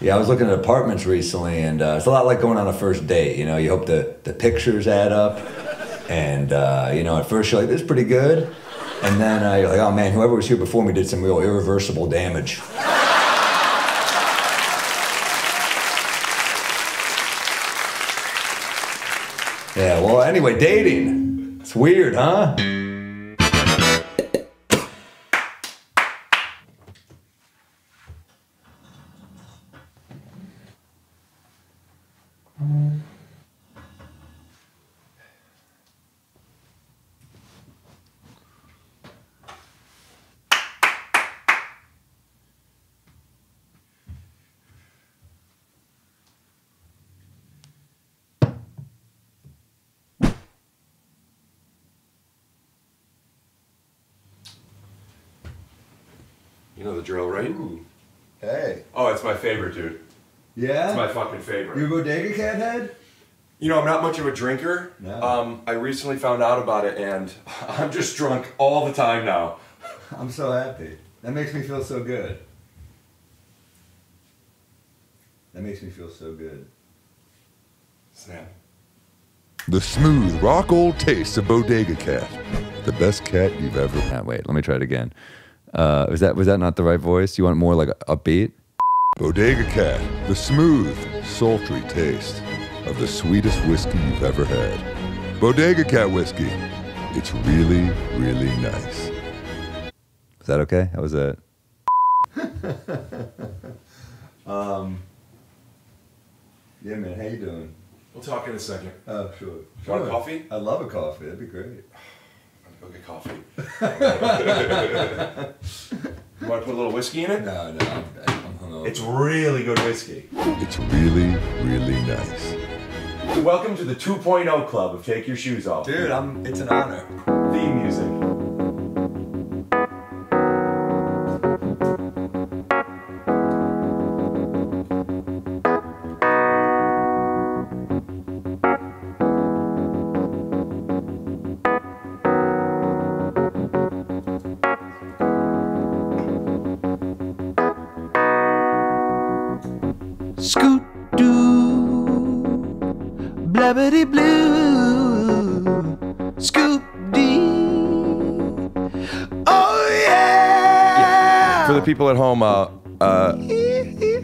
Yeah, I was looking at apartments recently, and it's a lot like going on a first date. You know, you hope the pictures add up, and you know, at first you're like, this is pretty good, and then you're like, oh man, whoever was here before me did some real irreversible damage. Yeah, well, anyway, dating. It's weird, huh? You know the drill, right? Ooh. Hey. Oh, it's my favorite, dude. Yeah? It's my fucking favorite. You a Bodega Cat head? You know, I'm not much of a drinker. No. I recently found out about it, and I'm just drunk all the time now. I'm so happy. That makes me feel so good. That makes me feel so good. Sam. The smooth, rock old taste of Bodega Cat. The best cat you've ever had. Wait, let me try it again. Was that not the right voice? You want more like upbeat? Bodega Cat. The smooth, sultry taste of the sweetest whiskey you've ever had. Bodega Cat whiskey. It's really, really nice. Is that okay? How was that? Yeah, man. How you doing? We'll talk in a second. Oh, sure. You want a coffee? I'd love a coffee. That'd be great. Go get coffee. You want to put a little whiskey in it? No, I'm hungover. It's really good whiskey. It's really, really nice. Welcome to the 2.0 club of Take Your Shoes Off. Dude, it's an honor. Theme music. Scoot doo, blabbity blue, scoop dee. Oh yeah! For the people at home,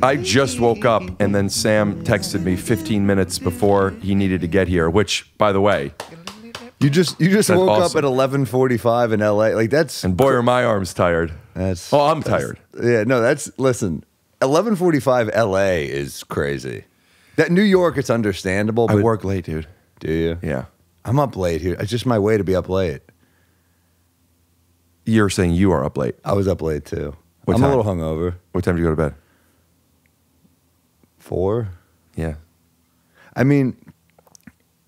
I just woke up and then Sam texted me 15 minutes before he needed to get here, which, by the way, You just woke awesome. up at 11:45 in LA. Like that's and boy are my arms tired. that's. Oh, I'm tired. Yeah, no, listen. 11:45 LA is crazy. That New York, it's understandable. I But work late, dude. do you? Yeah. I'm up late here. It's just my way to be up late. You're saying you are up late. I was up late too. What I'm time? a little hungover. What time do you go to bed? 4. Yeah. I mean,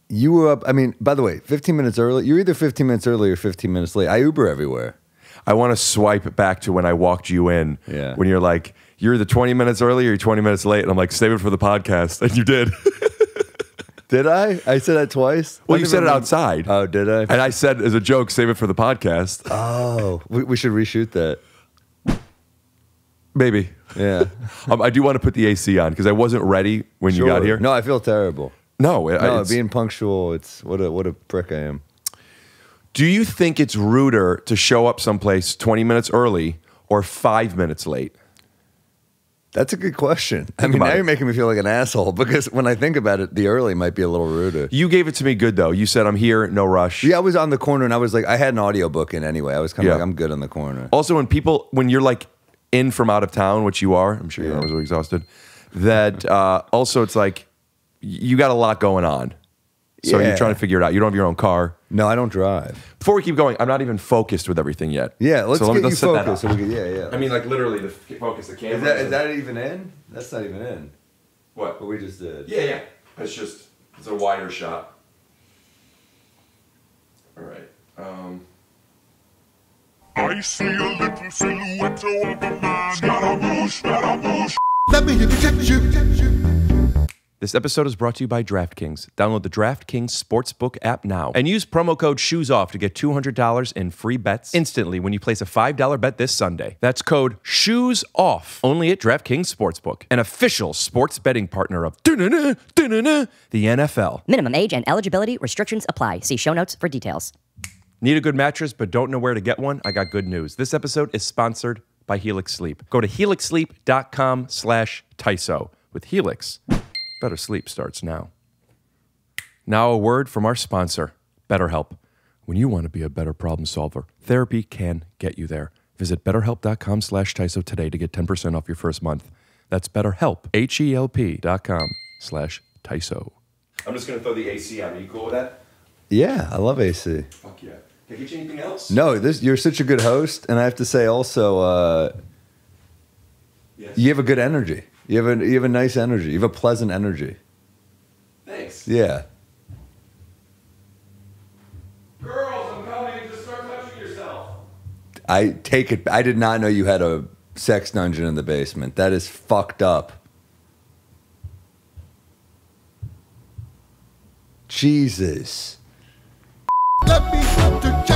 you were up. I mean, by the way, 15 minutes early. You're either 15 minutes early or 15 minutes late. I Uber everywhere. I want to swipe back to when I walked you in. Yeah. When you're like, you're the 20 minutes early or you're 20 minutes late. And I'm like, save it for the podcast. And you did. Did I? I said that twice. Well, I you didn't said it remember- outside. Oh, did I? And I said as a joke, save it for the podcast. Oh, we should reshoot that. Maybe. Yeah. I do want to put the AC on because I wasn't ready when you got Sure. here. No, I feel terrible. No, No, it's, being punctual, it's what a prick I am. do you think it's ruder to show up someplace 20 minutes early or 5 minutes late? That's a good question. I mean, about now it. you're making me feel like an asshole because when I think about it, the early might be a little ruder. You gave it to me good, though. You said, I'm here, no rush. Yeah, I was on the corner and I was like, I had an audiobook in anyway. I was kind of Yeah. like, I'm good on the corner. Also, when you're like in from out of town, which you are, I'm sure you're always exhausted, that also it's like you got a lot going on. So Yeah. you're trying to figure it out. You don't have your own car. No, I don't drive. Before we keep going, I'm not even focused with everything yet. Yeah, let's So get you set that focused. up. So we can, yeah. I mean, like literally the focus, the camera. Is that even in? That's not even in. what? What we just did. Yeah. It's a wider shot. All right. I see a little silhouette of a man. Scaramouche, Scaramouche. Let me give you. This episode is brought to you by DraftKings. Download the DraftKings Sportsbook app now and use promo code SHOESOFF to get $200 in free bets instantly when you place a $5 bet this Sunday. That's code SHOESOFF only at DraftKings Sportsbook, an official sports betting partner of the NFL. Minimum age and eligibility restrictions apply. See show notes for details. Need a good mattress but don't know where to get one? I got good news. This episode is sponsored by Helix Sleep. Go to helixsleep.com/Tyso. With Helix, better sleep starts now. Now a word from our sponsor, BetterHelp. When you want to be a better problem solver, therapy can get you there. Visit betterhelp.com/Tyso today to get 10% off your first month. That's BetterHelp, HELP.com/Tyso. I'm just going to throw the AC on. Are you cool with that? Yeah, I love AC. Fuck yeah. Can I get you anything else? No, you're such a good host, and I have to say also, Yes. you have a good energy. You have a nice energy. You have a pleasant energy. Thanks. Yeah. Girls, I'm coming. Just start touching yourself. I take it. I did not know you had a sex dungeon in the basement. That is fucked up. Jesus. Let me check you.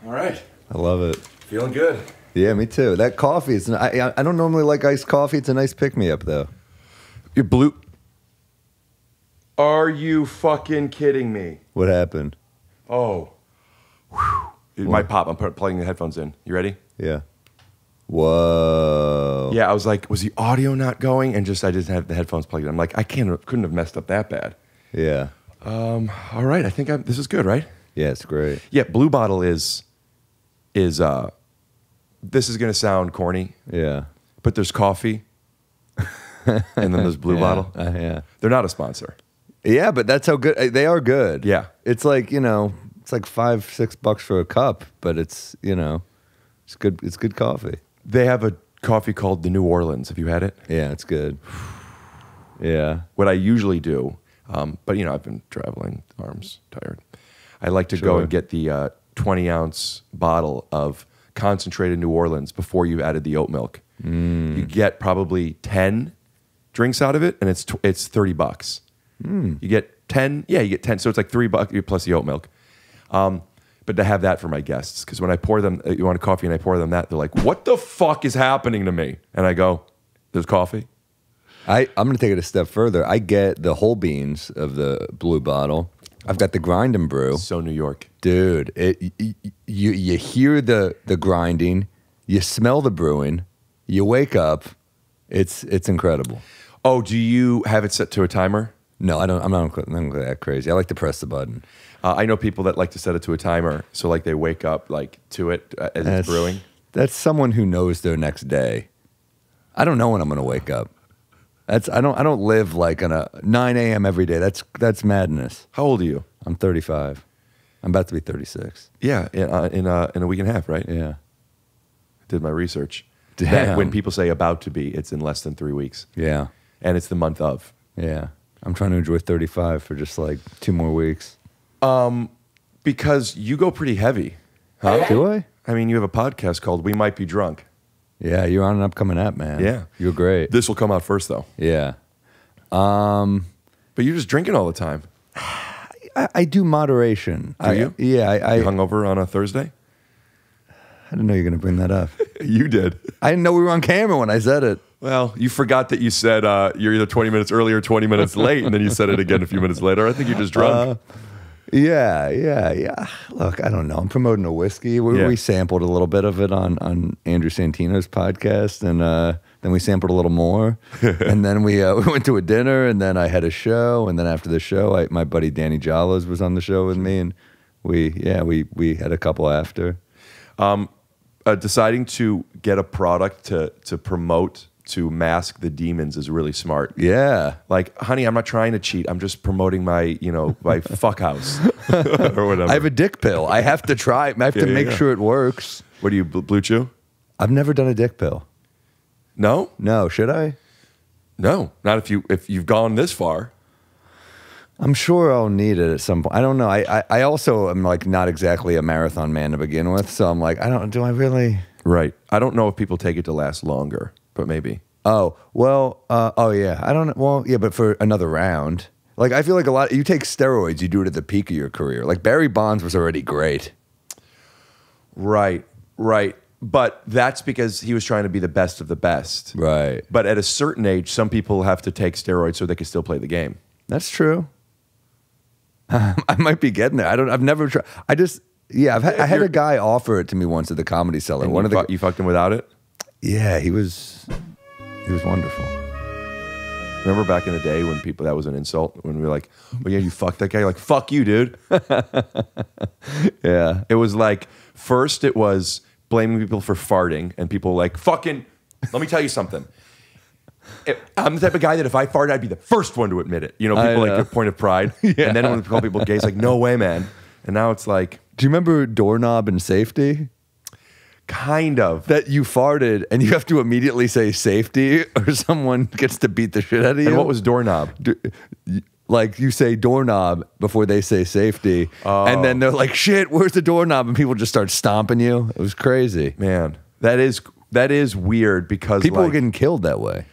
All right. I love it. Feeling good. Yeah, me too. That coffee is. I don't normally like iced coffee. It's a nice pick me up though. You're blue. Are you fucking kidding me? What happened? Oh. Whew. It might pop. I'm plugging the headphones in. You ready? Yeah. Whoa. Yeah, I was like, was the audio not going? And I didn't have the headphones plugged in. I'm like, couldn't have messed up that bad. Yeah. All right, I think this is good, right? Yeah, it's great. Yeah, Blue Bottle is this is gonna sound corny, Yeah. but there's coffee, and then there's Blue Yeah. Bottle. Yeah. They're not a sponsor. Yeah, but that's how good they are. Good. Yeah. It's like it's like $5-6 for a cup, but it's it's good. It's good coffee. They have a coffee called the New Orleans. Have you had it? Yeah, it's good. Yeah. What I usually do, but I've been traveling, arms tired. I like to go Sure. and get the 20-ounce bottle of concentrated New Orleans before you've added the oat milk. You get probably 10 drinks out of it, and it's $30. You get 10, you get 10. So it's like $3 plus the oat milk. But to have that for my guests, because when I pour them, you want a coffee, and I pour them that, they're like, "What the fuck is happening to me?" And I go, "There's coffee." I'm going to take it a step further. I get the whole beans of the Blue Bottle. I've got the grind and brew. So New York, Dude, you hear the grinding, you smell the brewing, you wake up. It's incredible. Oh, do you have it set to a timer? No, I don't. I'm not that crazy. I like to press the button. I know people that like to set it to a timer, so like they wake up like to it as it's brewing. That's someone who knows their next day. I don't know when I'm going to wake up. I don't live like on a 9 a.m. every day. That's madness. How old are you? I'm 35. I'm about to be 36. Yeah, in a week and a half, right? Yeah. Did my research. Damn. That when people say about to be, it's in less than 3 weeks, Yeah. and it's the month of. Yeah. I'm trying to enjoy 35 for just like 2 more weeks. Because you go pretty heavy, huh? Do I? I mean, you have a podcast called "We Might Be Drunk." Yeah, you're on an upcoming app, man. Yeah. You're great. This will come out first, though. Yeah. But you're just drinking all the time. I do moderation. Do you? Yeah. You hungover on a Thursday? I didn't know you were going to bring that up. You did. I didn't know we were on camera when I said it. Well, you forgot that you said you're either 20 minutes early or 20 minutes late, and then you said it again a few minutes later. I think you're just drunk. Yeah. Look, I don't know. I'm promoting a whiskey. We sampled a little bit of it on Andrew Santino's podcast, and then we sampled a little more, and then we went to a dinner, and then I had a show, and then after the show, my buddy Danny Jollos was on the show with me, and we had a couple after. Deciding to get a product to promote to mask the demons is really smart. Yeah. Like, honey, I'm not trying to cheat. I'm just promoting my fuck house or whatever. I have a dick pill. I have to try it. I have to make sure it works. What do you, Blue Chew? I've never done a dick pill. No? No, should I? No, not if you've gone this far. I'm sure I'll need it at some point. I don't know. I also am like not exactly a marathon man to begin with, so I'm like, do I really? Right. I don't know if people take it to last longer, but maybe. Oh, well, oh yeah. I don't know. Well, yeah, but for another round. Like, I feel like you take steroids, you do it at the peak of your career. Like, Barry Bonds was already great. Right. But that's because he was trying to be the best of the best. Right. But at a certain age, some people have to take steroids so they can still play the game. That's true. I might be getting there. I've never tried. I had a guy offer it to me once at the Comedy Cellar. And you fucked him without it? Yeah, he was wonderful. Remember back in the day when that was an insult? When we were like, oh yeah, you fucked that guy? You're like, fuck you, dude. Yeah. It was like, first it was blaming people for farting, and people like, fucking, let me tell you something. I'm the type of guy that if I farted, I'd be the first one to admit it. You know, people like a point of pride. Yeah. And then when we call people gay, it's like, no way, man. And now it's like. Do you remember Doorknob and Safety? Kind of. That you farted and you have to immediately say safety or someone gets to beat the shit out of you. And what was doorknob? Like you say doorknob before they say safety. Oh. And then they're like, shit, where's the doorknob? And people just start stomping you. It was crazy. Man, that is weird because people were getting killed that way.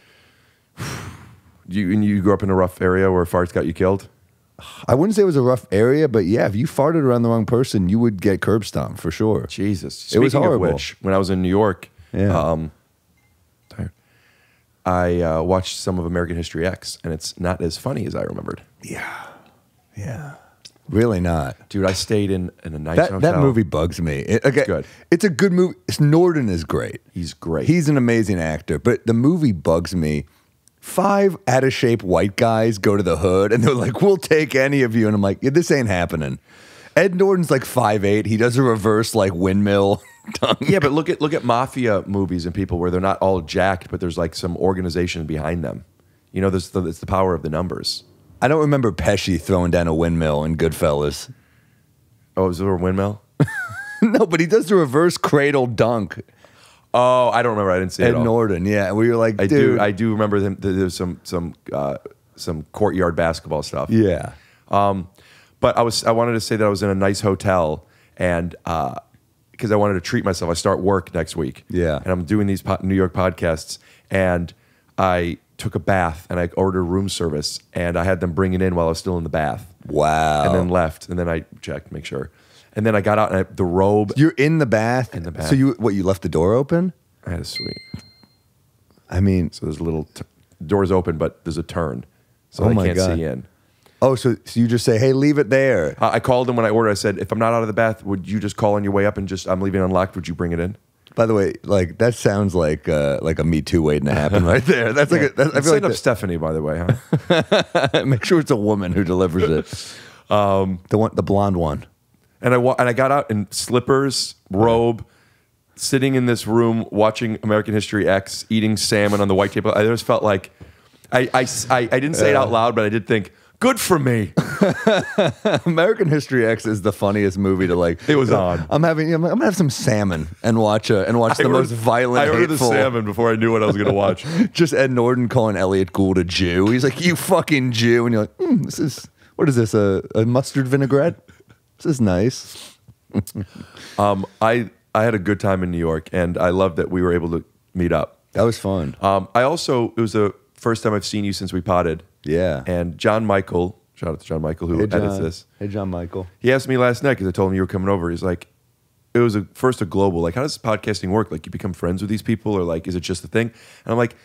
You grew up in a rough area where farts got you killed? I wouldn't say it was a rough area, but yeah, if you farted around the wrong person, you would get curb stomped for sure. Jesus. It was horrible. Of which, when I was in New York, I watched some of American History X, and it's not as funny as I remembered. Yeah. Really not. Dude, I stayed in a nice hotel. That movie bugs me. It's good. It's a good movie. Norton is great. He's great. He's an amazing actor, but the movie bugs me. 5 out-of-shape white guys go to the hood, and they're like, we'll take any of you. And I'm like, yeah, this ain't happening. Ed Norton's like 5'8". He does a reverse like windmill dunk. Yeah, but look at mafia movies and people where they're not all jacked, but there's like some organization behind them. You know, it's the power of the numbers. I don't remember Pesci throwing down a windmill in Goodfellas. Oh, is there a windmill? No, but he does the reverse cradle dunk. Oh, I don't remember. I didn't see it. Ed Norton, yeah. We were like, dude. I do remember them. There's some courtyard basketball stuff. Yeah. But I wanted to say that I was in a nice hotel, and because I wanted to treat myself. I start work next week. Yeah. And I'm doing these New York podcasts, and I took a bath, and I ordered room service, and I had them bring it in while I was still in the bath. Wow. And then left, and then I checked, make sure. And then I got out, and the robe. You're in the bath? In the bath. So you left the door open? I had a suite. I mean. So there's a little, door's open, but there's a turn. So oh I my can't God. see in. Oh, so you just say, hey, leave it there. I called him when I ordered. I said, if I'm not out of the bath, would you just call on your way up and I'm leaving it unlocked. Would you bring it in? By the way, like that sounds like a Me Too waiting to happen right there. That's like I feel like up Stephanie, by the way, huh? Make sure it's a woman who delivers it. The blonde one. And I got out in slippers, robe, sitting in this room watching American History X, eating salmon on the white table. I just felt like I didn't say it out loud, but I did think, good for me. American History X is the funniest movie to like. It was on. I'm gonna have some salmon and watch the most violent. I ordered hateful, the salmon before I knew what I was gonna watch. Just Ed Norton calling Elliot Gould a Jew. He's like, you fucking Jew, and you're like, this is what is this? A mustard vinaigrette? This is nice. I had a good time in New York, and I love that we were able to meet up. That was fun. It was the first time I've seen you since we potted. Yeah. And John Michael, shout out to John Michael who edits this. Hey, John Michael. He asked me last night because I told him you were coming over. He's like, it was first a global, like, how does podcasting work? Like, you become friends with these people, or like, is it just a thing? And I'm like,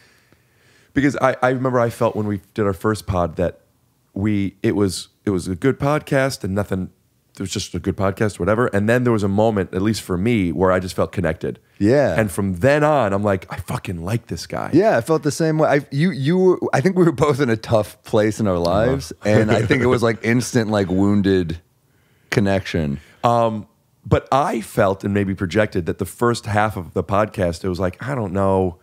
because I remember I felt when we did our first pod that it was a good podcast and nothing. It was just a good podcast, whatever. And then there was a moment, at least for me, where I just felt connected. Yeah. And from then on, I'm like, I fucking like this guy. Yeah, I felt the same way. I think we were both in a tough place in our lives, and I think it was like instant, like wounded connection. But I felt and maybe projected that the first half of the podcast, it was like, I don't know.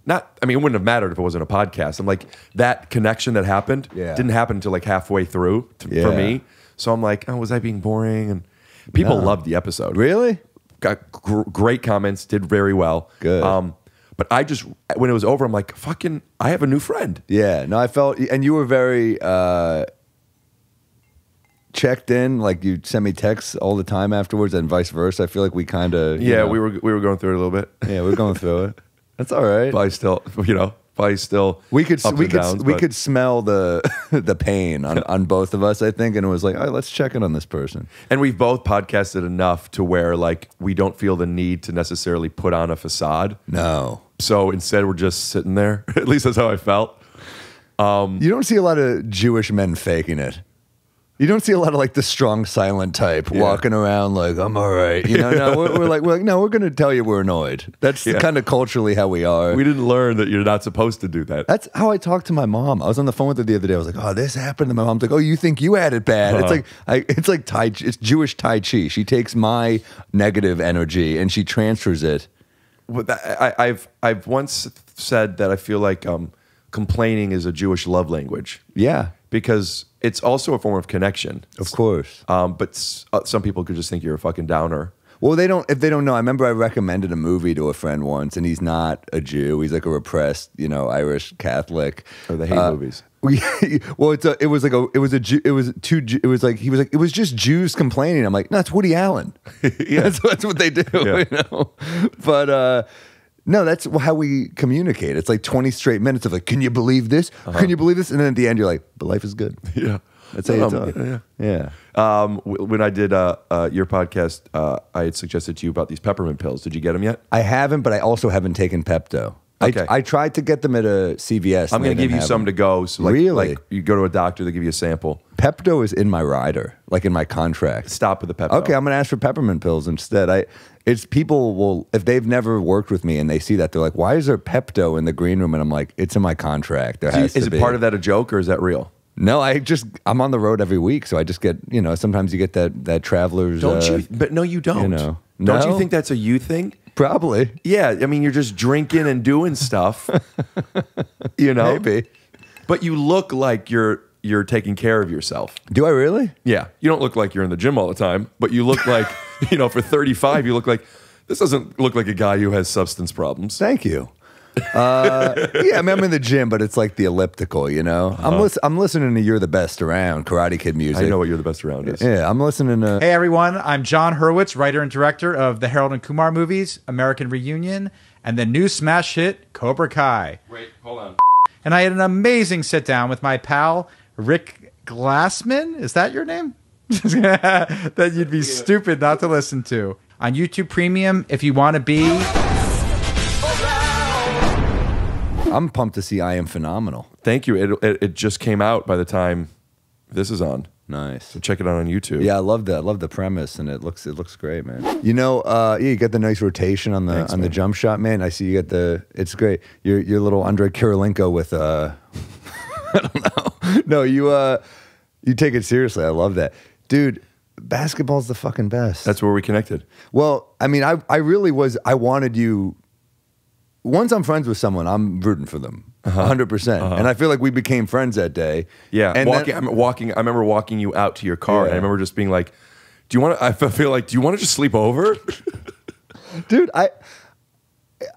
It wouldn't have mattered if it wasn't a podcast. I'm like, that connection that happened didn't happen until like halfway through for me. So I'm like, oh, was I being boring? And people loved the episode. Really? Got great comments, did very well. Good. But I just, when it was over, I'm like, fucking, I have a new friend. Yeah. No, I felt, and you were very checked in. Like you sent me texts all the time afterwards, and vice versa. I feel like we kind of, we were going through it a little bit. Yeah, we're going through it. That's all right. But I still, probably still We could ups and downs, we but- could smell the the pain on both of us, I think, and it was like, all right, let's check in on this person. And we've both podcasted enough to where like we don't feel the need to necessarily put on a facade. No, So instead, we're just sitting there. At least that's how I felt. you don't see a lot of Jewish men faking it. You don't see a lot of like the strong, silent type walking around like I'm all right. You know, no, we're like no, we're going to tell you we're annoyed. That's kind of culturally how we are. We didn't learn that you're not supposed to do that. That's how I talked to my mom. I was on the phone with her the other day. I was like, "Oh, this happened." And my mom's like, "Oh, you think you had it bad?" It's like it's Jewish Tai Chi. She takes my negative energy and she transfers it. Well, I've once said that I feel like complaining is a Jewish love language. Yeah, Because it's also a form of connection. of course. But some people could just think you're a fucking downer. Well, if they don't know, I remember I recommended a movie to a friend once, and he's not a Jew. He's like a repressed, Irish Catholic. Or they hate movies. Well, it was just Jews complaining. I'm like, no, that's Woody Allen. Yeah. that's what they do. Yeah. But no, that's how we communicate. It's like 20 straight minutes of like, can you believe this? Can you believe this? And then at the end, you're like, but life is good. Yeah. That's how you talk. Yeah. When I did your podcast, I had suggested to you about these peppermint pills. Did you get them yet? I haven't, but I also haven't taken Pepto. Okay. I tried to get them at a CVS. I'm going to give you some to go. So Really? Like you go to a doctor, they give you a sample. Pepto is in my rider, like in my contract. Stop with the Pepto. Okay, I'm going to ask for peppermint pills instead. It's people will, if they've never worked with me and they see that, they're like, why is there Pepto in the green room? And I'm like, it's in my contract. There has to Is be. it part of that a joke or is that real? No, I'm on the road every week, so I just get, sometimes you get that traveler's. Don't you? But no, you don't. No. Don't you think that's a you thing? Probably. Yeah, I mean, you're just drinking and doing stuff, Maybe. But you look like you're taking care of yourself. Do I really? Yeah, you don't look like you're in the gym all the time, but you look like, for 35, you look like, this doesn't look like a guy who has substance problems. Thank you. Yeah, I mean, I'm in the gym, but it's like the elliptical, I'm listening to You're the Best Around, Karate Kid music. I know what You're the Best Around is. Yeah, I'm listening to. Hey everyone, I'm John Hurwitz, writer and director of the Harold and Kumar movies, American Reunion, and the new smash hit Cobra Kai. Wait, hold on. And I had an amazing sit down with my pal Rick Glassman. Is that your name? That you'd be stupid not to listen to. On YouTube Premium, if you want to be. I'm pumped to see I Am Phenomenal. Thank you. It just came out by the time this is on. Nice. So check it out on YouTube. Yeah, I love that. I love the premise, and it looks great, man. You got the nice rotation on the jump shot, man. I see you got it's great. Your little Andrei Kirilenko with I don't know. No, you take it seriously. I love that, dude. Basketball's the fucking best. That's where we connected. Well, I mean, I really was. I wanted you. Once I'm friends with someone, I'm rooting for them, 100%. And I feel like we became friends that day. Yeah, and I remember walking you out to your car, and I remember just being like, "Do you want to?" I feel like, "Do you want to just sleep over?" Dude,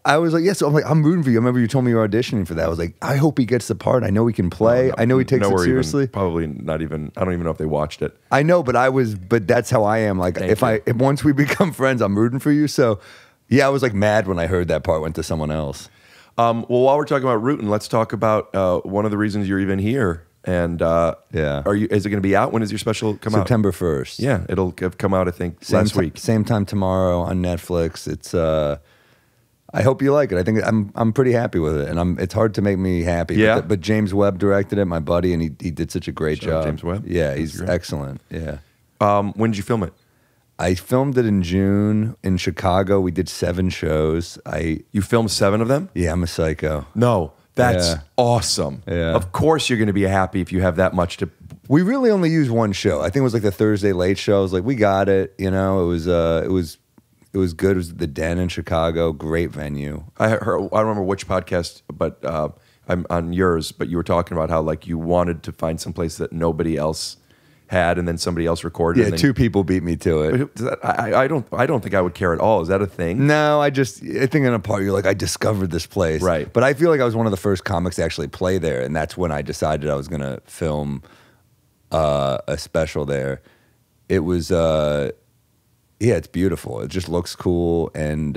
I was like, yes. So I'm like, I'm rooting for you. I remember you told me you were auditioning for that. I was like, I hope he gets the part. I know he can play. I know he takes it seriously. Probably not even. I don't even know if they watched it. I know, but that's how I am. Like, if once we become friends, I'm rooting for you. So. Yeah, I was like mad when I heard that part went to someone else. Well, while we're talking about rooting, let's talk about one of the reasons you're even here. And yeah, is it going to be out? When does your special come out? September 1st. Yeah, it'll have come out, I think, last week. Same time tomorrow on Netflix. It's. I hope you like it. I think I'm pretty happy with it, and it's hard to make me happy. Yeah. But James Webb directed it, my buddy, and he did such a great job. James Webb. Yeah, he's excellent. Yeah. When did you film it? I filmed it in June in Chicago. We did 7 shows. You filmed 7 of them? Yeah, I'm a psycho. No, that's awesome. Yeah. Of course you're going to be happy if you have that much to. We really only used one show. I think it was like the Thursday late show. I was like, we got it. It was good. It was the Den in Chicago. Great venue. I don't remember which podcast, but I'm on yours. But you were talking about how like you wanted to find some place that nobody else had, and then somebody else recorded. Yeah, 2 people beat me to it. I don't think I would care at all. Is that a thing? No, I think in a part you're like, I discovered this place. Right. But I feel like I was one of the first comics to actually play there, and that's when I decided I was going to film a special there. It was, it's beautiful. It just looks cool, and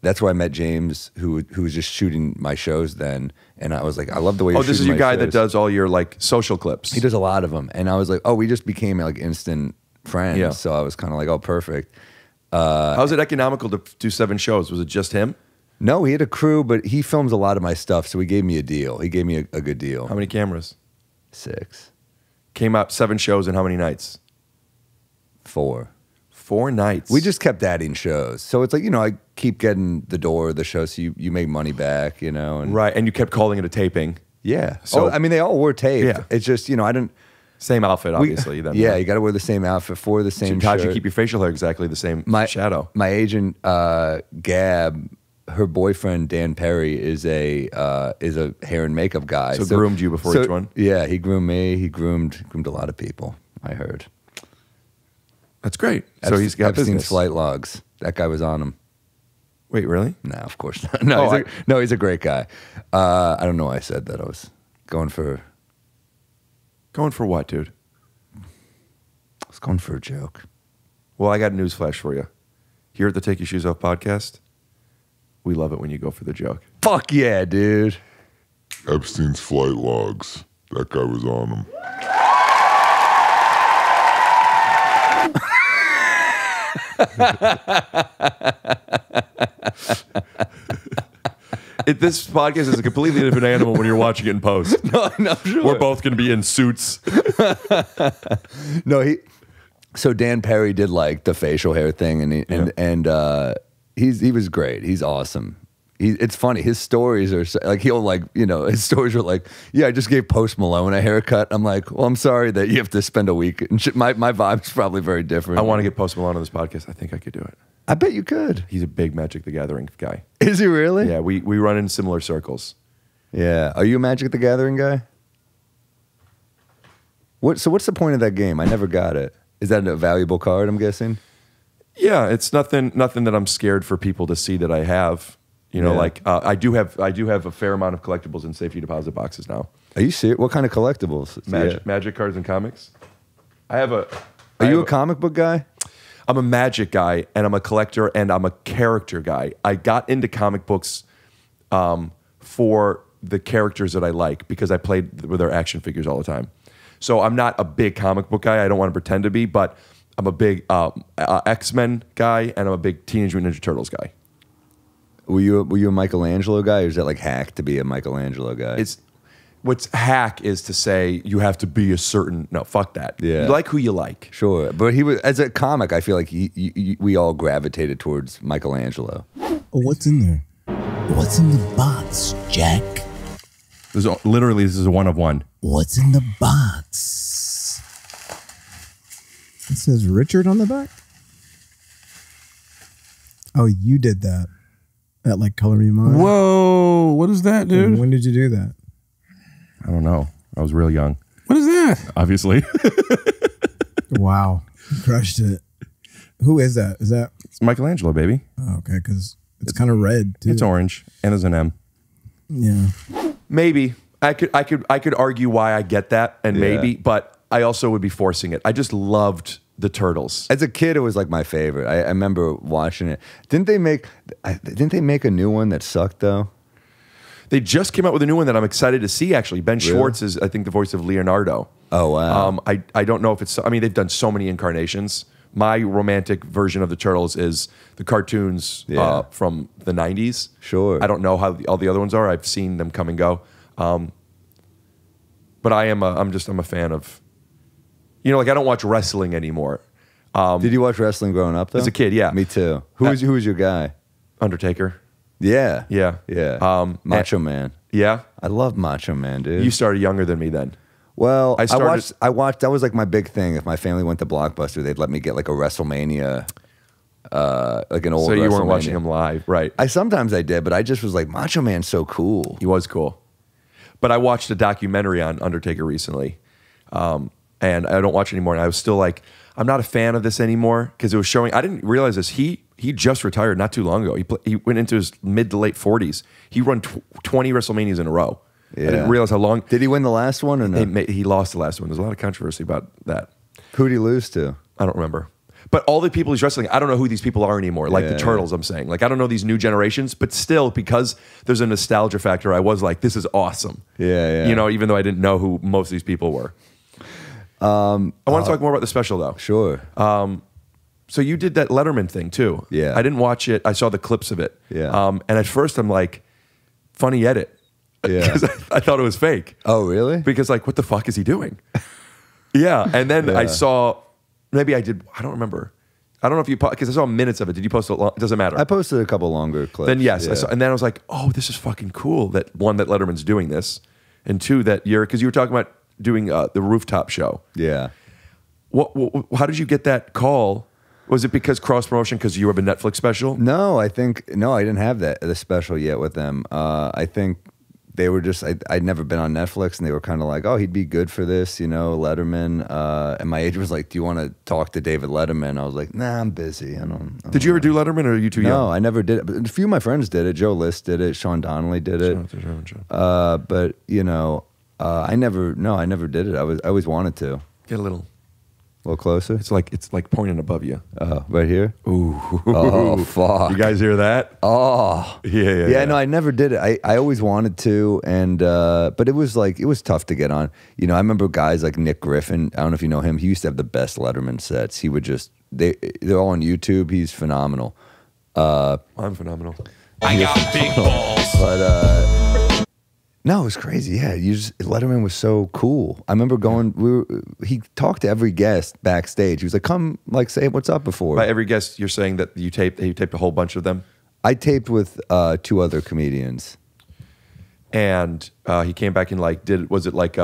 that's where I met James, who was just shooting my shows then. And I was like, I love the way you're Oh, this is shooting your my guy that shows. does all your like social clips. He does a lot of them. And I was like, oh, we just became like instant friends. Yeah. So I was kind of like, oh, perfect. How's it economical to do 7 shows? Was it just him? No, he had a crew, but he films a lot of my stuff. So he gave me a deal. He gave me a good deal. How many cameras? 6. Came out 7 shows in how many nights? 4. 4 nights. We just kept adding shows. So it's like, I keep getting the door of the show, so you make money back, And right, and you kept calling it a taping. Yeah. So- I mean, they all were taped. Yeah. It's just, I didn't. Same outfit, obviously. Then, yeah, right? you got to wear the same outfit for the same How'd shirt. you keep your facial hair exactly the same shadow? My agent, Gab, her boyfriend Dan Perry is a hair and makeup guy. So groomed you before each one? Yeah, he groomed me. He groomed a lot of people. I heard. That's great. So he's got Epstein's business. flight logs. That guy was on him. Wait, really? No, of course not. No, Oh, he's a great guy. I don't know why I said that. I was going for what, dude? I was going for a joke. Well, I got a news flash for you. Here at the Take Your Shoes Off podcast, we love it when you go for the joke. Fuck yeah, dude. Epstein's flight logs. That guy was on them. This podcast is a completely different animal when you're watching it in post. No, sure. We're both going to be in suits. No, so Dan Perry did like the facial hair thing, and he was great. He's awesome. It's funny. His stories are like his stories are like, yeah, I just gave Post Malone a haircut. I'm like, well, I'm sorry that you have to spend a week. And my vibe's probably very different. I want to get Post Malone on this podcast. I think I could do it. I bet you could. He's a big Magic the Gathering guy. Is he really? Yeah, we run in similar circles. Yeah. Are you a Magic the Gathering guy? So what's the point of that game? I never got it. Is that a valuable card, I'm guessing? Yeah, it's nothing that I'm scared for people to see that I have. Yeah. I do have a fair amount of collectibles in safety deposit boxes now. Are you serious? What kind of collectibles? Magic cards and comics. Are you a comic book guy? I'm a Magic guy, and I'm a collector, and I'm a character guy. I got into comic books for the characters that I like because I played with their action figures all the time. So I'm not a big comic book guy. I don't want to pretend to be, but I'm a big X-Men guy, and I'm a big Teenage Mutant Ninja Turtles guy. Were you a Michelangelo guy, or is that like hack to be a Michelangelo guy? What's hack is to say you have to be a certain. No, fuck that. Yeah. You like who you like. Sure, but he was as a comic. I feel like we all gravitated towards Michelangelo. What's in there? What's in the box, Jack? This is a one of one. What's in the box? It says Richard on the back. Oh, you did that. That like color me mine. Whoa, what is that, dude? When did you do that? I don't know. I was real young. What is that? Obviously. Wow, you crushed it. Who is that? Is that It's Michelangelo, baby. oh, okay? Because it's kind of red too. It's orange and there's an M. Yeah. Maybe I could argue why I get that, and maybe, but I also would be forcing it. I just loved the Turtles. As a kid, it was like my favorite. I remember watching it. Didn't they make a new one that sucked though? They just came out with a new one that I'm excited to see. Actually, Ben Schwartz is, I think, the voice of Leonardo. Oh wow! I don't know if it's. I mean, they've done so many incarnations. My romantic version of the Turtles is the cartoons from the '90s. Sure. I don't know how all the other ones are. I've seen them come and go. But I'm a fan of. Like I don't watch wrestling anymore. Did you watch wrestling growing up though? As a kid, yeah. Me too. Who was your guy? Undertaker. Yeah. Yeah. Macho Man. Yeah. I love Macho Man, dude. You started younger than me then. Well, I watched. That was like my big thing. If my family went to Blockbuster, they'd let me get like a WrestleMania, like an old. So you weren't WrestleMania. watching them live, right? Sometimes I did, but I just was like, Macho Man's so cool. He was cool. But I watched a documentary on Undertaker recently, and I don't watch it anymore. And I was still like, I'm not a fan of this anymore because it was showing. I didn't realize this. He just retired not too long ago. He went into his mid to late 40s. He run 20 WrestleManias in a row. Yeah. I didn't realize how long. Did he win the last one or no? He lost the last one. There's a lot of controversy about that. Who'd he lose to? I don't remember. But all the people he's wrestling, I don't know who these people are anymore. Like the Turtles, I'm saying. Like I don't know these new generations, but still, because there's a nostalgia factor, I was like, this is awesome. Yeah. You know, even though I didn't know who most of these people were. I want to talk more about the special though. Sure. So you did that Letterman thing too. Yeah. I didn't watch it. I saw the clips of it. Yeah. And at first I'm like, funny edit. Yeah. Because I thought it was fake. Oh, really? Because like, what the fuck is he doing? Yeah. And then I saw, maybe I did, I don't remember. I don't know if you, because I saw minutes of it. Did you post it? It doesn't matter. I posted a couple longer clips. Then yes. Yeah. I saw, and then I was like, oh, this is fucking cool that one, that Letterman's doing this. And two, that because you were talking about doing the rooftop show. Yeah. How did you get that call? Was it because cross promotion because you have a Netflix special? No, I didn't have the special yet with them. I think they were just I'd never been on Netflix, and they were kind of like, oh, he'd be good for this, you know, Letterman. And my agent was like, do you want to talk to David Letterman? I was like, nah, I'm busy. I don't Did you ever do Letterman, or are you too young? No, I never did it. But a few of my friends did it. Joe List did it. Sean Donnelly did it. But you know, I never did it. I always wanted to. Get a little closer. It's like pointing above you. Right here. Ooh. Oh fuck. You guys hear that? Oh. Yeah. No, I never did it. I always wanted to, and but it was tough to get on. You know, I remember guys like Nick Griffin. I don't know if you know him. He used to have the best Letterman sets. He would just they're all on YouTube. He's phenomenal. I'm phenomenal. I got big balls. But no, it was crazy. Yeah, Letterman was so cool. I remember going. He talked to every guest backstage. He was like, "Come, like, say what's up before." By every guest, you're saying that you taped a whole bunch of them. I taped with 2 other comedians, and he came back and like was it like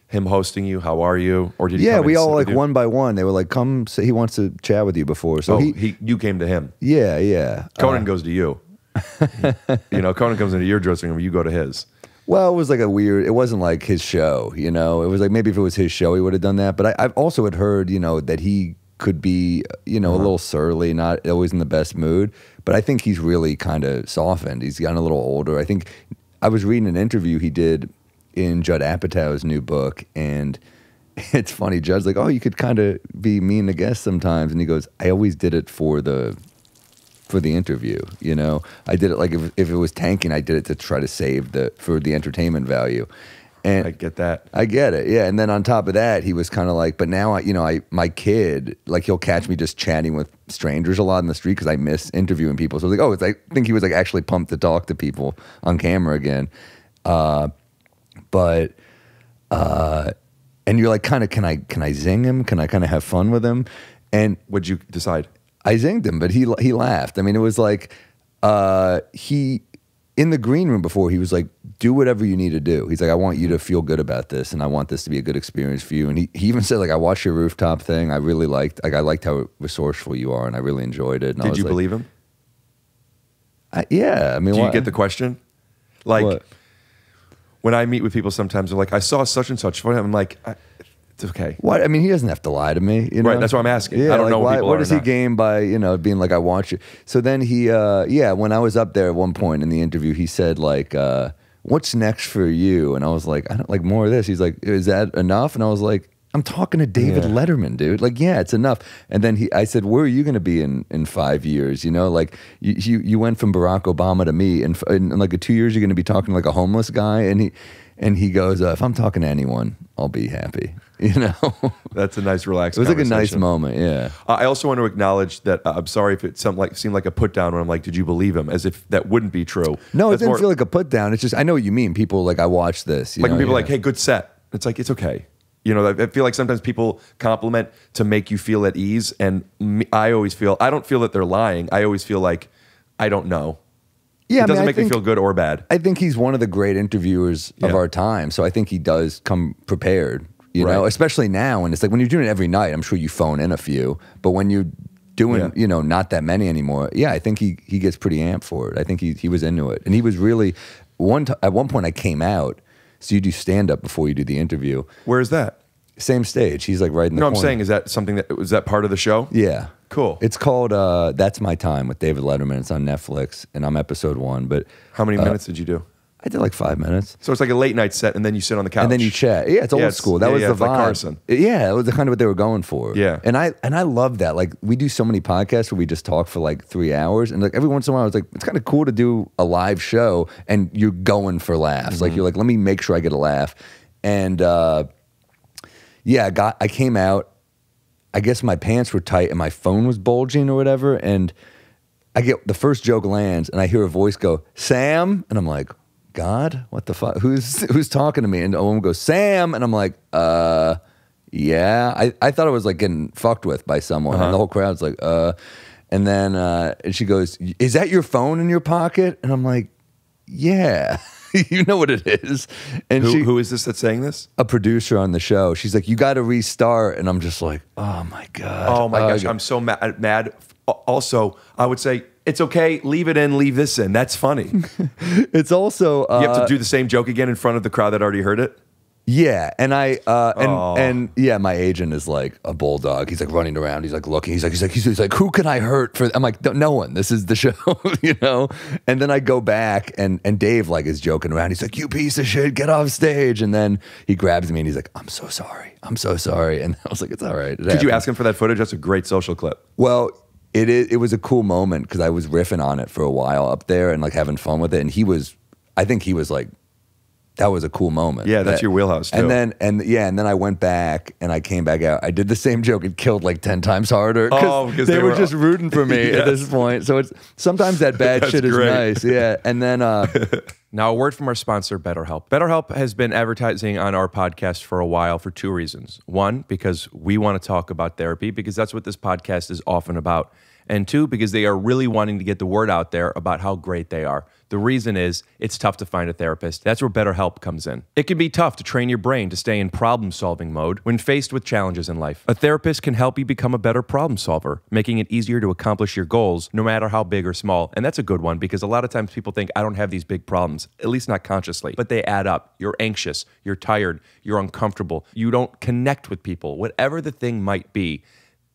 him hosting you? How are you? Or did he? Yeah, come we and all sit like with you? one by one. They were like, "Come, say he wants to chat with you before." So you came to him. Yeah. Conan goes to you. You know, Conan comes into your dressing room. You go to his. Well, it was like it wasn't like his show, you know. It was like maybe if it was his show, he would have done that. But I've also had heard, you know, that he could be, you know, a little surly, not always in the best mood. But I think he's really kind of softened. He's gotten a little older. I think I was reading an interview he did in Judd Apatow's new book, and it's funny. Judd's like, oh, you could kind of be mean to guests sometimes. And he goes, I always did it for the interview, you know. I did it like if it was tanking, I did it to try to save for the entertainment value. And I get that. I get it, yeah. And then on top of that, he was kind of like, but now my kid, like, he'll catch me just chatting with strangers a lot in the street because I miss interviewing people. So I was like, oh, I think he was like actually pumped to talk to people on camera again. And you're like, kind of, can I zing him? Can I kind of have fun with him? And what'd you decide? I zinged him, but he laughed. I mean, it was like he in the green room before, he was like, do whatever you need to do. He's like, I want you to feel good about this, and I want this to be a good experience for you. And he even said, like, I watched your rooftop thing. I really liked how resourceful you are, and I really enjoyed it. And Did you believe him? Yeah. I mean, do you get the question? Like, what? When I meet with people sometimes, they're like, I saw such and such. I'm like, it's okay. What? I mean, he doesn't have to lie to me. You know? Right, that's what I'm asking. Yeah, I don't know what people what are does he not. gain by, you know, being like, I want you? So then he, when I was up there at one point in the interview, he said, like, what's next for you? And I was like, I don't like more of this. He's like, is that enough? And I was like, I'm talking to David Letterman, dude. Like, yeah, it's enough. And then I said, where are you going to be in 5 years? You know, like you went from Barack Obama to me, and in like 2 years, you're going to be talking to like a homeless guy. And he goes, if I'm talking to anyone, I'll be happy. You know, that's a nice, relaxed. It was like a nice conversation. moment. Yeah. I also want to acknowledge that I'm sorry if it seemed like a put down when I'm like, did you believe him? As if that wouldn't be true. No, That's it didn't more, feel like a put down. It's just, I know what you mean. People like, I watched this. like when people are like, yeah. hey, good set. It's like, it's okay. You know, I feel like sometimes people compliment to make you feel at ease. And I don't feel that they're lying. I always feel like, I don't know. Yeah, it doesn't make me feel good or bad. I think he's one of the great interviewers of our time. So I think he does come prepared, you know, especially now. And it's like when you're doing it every night, I'm sure you phone in a few. But when you're doing, you know, not that many anymore, I think he gets pretty amped for it. I think he was into it. And he was really, at one point I came out. So you do stand-up before you do the interview. Where is that? Same stage. He's like right in the corner. No, I'm saying, is that something was that part of the show? Yeah. Cool. It's called That's My Time with David Letterman. It's on Netflix, and I'm episode 1. But how many minutes did you do? I did like 5 minutes. So it's like a late night set, and then you sit on the couch. And then you chat. Yeah, it's old school. That was the it's like vibe. Carson. Yeah, it was the kind of what they were going for. Yeah. And I love that. Like, we do so many podcasts where we just talk for like 3 hours. And like every once in a while, I was like, it's kind of cool to do a live show and you're going for laughs. Like, you're like, let me make sure I get a laugh. And yeah, I came out. I guess my pants were tight and my phone was bulging or whatever. And I get the first joke lands and I hear a voice go, Sam. And I'm like, God, what the fuck? Who's talking to me? And a woman goes, Sam. And I'm like, yeah. I thought I was like getting fucked with by someone. And the whole crowd's like, And then and she goes, is that your phone in your pocket? And I'm like, yeah. You know what it is. And who is this that's saying this? A producer on the show. She's like, you got to restart. And I'm just like, oh my God. Oh my gosh, I'm so mad. Also, I would say, it's okay, leave it in, leave this in. That's funny. It's also... you have to do the same joke again in front of the crowd that already heard it? Yeah, and and yeah, my agent is like a bulldog. He's like running around. He's like looking. He's like, who can I hurt for? I'm like, no one. This is the show, you know. And then I go back, and Dave like is joking around. He's like, you piece of shit, get off stage. And then he grabs me and he's like, I'm so sorry. And I was like, it's all right. Could you ask him for that footage? That's a great social clip. Well, it was a cool moment because I was riffing on it for a while up there and like having fun with it. And I think he was like. That was a cool moment. Yeah, that's your wheelhouse too. And then I went back and I came back out. I did the same joke and killed like 10 times harder because they were just rooting for me at this point. So it's sometimes that bad shit is nice. Yeah. And then now a word from our sponsor, BetterHelp. BetterHelp has been advertising on our podcast for a while for 2 reasons. 1, because we want to talk about therapy because that's what this podcast is often about. And 2, because they are really wanting to get the word out there about how great they are. The reason is it's tough to find a therapist. That's where BetterHelp comes in. It can be tough to train your brain to stay in problem-solving mode when faced with challenges in life. A therapist can help you become a better problem solver, making it easier to accomplish your goals, no matter how big or small. And that's a good one because a lot of times people think, I don't have these big problems, at least not consciously, but they add up. You're anxious, you're tired, you're uncomfortable, you don't connect with people. Whatever the thing might be,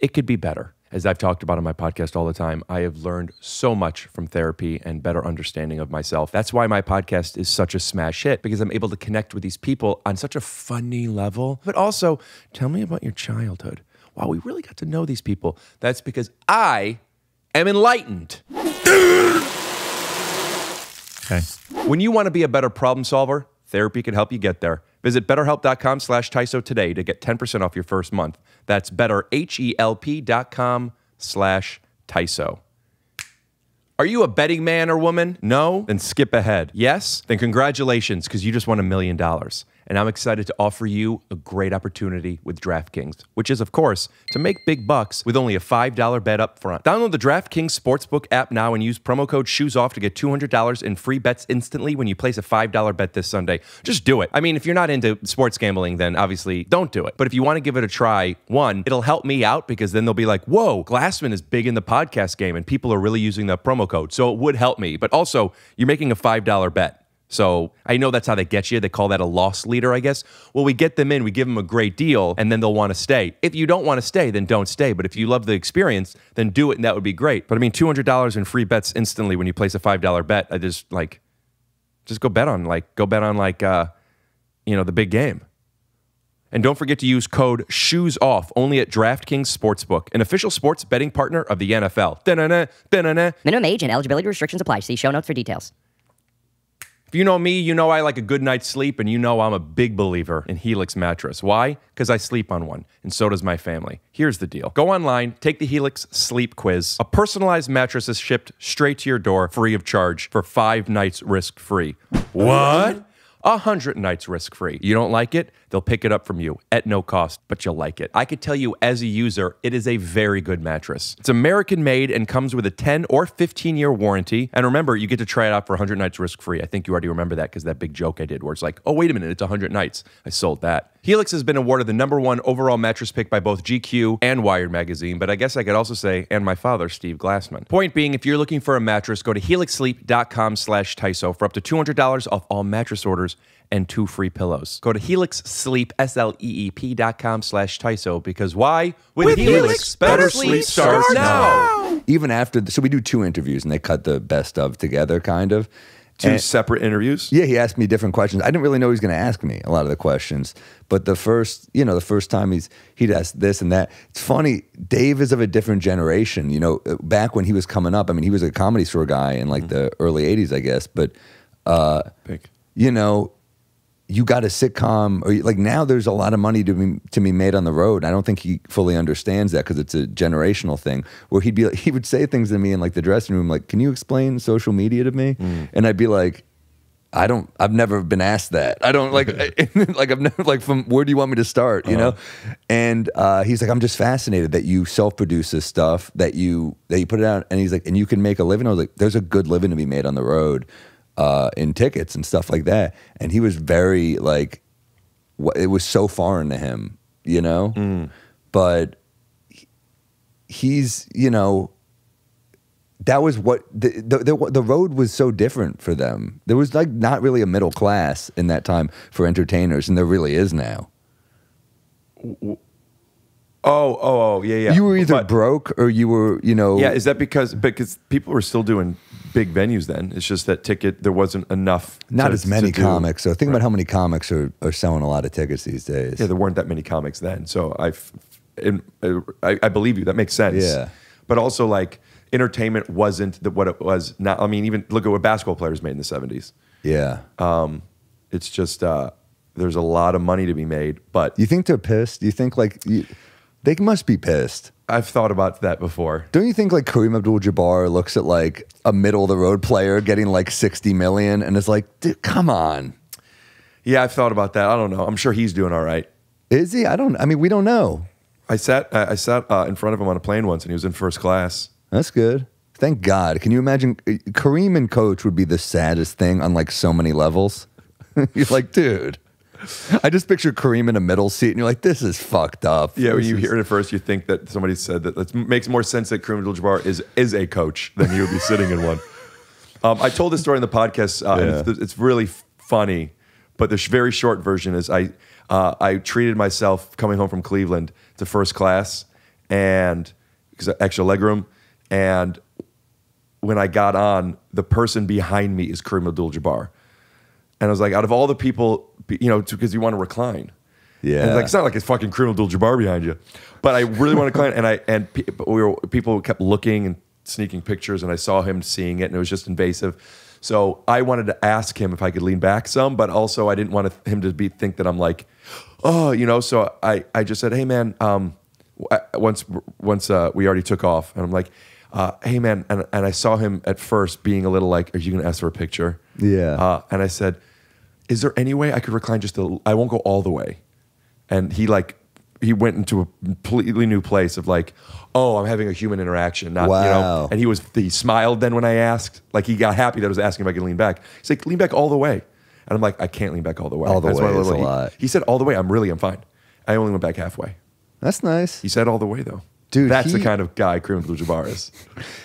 it could be better. As I've talked about on my podcast all the time, I have learned so much from therapy and better understanding of myself. That's why my podcast is such a smash hit, because I'm able to connect with these people on such a funny level. But also, tell me about your childhood. Wow, we really got to know these people. That's because I am enlightened. Okay. When you want to be a better problem solver, therapy can help you get there. Visit BetterHelp.com/Tyso today to get 10% off your first month. That's BetterHelp.com/Tyso. Are you a betting man or woman? No? Then skip ahead. Yes? Then congratulations, because you just won $1 million. And I'm excited to offer you a great opportunity with DraftKings, which is, of course, to make big bucks with only a $5 bet up front. Download the DraftKings Sportsbook app now and use promo code SHOESOFF to get $200 in free bets instantly when you place a $5 bet this Sunday. Just do it. I mean, if you're not into sports gambling, then obviously don't do it. But if you want to give it a try, 1, it'll help me out because then they'll be like, whoa, Glassman is big in the podcast game and people are really using the promo code. So it would help me. But also, you're making a $5 bet. So I know that's how they get you. They call that a loss leader, I guess. Well, we get them in, we give them a great deal, and then they'll want to stay. If you don't want to stay, then don't stay. But if you love the experience, then do it, and that would be great. But I mean, $200 in free bets instantly when you place a $5 bet. I just go bet on the big game. And don't forget to use code SHOESOFF only at DraftKings Sportsbook, an official sports betting partner of the NFL. Da-na-na, da-na-na. Minimum age and eligibility restrictions apply. See show notes for details. If you know me, you know I like a good night's sleep, and you know I'm a big believer in Helix mattress. Why? Because I sleep on one, and so does my family. Here's the deal. Go online, take the Helix Sleep Quiz. A personalized mattress is shipped straight to your door free of charge for 5 nights risk-free. What? 100 nights risk-free. You don't like it? They'll pick it up from you at no cost, but you'll like it. I could tell you as a user, it is a very good mattress. It's American-made and comes with a 10 or 15-year warranty. And remember, you get to try it out for 100 nights risk-free. I think you already remember that because that big joke I did where it's like, oh, wait a minute, it's 100 nights. I sold that. Helix has been awarded the #1 overall mattress pick by both GQ and Wired magazine, but I guess I could also say, and my father, Steve Glassman. Point being, if you're looking for a mattress, go to helixsleep.com/Tyso for up to $200 off all mattress orders and 2 free pillows. Go to HelixSleep, SLEEP.com/Tyso, because why? With Helix, better sleep starts now. Even after, so we do 2 interviews and they cut the best of together, kind of. Two separate interviews? Yeah, he asked me different questions. I didn't really know he was going to ask me a lot of the questions. But the first time he'd ask this and that. It's funny, Dave is of a different generation. You know, back when he was coming up, I mean, he was a Comedy Store guy in like the early 80s, I guess. But, you know, you got a sitcom, or like now there's a lot of money to be made on the road. I don't think he fully understands that because it's a generational thing. Where he would say things to me in like the dressing room, like, "Can you explain social media to me?" And I'd be like, I've never been asked that. I don't like, like I've never, like, from where do you want me to start, you know? And he's like, I'm just fascinated that you self-produce this stuff, that you put it out. And he's like, and you can make a living. I was like, there's a good living to be made on the road in tickets and stuff like that. And he was very like, it was so foreign to him, you know? But he's, you know, that was what the road was so different for them. There was like not really a middle class in that time for entertainers, and there really is now. Yeah. You were either broke or you were, you know. Yeah, is that because people were still doing big venues then? It's just that there wasn't enough. Not as many comics. So think about how many comics are selling a lot of tickets these days. Yeah, there weren't that many comics then. So I believe you. That makes sense. Yeah. But also, like, entertainment wasn't what it was now. I mean, even look at what basketball players made in the 70s. Yeah. It's just there's a lot of money to be made. But you think they're pissed? You think like they must be pissed. I've thought about that before. Don't you think like Kareem Abdul-Jabbar looks at like a middle of the road player getting like 60 million and is like, dude, come on. Yeah, I've thought about that. I don't know. I'm sure he's doing all right. Is he? I mean, we don't know. I sat in front of him on a plane once, and he was in first class. That's good. Thank God. Can you imagine Kareem and Coach would be the saddest thing on like so many levels? You're like, dude. I just picture Kareem in a middle seat, and you're like, this is fucked up. Yeah, when you hear it at first, you think that somebody said that. It makes more sense that Kareem Abdul-Jabbar is a coach than he would be sitting in one. I told this story in the podcast, and it's really funny, but the very short version is I treated myself coming home from Cleveland to first class, and because extra legroom, and when I got on, the person behind me is Kareem Abdul-Jabbar. And I was like, out of all the people, you know, because you want to recline. Yeah. And like, it's not like it's fucking Kareem Abdul-Jabbar behind you. But I really want to recline. And people kept looking and sneaking pictures, and I saw him seeing it, and it was just invasive. So I wanted to ask him if I could lean back some, but also I didn't want him to think that I'm like, oh, you know. So I just said, hey, man, once we already took off, and I'm like, hey, man, and I saw him at first being a little like, are you going to ask for a picture? Yeah. And I said, is there any way I could recline I won't go all the way. And he went into a completely new place of like, oh, I'm having a human interaction. Not, wow. You know, and he smiled then when I asked, like he got happy that I was asking if I could lean back. He's like, lean back all the way. And I'm like, I can't lean back all the way. All the way is a lot. He said all the way, I'm fine. I only went back halfway. That's nice. He said all the way though. Dude, that's the kind of guy Kareem Abdul-Jabbar is.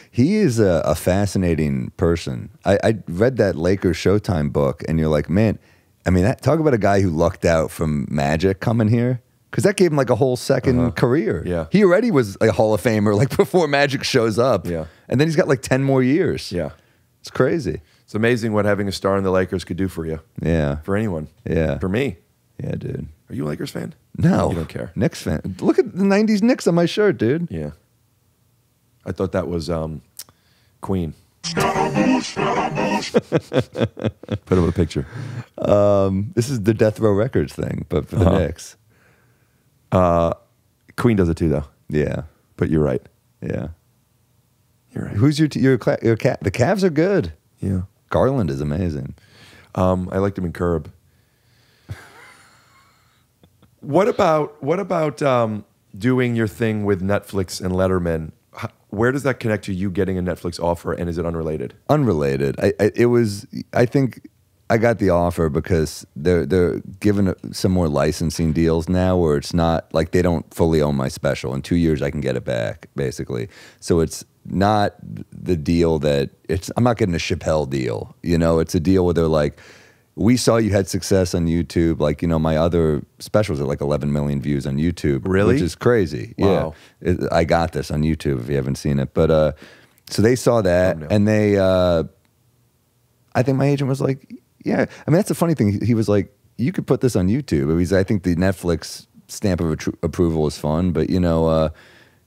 He is a fascinating person. I read that Lakers Showtime book, and you're like, man, I mean, talk about a guy who lucked out from Magic coming here, because that gave him like a whole second career. Yeah, he already was a Hall of Famer like before Magic shows up. Yeah, and then he's got like 10 more years. Yeah, it's crazy. It's amazing what having a star in the Lakers could do for you. Yeah, for anyone. Yeah, for me. Yeah, dude. Are you a Lakers fan? No. You don't care. Knicks fan. Look at the 90s Knicks on my shirt, dude. Yeah. I thought that was Queen. Put up a picture. This is the Death Row Records thing, but for the Knicks. Queen does it too, though. Yeah. But you're right. Yeah. You're right. Who's your cat? The Cavs are good. Yeah. Garland is amazing. I liked him in Curb. What about doing your thing with Netflix and Letterman? Where does that connect to you getting a Netflix offer, and is it unrelated? Unrelated. I think I got the offer because they're giving some more licensing deals now, where it's not like they don't fully own my special. In 2 years, I can get it back, basically. So it's not the deal that I'm not getting a Chappelle deal. You know, it's a deal where they're like, we saw you had success on YouTube. Like, you know, my other specials are like 11 million views on YouTube. Really? Which is crazy. Wow. Yeah. I got this on YouTube if you haven't seen it. But so they saw that, and they, I think my agent was like, yeah. I mean, that's the funny thing. He was like, you could put this on YouTube. It was, I think the Netflix stamp of approval is fun, but you know,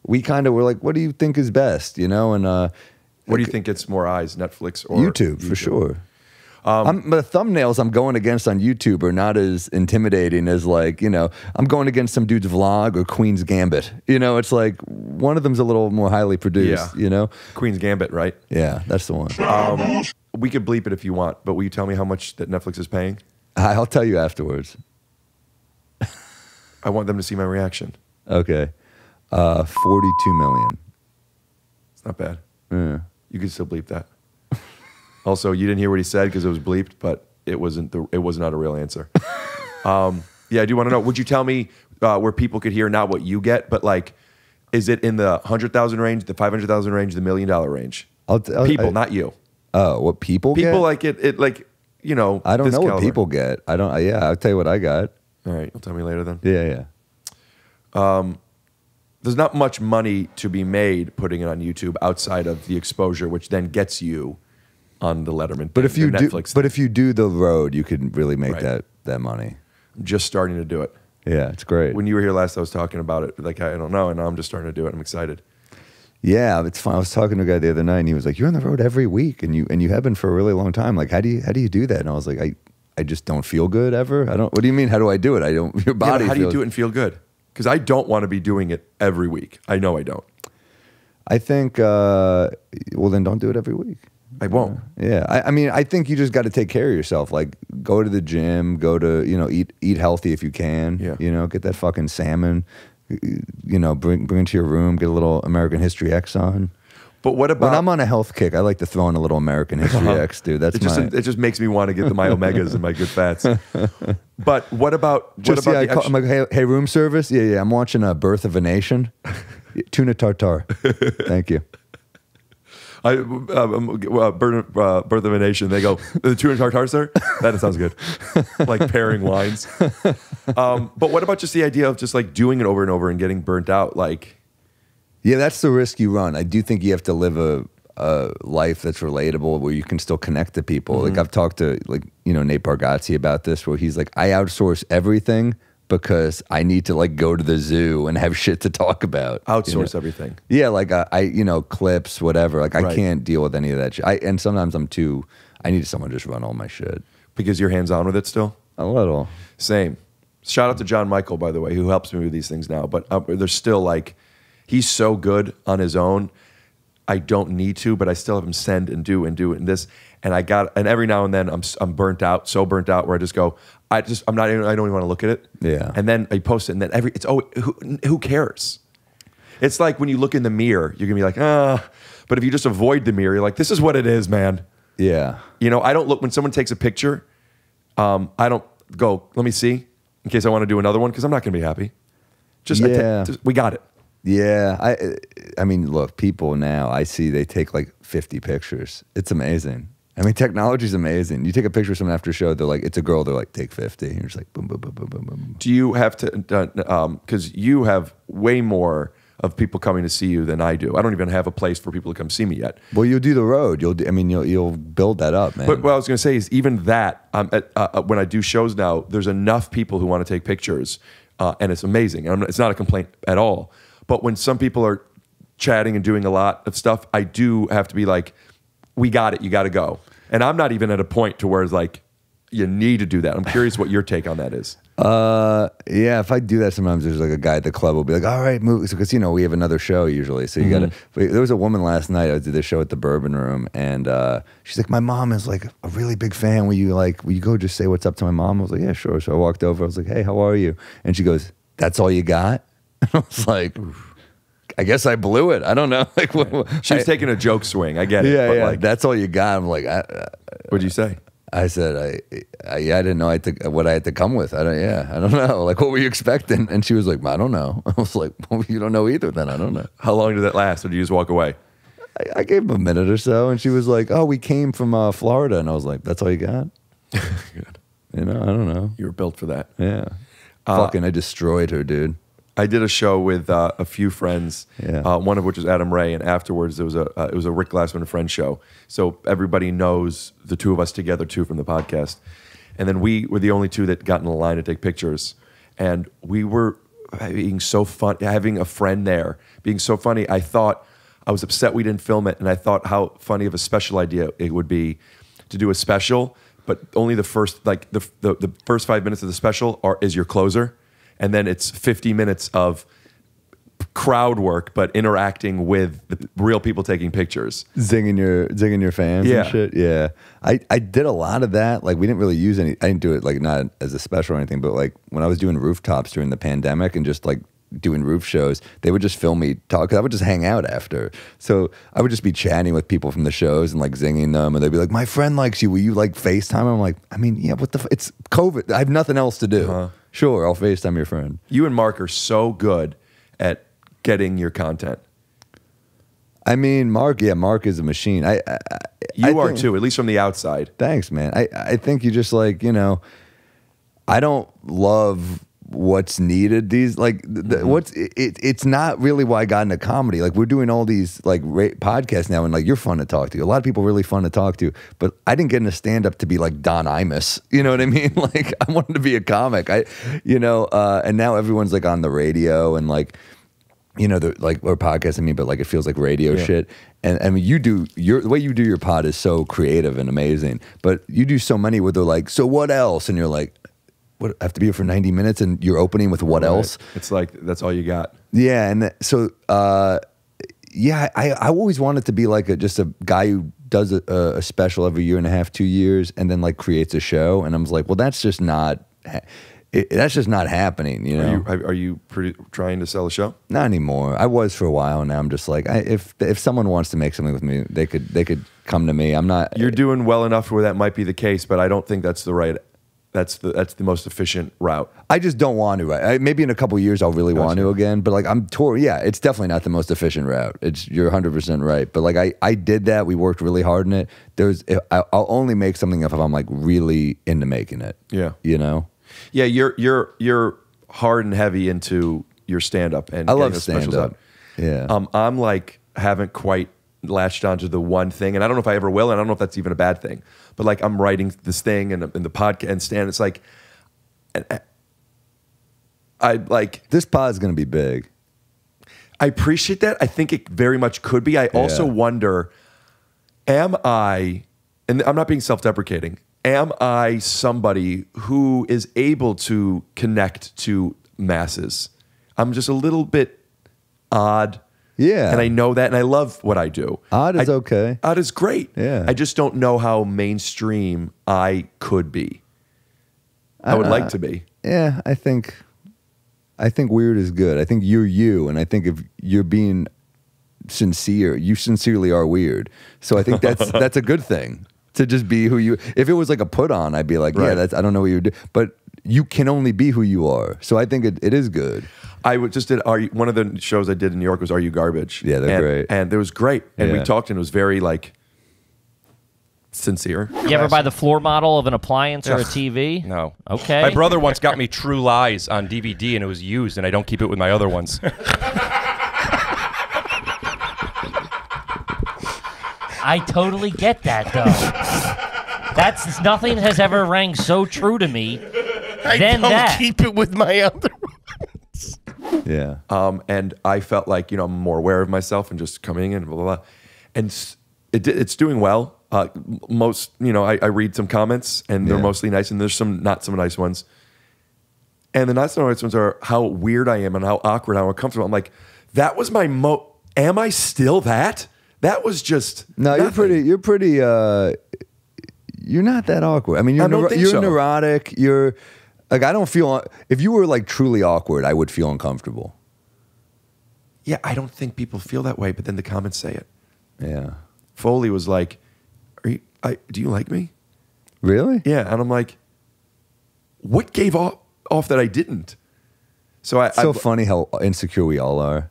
we kind of were like, what do you think is best? You know, and what do you think gets more eyes, Netflix or YouTube? For sure. The thumbnails I'm going against on YouTube are not as intimidating as like, you know, I'm going against some dude's vlog or Queen's Gambit. You know, it's like one of them's a little more highly produced, you know? Queen's Gambit, right? Yeah, that's the one. We could bleep it if you want, but will you tell me how much that Netflix is paying? I'll tell you afterwards. I want them to see my reaction. Okay. 42 million. It's not bad. Yeah. You can still bleep that. Also, you didn't hear what he said because it was bleeped, but it was not a real answer. Yeah, I do want to know. Would you tell me where people could hear not what you get, but like, is it in the 100,000 range, the 500,000 range, the $1 million range? People, not you. Oh, what people get? People like it like, you know. I don't know caliber. what people get. I don't. Yeah, I'll tell you what I got. All right, you'll tell me later then. Yeah. There's not much money to be made putting it on YouTube outside of the exposure, which then gets you on the Letterman. But if you do, Netflix but if you do the road, you can really make Right. that money. I'm just starting to do it. Yeah, it's great. When you were here last, I was talking about it. Like, I don't know, and now I'm just starting to do it. I'm excited. Yeah, it's fun. I was talking to a guy the other night, and he was like, "You're on the road every week, and you have been for a really long time. Like, how do you do that?" And I was like, I just don't feel good ever. I don't. What do you mean? How do I do it? I don't. Your body. How do you do it and feel good? Because I don't want to be doing it every week. I know I don't. I think. Well, then don't do it every week. I won't. Yeah, I mean, I think you just got to take care of yourself. Like, go to the gym, go to eat healthy if you can. Yeah. You know, get that fucking salmon. You know, bring it to your room. Get a little American History X on. But what about when I'm on a health kick? I like to throw in a little American History X, dude. That's it just makes me want to get my omegas and my good fats. But what about I'm like, hey, room service? Yeah. I'm watching Birth of a Nation. Tuna tartare. Thank you. Birth of a Nation. They go, the tuna tartare, sir? That sounds good. Like pairing wines. But what about just the idea of just like doing it over and over and getting burnt out? Like, yeah, that's the risk you run. I do think you have to live a life that's relatable where you can still connect to people. Mm-hmm. Like I've talked to Nate Bargatze about this, where he's like, I outsource everything because I need to like go to the zoo and have shit to talk about. Outsource everything. Yeah, like I clips, whatever. Like I Right. can't deal with any of that shit. And sometimes I need someone to just run all my shit. Because you're hands on with it still? A little. Same. Shout out to John Michael, by the way, who helps me with these things now. But there's still like, he's so good on his own. I don't need to, but I still have him send and do and this. And every now and then I'm burnt out, so burnt out where I just go, I don't even want to look at it. Yeah. And then I post it, and then who cares? It's like when you look in the mirror, you're gonna be like, but if you just avoid the mirror, you're like, this is what it is, man. Yeah. You know, I don't look when someone takes a picture. I don't go, let me see, in case I want to do another one, because I'm not gonna be happy. We got it. Yeah, I mean, look, people now, I see they take like 50 pictures. It's amazing. I mean, technology's amazing. You take a picture of someone after a show, they're like, it's a girl, they're like, take 50. And you're just like, boom, boom, boom, boom, boom, boom. Do you have to, because you have way more of people coming to see you than I do. I don't even have a place for people to come see me yet. Well, you'll do the road. You'll build that up, man. But what I was going to say is even that, when I do shows now, there's enough people who want to take pictures, and it's amazing. It's not a complaint at all. But when some people are chatting and doing a lot of stuff, I do have to be like, we got it, you got to go. And I'm not even at a point to where it's like, you need to do that. I'm curious what your take on that is. Yeah, if I do that sometimes, there's like a guy at the club will be like, all right, move. Because, we have another show usually. So you got to, there was a woman last night, I did this show at the Bourbon Room, and she's like, my mom is like a really big fan. Will you go just say what's up to my mom? I was like, yeah, sure. So I walked over, I was like, hey, how are you? And she goes, that's all you got? And I was like, I guess I blew it. I don't know. Like, she was taking a joke swing. I get it. Yeah, but yeah. like, that's all you got. I'm like, what'd you say? I said, I didn't know what I had to come with. I don't know. Like, what were you expecting? And she was like, I don't know. I was like, well, you don't know either then. I don't know. How long did that last? Or did you just walk away? I gave him a minute or so, and she was like, oh, we came from Florida. And I was like, that's all you got? Good. I don't know. You were built for that. Yeah. Fucking, I destroyed her, dude. I did a show with a few friends, Yeah. one of which was Adam Ray, and afterwards it was a Rick Glassman and Friends show. So everybody knows the two of us together too from the podcast. And then we were the only two that got in the line to take pictures, and we were being so fun, having a friend there, being so funny. I was upset we didn't film it, and I thought how funny of a special idea it would be to do a special, but only the first the first 5 minutes of the special is your closer. And then it's 50 minutes of crowd work, but interacting with the real people taking pictures. Zinging your fans Yeah. and shit. Yeah. I did a lot of that. Like we didn't really use I didn't do it like not as a special or anything, but like when I was doing rooftops during the pandemic and just like doing roof shows, they would just film me talk, 'cause I would just hang out after. So I would just be chatting with people from the shows and like zinging them, and they'd be like, "My friend likes you. Will you like FaceTime?" I'm like, I mean, yeah, what the it's COVID. I have nothing else to do. Sure, I'll FaceTime your friend. You and Mark are so good at getting your content. I mean, Mark is a machine. I You are think- too, at least from the outside. Thanks, man. I think you just like, I don't love what's needed. These like it's not really why I got into comedy. Like we're doing all these like podcasts now, and like you're fun to talk to. A lot of people are really fun to talk to, but I didn't get into stand up to be like Don Imus. You know what I mean? Like I wanted to be a comic. And now everyone's like on the radio and like. Or podcast, but like it feels like radio shit. And I mean, the way you do your pod is so creative and amazing. But you do so many where they're like, so what else? And you're like, what? I have to be here for 90 minutes, and you're opening with what else? It's like that's all you got. Yeah, and so I always wanted to be like just a guy who does a special every year and a half, 2 years, and then like creates a show. And I was like, well, that's just not. That's just not happening, Are you trying to sell a show? Not anymore. I was for a while, and now I'm just like, if someone wants to make something with me, they could come to me. I'm not. You're doing well enough where that might be the case, but I don't think that's the right. That's the most efficient route. I just don't want to. Right? Maybe in a couple of years I'll really want to again. But like I'm touring. Yeah, it's definitely not the most efficient route. You're 100% right. But like I did that. We worked really hard in it. I'll only make something if I'm like really into making it. Yeah. Yeah, you're hard and heavy into your stand up and I love getting the specials stand-up. out. Yeah. I'm like haven't quite latched onto the one thing, and I don't know if I ever will, and I don't know if that's even a bad thing. But like I'm writing this thing and the podcast and stand. It's like I like this pod is going to be big. I appreciate that. I think it very much could be. I also wonder, am I? And I'm not being self-deprecating. Am I somebody who is able to connect to masses? I'm just a little bit odd. Yeah. And I know that, and I love what I do. Odd is okay. Odd is great. Yeah. I just don't know how mainstream I could be. I would like to be. Yeah, I think weird is good. I think you're you, and I think if you're being sincere, you sincerely are weird. So I think that's a good thing. To just be who you. If it was like a put on, I'd be like, yeah, I don't know what you would do. But you can only be who you are. So I think it is good. I just did. One of the shows I did in New York was "Are You Garbage?" Yeah, they're great, and it was great. And we Yeah. talked, and it was very like sincere. You ever buy the floor model of an appliance or a Ugh, TV? No. Okay. My brother once got me True Lies on DVD, and it was used, and I don't keep it with my other ones. I totally get that, though. That's nothing has ever rang so true to me than that. Keep it with my other ones. Yeah. And I felt like I'm more aware of myself and just coming in, blah blah blah, and it's doing well. Most I read some comments and they're mostly nice, and there's some not so nice ones. And the not so nice ones are how weird I am and how awkward, how uncomfortable. I'm like, that was my am I still that? That was just no. nothing. You're pretty. You're not that awkward. I mean, you're neurotic. You're like I don't feel. If you were like truly awkward, I would feel uncomfortable. Yeah, I don't think people feel that way, but then the comments say it. Yeah. Foley was like, do you like me? Really? Yeah, and I'm like, what gave off that I didn't? So It's so funny how insecure we all are.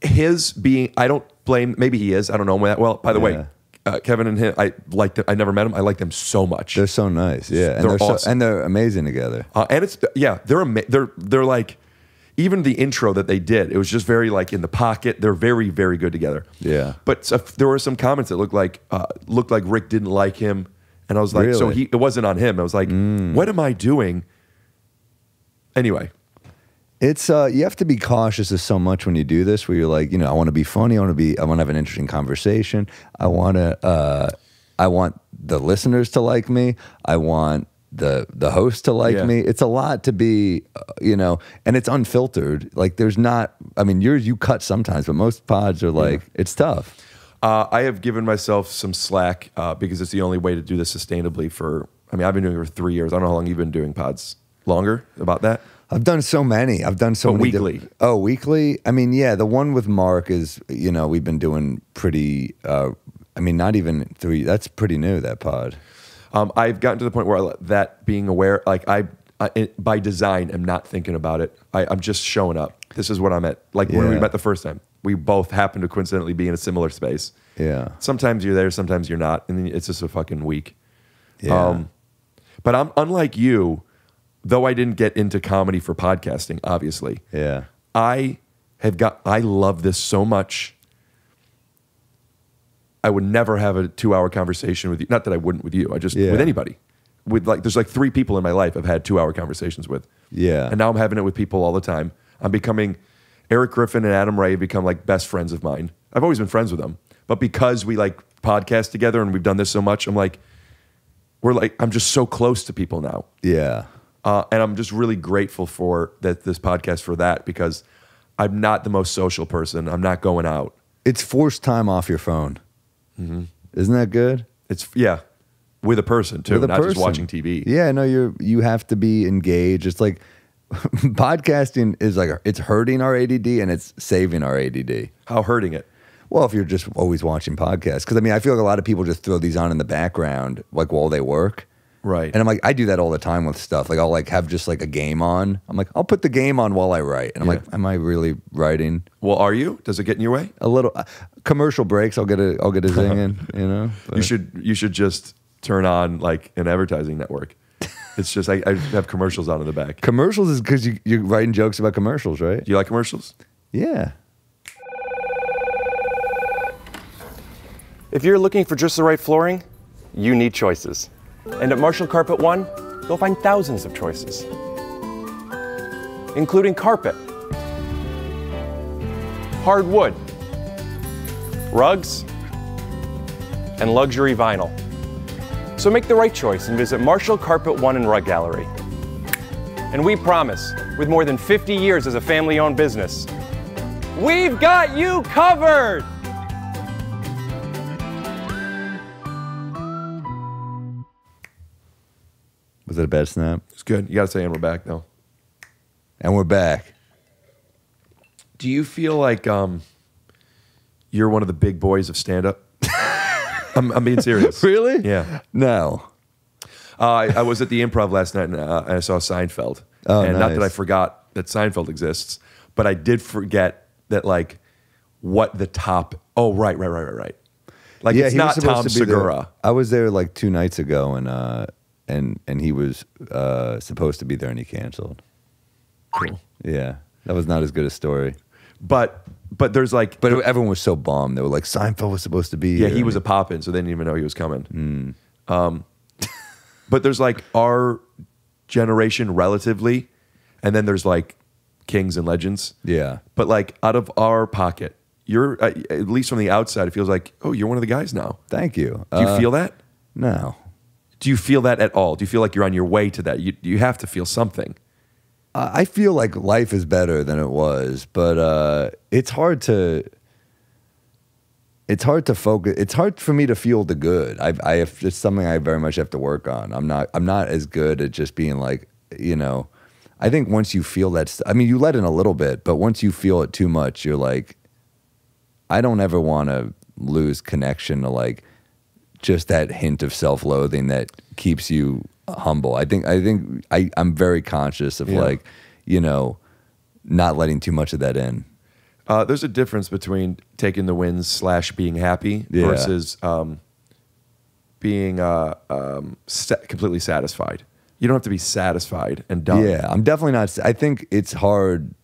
His being, I don't blame. Maybe he is. I don't know him that well. By the way, Kevin and him, I liked them. I never met him. I like them so much. They're so nice. Yeah, and They're awesome. and they're amazing together. And it's they're like, even the intro that they did, it was just very like in the pocket. They're very, very good together. Yeah. But there were some comments that looked like Rick didn't like him, and I was like, so it wasn't on him. I was like, what am I doing? Anyway. It's you have to be cautious of so much when you do this, where you're like, I want to be funny, I want to have an interesting conversation. I want the listeners to like me. I want the host to like me. It's a lot to be, and it's unfiltered. Like there's not. I mean, you cut sometimes, but most pods are like it's tough. I have given myself some slack because it's the only way to do this sustainably. I've been doing it for 3 years. I don't know how long you've been doing pods. Longer about that. I've done so many. I've done so many. Weekly. Weekly? I mean, yeah, the one with Mark is, we've been doing pretty, not even 3, that's pretty new, that pod. I've gotten to the point where that being aware, like I by design, am not thinking about it. I'm just showing up. This is what I'm at. Like when we met the first time, we both happened to coincidentally be in a similar space. Yeah. Sometimes you're there, sometimes you're not. And then it's just a fucking week. Yeah. But I'm unlike you. Though I didn't get into comedy for podcasting, obviously. Yeah. I love this so much. I would never have a 2-hour conversation with you. Not that I wouldn't with you. With anybody. There's like 3 people in my life I've had 2-hour conversations with. Yeah. And now I'm having it with people all the time. Eric Griffin and Adam Ray have become like best friends of mine. I've always been friends with them. But because we like podcast together and we've done this so much, I'm just so close to people now. Yeah. And I'm just really grateful for this podcast for that, because I'm not the most social person. I'm not going out. It's forced time off your phone. Mm-hmm. Isn't that good? It's with a person too, not just watching TV. Yeah, no, you have to be engaged. It's like podcasting is like it's hurting our ADD and it's saving our ADD. How hurting it? Well, if you're just always watching podcasts, because I feel like a lot of people just throw these on in the background, like while they work. Right. And I'm like, I do that all the time with stuff. Like I'll have just like a game on. I'm like, I'll put the game on while I write. And I'm like, am I really writing? Well, are you? Does it get in your way? A little. Commercial breaks, I'll get a zing in, But. You should just turn on like an advertising network. It's just I have commercials on in the back. Commercials is because you're writing jokes about commercials, right? Do you like commercials? Yeah. If you're looking for just the right flooring, you need choices. And at Marshall Carpet One, you'll find thousands of choices, including carpet, hardwood, rugs, and luxury vinyl. So make the right choice and visit Marshall Carpet One and Rug Gallery. And we promise, with more than 50 years as a family-owned business, we've got you covered! Was it a bad snap? It's good. You got to say, and we're back, though. And we're back. Do you feel like you're one of the big boys of stand-up? I'm being serious. Really? Yeah. No. I was at the Improv last night and I saw Seinfeld. Oh, and nice. not that I forgot that Seinfeld exists, but I did forget that like what the top. Oh, right. Like it's not Tom Segura. I was there like 2 nights ago, and he was supposed to be there, and he canceled. Cool. Yeah, that was not as good a story. But there's like, but everyone was so bummed. They were like, Seinfeld was supposed to be. Yeah, here. he was a pop-in, so they didn't even know he was coming. But there's like our generation relatively, and then there's like kings and legends. Yeah. But like out of our pocket, you're at least from the outside, it feels like, oh, you're one of the guys now. Thank you. Do you feel that? No. Do you feel that at all? Do you feel like you're on your way to that? You have to feel something. I feel like life is better than it was, but it's hard to focus. It's hard for me to feel the good. It's something I very much have to work on. I'm not as good at just being like, I think once you feel that, you let in a little bit, but once you feel it too much, you're like, I don't ever want to lose connection to like just that hint of self-loathing that keeps you humble. I think I'm very conscious of like, not letting too much of that in. There's a difference between taking the wins / being happy versus being completely satisfied. You don't have to be satisfied and done. Yeah, I'm definitely not. I think it's hard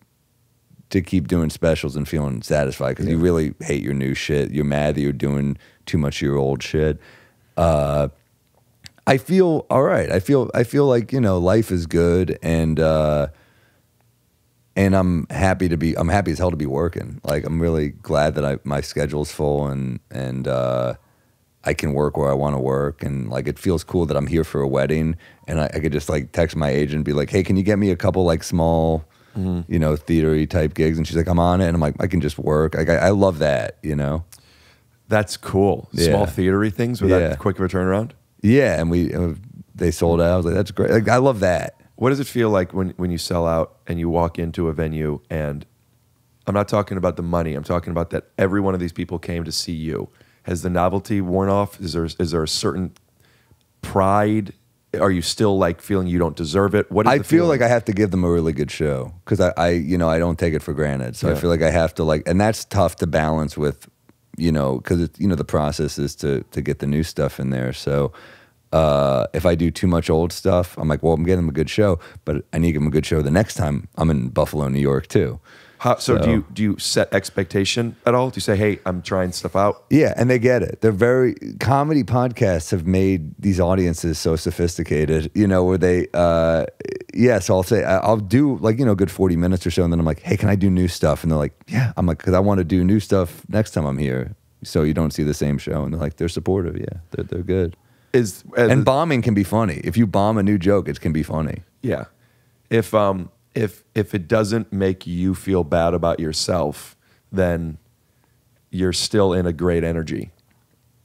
to keep doing specials and feeling satisfied because you really hate your new shit. You're mad that you're doing too much of your old shit. I feel all right. I feel like, you know, life is good, and I'm happy as hell to be working. Like, I'm really glad that my schedule's full, and I can work where I want to work, and like it feels cool that I'm here for a wedding, and I could just like text my agent and be like, hey, can you get me a couple like small, you know, theater-y type gigs? And she's like, I'm on it, and I'm like, I can just work. Like, I love that, you know. That's cool. Small theater-y things with that quick of a turnaround. Yeah, and they sold out. I was like, that's great. Like, I love that. What does it feel like when you sell out and you walk into a venue, and I'm not talking about the money, I'm talking about that every one of these people came to see you. Has the novelty worn off? Is there a certain pride? Are you still like feeling you don't deserve it? What is I the feel feeling? like I have to give them a really good show because I don't take it for granted. So I feel like I have to like, and that's tough to balance with, you know, because the process is to get the new stuff in there. So if I do too much old stuff, I'm like, well, I'm getting them a good show, but I need to give them a good show the next time I'm in Buffalo, New York too. So do you set expectation at all? Do you say, hey, I'm trying stuff out? Yeah, and they get it. They're comedy podcasts have made these audiences so sophisticated, you know, where they, so I'll say, I'll do like, you know, a good 40 minutes or so. And then I'm like, hey, can I do new stuff? And they're like, yeah. I'm like, because I want to do new stuff next time I'm here. So you don't see the same show. And they're like, they're supportive. Yeah, they're good. And bombing can be funny. If you bomb a new joke, it can be funny. Yeah. If it doesn't make you feel bad about yourself, then you're still in a great energy.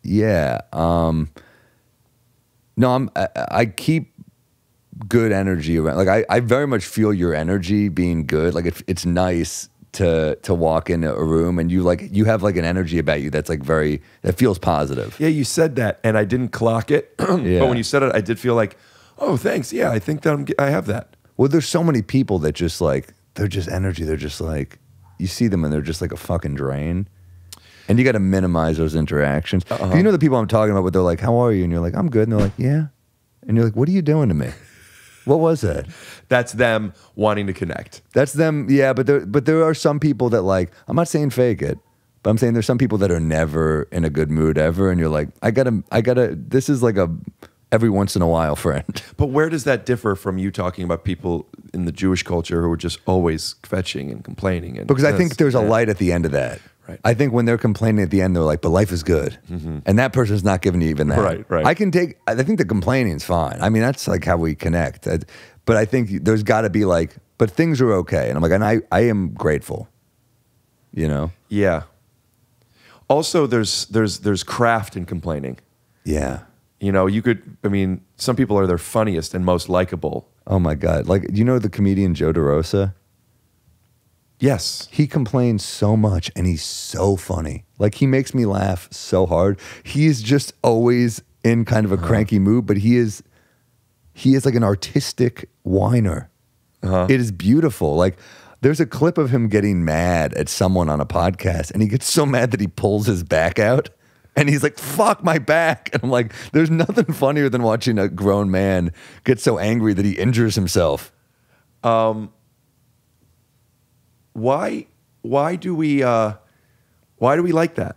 Yeah. No, I keep good energy around. Like I very much feel your energy being good. Like it's nice to walk into a room and you have like an energy about you that's like that feels positive. Yeah, you said that and I didn't clock it. But when you said it, I did feel like, oh, thanks. Yeah, I think that I have that. Well, there's so many people that just like, they're just energy. They're just like, you see them and they're just like a fucking drain. And you got to minimize those interactions. You know the people I'm talking about, where they're like, how are you? And you're like, I'm good. And they're like, yeah. And you're like, what are you doing to me? What was that? That's them wanting to connect. That's them, yeah. But there are some people that like, I'm not saying fake it, but I'm saying there's some people that are never in a good mood ever. And you're like, I gotta, this is like a every once in a while friend. But where does that differ from you talking about people in the Jewish culture who are just always fetching and complaining? And because I think there's a light at the end of that. Right. I think when they're complaining at the end, they're like, but life is good. And that person's not giving you even that. Right. I think the complaining is fine. I mean, that's like how we connect. But I think there's got to be like, but things are okay. And I'm like, and I am grateful, you know? Yeah. Also, there's craft in complaining. Yeah. You know, some people are their funniest and most likable. Oh my God. Like, you know the comedian Joe DeRosa? Yes. He complains so much and he's so funny. Like, he makes me laugh so hard. He is just always in kind of a cranky mood, but he is like an artistic whiner. It is beautiful. Like, there's a clip of him getting mad at someone on a podcast, and he gets so mad that he pulls his back out. And he's like, fuck my back. And I'm like, there's nothing funnier than watching a grown man get so angry that he injures himself. Why do we like that?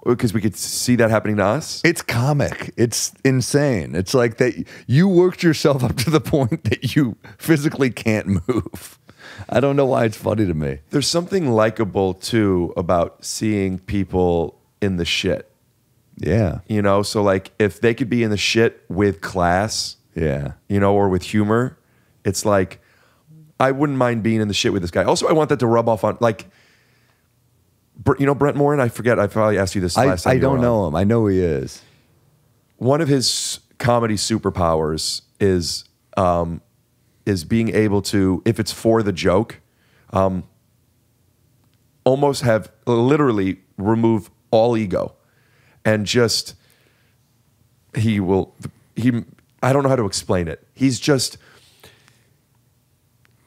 Because we could see that happening to us? It's comic. It's insane. It's like that you worked yourself up to the point that you physically can't move. I don't know why it's funny to me. There's something likable too about seeing people in the shit. Yeah. You know, so like if they could be in the shit with class, yeah, you know, or with humor, it's like, I wouldn't mind being in the shit with this guy. Also, I want that to rub off on, like, you know, Brent Morin? I forget. I probably asked you this last time. I don't know him. I know who he is. One of his comedy superpowers is being able to, if it's for the joke, almost have literally remove all ego. And just, I don't know how to explain it. He's just,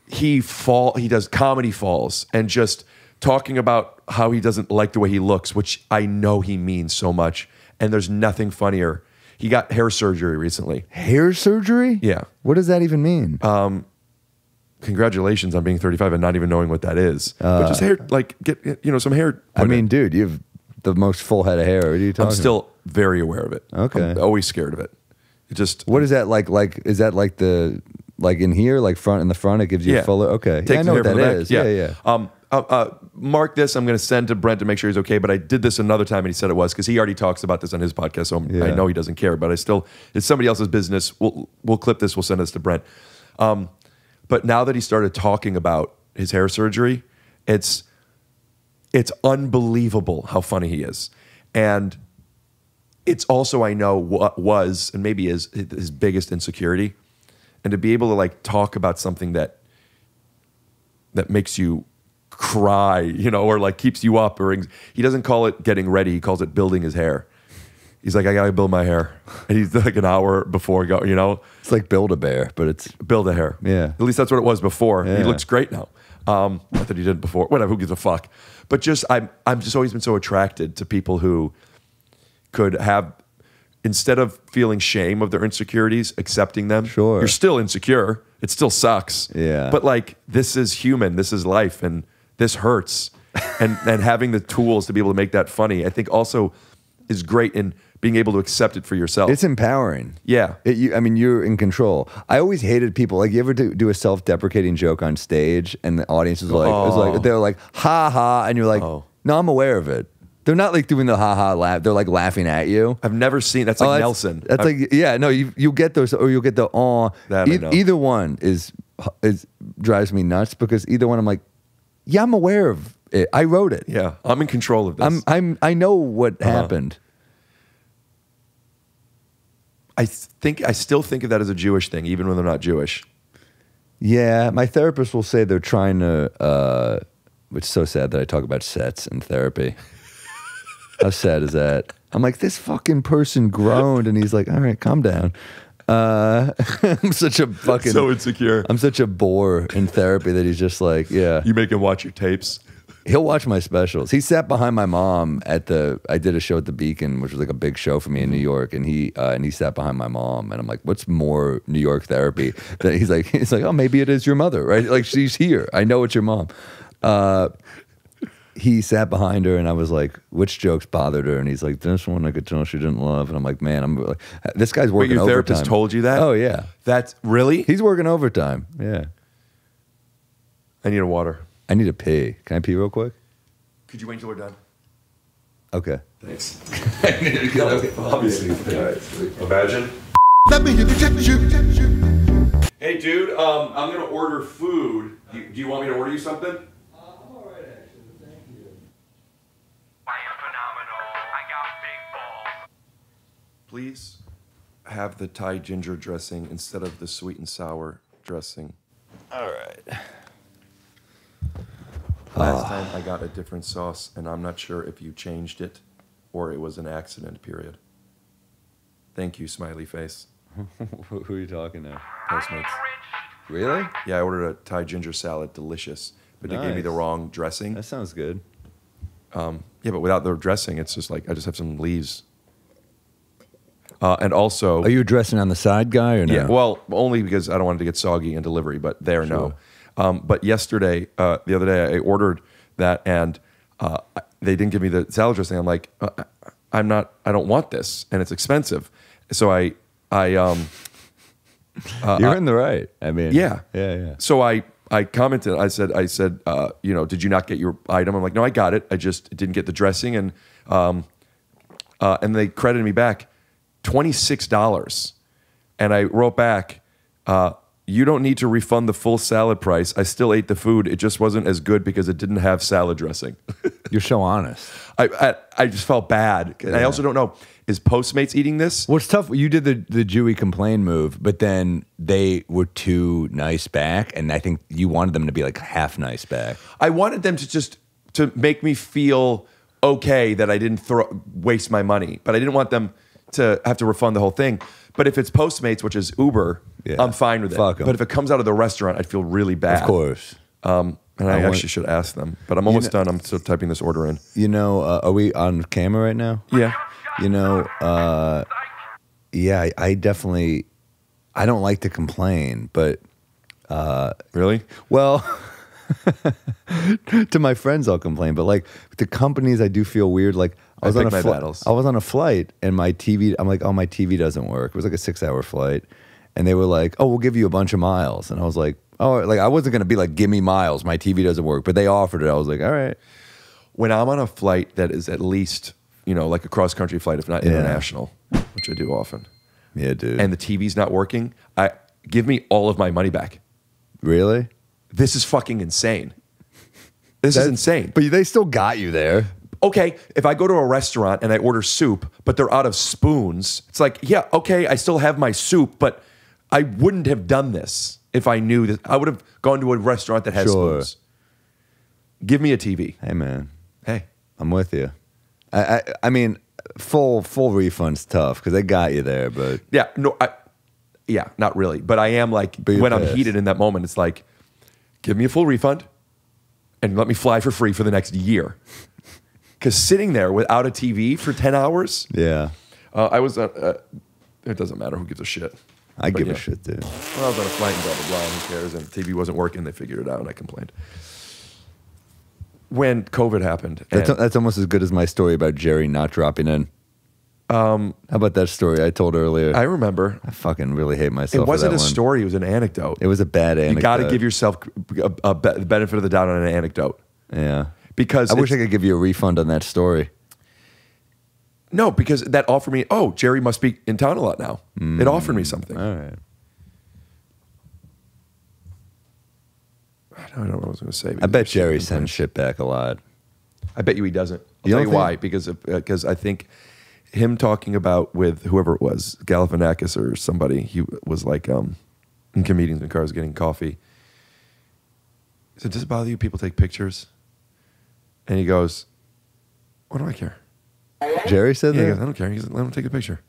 he does comedy falls and just talking about how he doesn't like the way he looks, which I know he means so much. And there's nothing funnier. He got hair surgery recently. Hair surgery? Yeah. What does that even mean? congratulations on being 35 and not even knowing what that is. But just hair, like get some hair. I mean, dude, you have the most full head of hair. What are you talking I'm still very aware of it. Okay. I'm always scared of it. It just What is that like? Is that like the in here, like front in the front? It gives you a fuller. Okay, Take I know the what hair that from the is. back. Yeah. Mark this. I'm going to send to Brent to make sure he's okay. But I did this another time, and he said it was because he already talks about this on his podcast. So I know he doesn't care. But it's somebody else's business. We'll clip this. We'll send this to Brent. But now that he started talking about his hair surgery, it's unbelievable how funny he is, and it's also, I know, what was and maybe is his biggest insecurity, and to be able to like talk about something that makes you cry, or like keeps you up, or he doesn't call it getting ready, he calls it building his hair. He's like, I gotta build my hair, and he's like an hour before It's like Build-A-Bear, but it's build a hair. Yeah, at least that's what it was before. Yeah. He looks great now. Not that he didn't before. Whatever, who gives a fuck? But just I'm just always been so attracted to people who could have, instead of feeling shame of their insecurities, accepting them. Sure. You're still insecure. It still sucks. Yeah. But like, this is human. This is life. And this hurts. and having the tools to be able to make that funny, I think also is great in being able to accept it for yourself. It's empowering. Yeah. You're in control. I always hated people, like, you ever do a self-deprecating joke on stage and the audience is like, they're like, ha ha, and you're like, no, I'm aware of it. They're not like doing the ha ha laugh. They're like laughing at you. I've never seen, that's like Nelson. That's you get those, or you'll get the aw. Either one is drives me nuts, because either one I'm like, yeah, I'm aware of it. I wrote it. Yeah, I'm in control of this. I know what happened. I still think of that as a Jewish thing, even when they're not Jewish. Yeah, my therapist will say they're trying to, which is so sad that I talk about sets in therapy. How sad is that? I'm like, this fucking person groaned, and he's like, all right, calm down. I'm such a fucking... So insecure. I'm such a bore in therapy that he's just like, yeah. You make him watch your tapes? He'll watch my specials. He sat behind my mom I did a show at the Beacon, which was like a big show for me in New York, and he sat behind my mom, and I'm like, what's more New York therapy? He's like, oh, maybe it is your mother, right? Like, she's here. I know it's your mom. He sat behind her, and I was like, which jokes bothered her? And he's like, this one I could tell she didn't love. And I'm like, man, I'm like, this guy's working overtime. Your therapist told you that? Oh, yeah. That's really? He's working overtime. Yeah. I need a water. I need to pee. Can I pee real quick? Could you wait until we're done? Okay. Thanks. I need to go. Obviously. Imagine. Let me inject you. Hey, dude, I'm going to order food. Do you want me to order you something? I'm all right, actually. Thank you. I am phenomenal. I got big balls. Please have the Thai ginger dressing instead of the sweet and sour dressing. All right. Last time I got a different sauce, and I'm not sure if you changed it or it was an accident, period. Thank you, smiley face. Who are you talking to? Postmates. Really? Yeah, I ordered a Thai ginger salad, delicious, but they gave me the wrong dressing. That sounds good. Yeah, but without the dressing, it's just like I just have some leaves. And also, are you dressing on the side guy or no? Yeah, well, only because I don't want it to get soggy in delivery, but there, no. But yesterday, the other day, I ordered that, and they didn't give me the salad dressing. I'm like, I don't want this, and it's expensive. So you're in the right. I mean, yeah. So I commented. I said, did you not get your item? I'm like, no, I got it. I just didn't get the dressing, and they credited me back $26, and I wrote back, you don't need to refund the full salad price. I still ate the food. It just wasn't as good because it didn't have salad dressing. You're so honest. I just felt bad. And I also don't know, is Postmates eating this? Well, it's tough. You did the Jewy complain move, but then they were too nice back, and I think you wanted them to be like half nice back. I wanted them to make me feel okay that I didn't waste my money, but I didn't want them to have to refund the whole thing. But if it's Postmates, which is Uber, I'm fine with it. Fuck 'em. But if it comes out of the restaurant, I'd feel really bad. Of course. And I actually should ask them. But I'm almost done. I'm still typing this order in. You know, are we on camera right now? Yeah. You know, I definitely, I don't like to complain, but Really? Well, to my friends, I'll complain, but like to companies, I do feel weird. Like I was pick on my a battles. I was on a flight, and my TV. I'm like, oh, my TV doesn't work. It was like a 6-hour flight, and they were like, oh, we'll give you a bunch of miles, and I was like, oh, like I wasn't gonna be like, give me miles. My TV doesn't work, but they offered it. I was like, all right. When I'm on a flight that is at least, you know, like a cross country flight, if not international, which I do often. Yeah, dude. And the TV's not working, give me all of my money back. Really? This is fucking insane. This is insane. But they still got you there. Okay, if I go to a restaurant and I order soup, but they're out of spoons, it's like, yeah, okay, I still have my soup, but I wouldn't have done this if I knew that. I would have gone to a restaurant that has spoons. Give me a TV. Hey, man. Hey. I'm with you. I mean, full refund's tough because they got you there, but yeah, no, yeah, not really. But I am like, when I'm heated in that moment, it's like, give me a full refund and let me fly for free for the next year. Because sitting there without a TV for 10 hours, yeah, I was. It doesn't matter who gives a shit. I give a shit, dude. Well, I was on a flight and blah blah blah. And who cares? And the TV wasn't working. They figured it out, and I complained. When COVID happened, that's almost as good as my story about Jerry not dropping in. How about that story I told earlier? I remember. I fucking really hate myself. It wasn't for a that one. story. It was an anecdote. It was a bad anecdote. You got to give yourself the benefit of the doubt on an anecdote. Yeah. Because I wish I could give you a refund on that story. No, because that offered me, oh, Jerry must be in town a lot now. It offered me something. All right. I don't know what I was going to say. I bet Jerry sends shit back a lot. I bet you he doesn't. I'll You tell don't you think- why. Because I think him talking about with whoever it was, Galifianakis or somebody, he was like in Comedians in Cars getting coffee. He said, does it bother you people take pictures? And he goes, what do I care? Jerry said Yeah, he that? goes, I don't care. He goes, let them take a picture.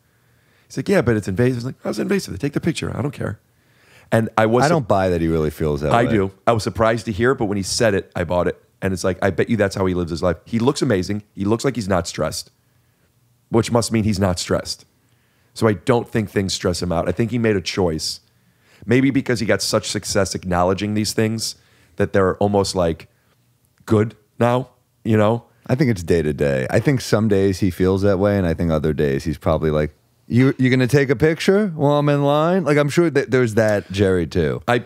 He's like, yeah, but it's invasive. He's like, how's it invasive? They take the picture. I don't care. And I don't buy that he really feels that way. I do. I was surprised to hear it, but when he said it, I bought it. And it's like, I bet you that's how he lives his life. He looks amazing. He looks like he's not stressed, which must mean he's not stressed. So I don't think things stress him out. I think he made a choice. Maybe because he got such success acknowledging these things that they're almost like good now, you know? I think it's day to day. I think some days he feels that way, and I think other days he's probably like, you gonna take a picture while I'm in line? Like I'm sure that there's that Jerry too. I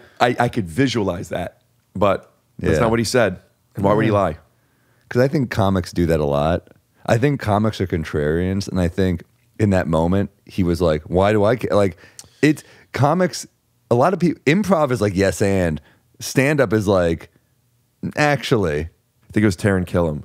could visualize that, but that's Yeah. not what he said. And why would he lie? Because I think comics do that a lot. I think comics are contrarians, and I think in that moment he was like, "Why do I care?" Like it's comics. A lot of people improv is like yes and stand up is like actually. I think it was Taron Killam.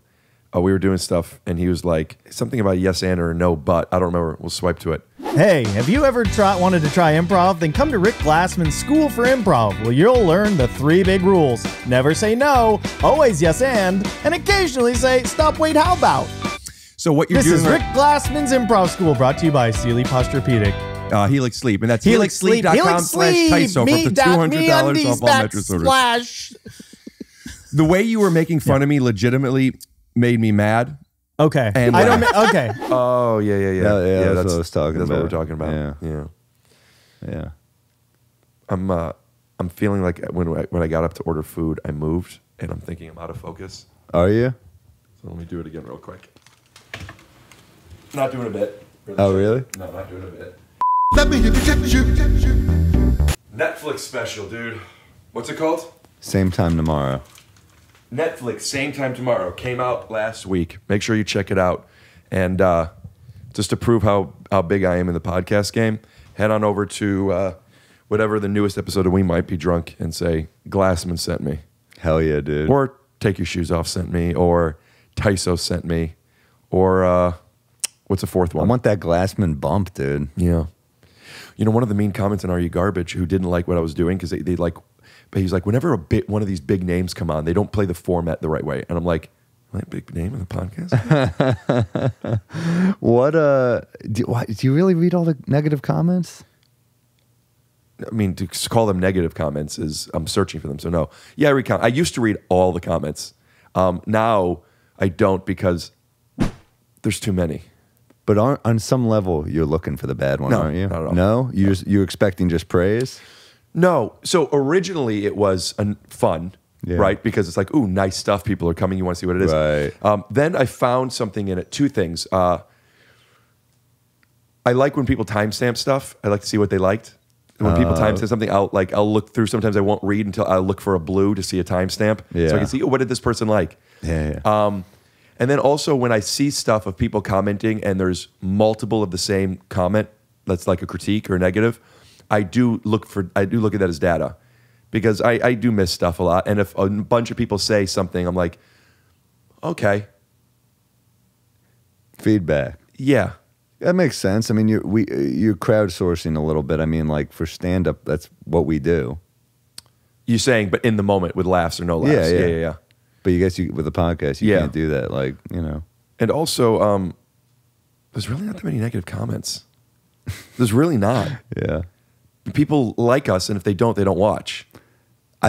We were doing stuff, and he was like something about yes and or no but. I don't remember. We'll swipe to it. Hey, have you ever wanted to try improv? Then come to Rick Glassman's School for Improv, where you'll learn the 3 big rules. Never say no, always yes and occasionally say stop, wait, how about? So what you're This doing is Rick Glassman's Improv School, brought to you by Sealy Posturepedic. Helix Sleep, and that's Helix Sleep, helixsleep.com/Tyso for up to $200 off all mattress orders. The way you were making fun of me legitimately made me mad. Okay. And I don't. Okay. Oh yeah. Yeah, that's what I was talking That's about. what we're talking about. Yeah. I'm feeling like when I got up to order food, I moved, and I'm thinking I'm out of focus. Are you? So let me do it again real quick. Not doing a bit. Oh, really? No, not doing a bit. Let me introduce you. Netflix special, dude. What's it called? Same time tomorrow. Netflix, same time tomorrow. Came out last week. Make sure you check it out. And just to prove how big I am in the podcast game, head on over to whatever the newest episode of We Might Be Drunk and say, Glassman sent me. Hell yeah, dude. Or Take Your Shoes Off sent me. Or Tyso sent me. Or what's the fourth one? I want that Glassman bump, dude. Yeah. You know, one of the mean comments on Are You Garbage who didn't like what I was doing because they like, but he's like, whenever one of these big names come on, they don't play the format the right way. And I'm like, am I a big name in the podcast? What do you really read all the negative comments? I mean, to call them negative comments is I'm searching for them. So no. Yeah, I read I used to read all the comments. Now I don't because there's too many. But on some level, you're looking for the bad one, No, aren't you? not at all. No? You're expecting just praise? No. So originally it was fun, right? Because it's like, ooh, nice stuff. People are coming. You want to see what it is. Right. Then I found something in it. Two things. I like when people timestamp stuff. I like to see what they liked. And when people timestamp something, I'll look through. Sometimes I won't read until I'll look for a blue to see a timestamp, so I can see, oh, what did this person like? Yeah. And then also when I see stuff of people commenting and there's multiple of the same comment that's like a critique or a negative, I do look at that as data, because I do miss stuff a lot. And if a bunch of people say something, I'm like, okay, feedback. Yeah. That makes sense. I mean, you're crowdsourcing a little bit. I mean, like for stand-up, that's what we do. You're saying, but in the moment with laughs or no laughs. Yeah. But you guess with a podcast, you can't do that. Like, you know. And also, there's really not that many negative comments. There's really not. Yeah. People like us, and if they don't watch.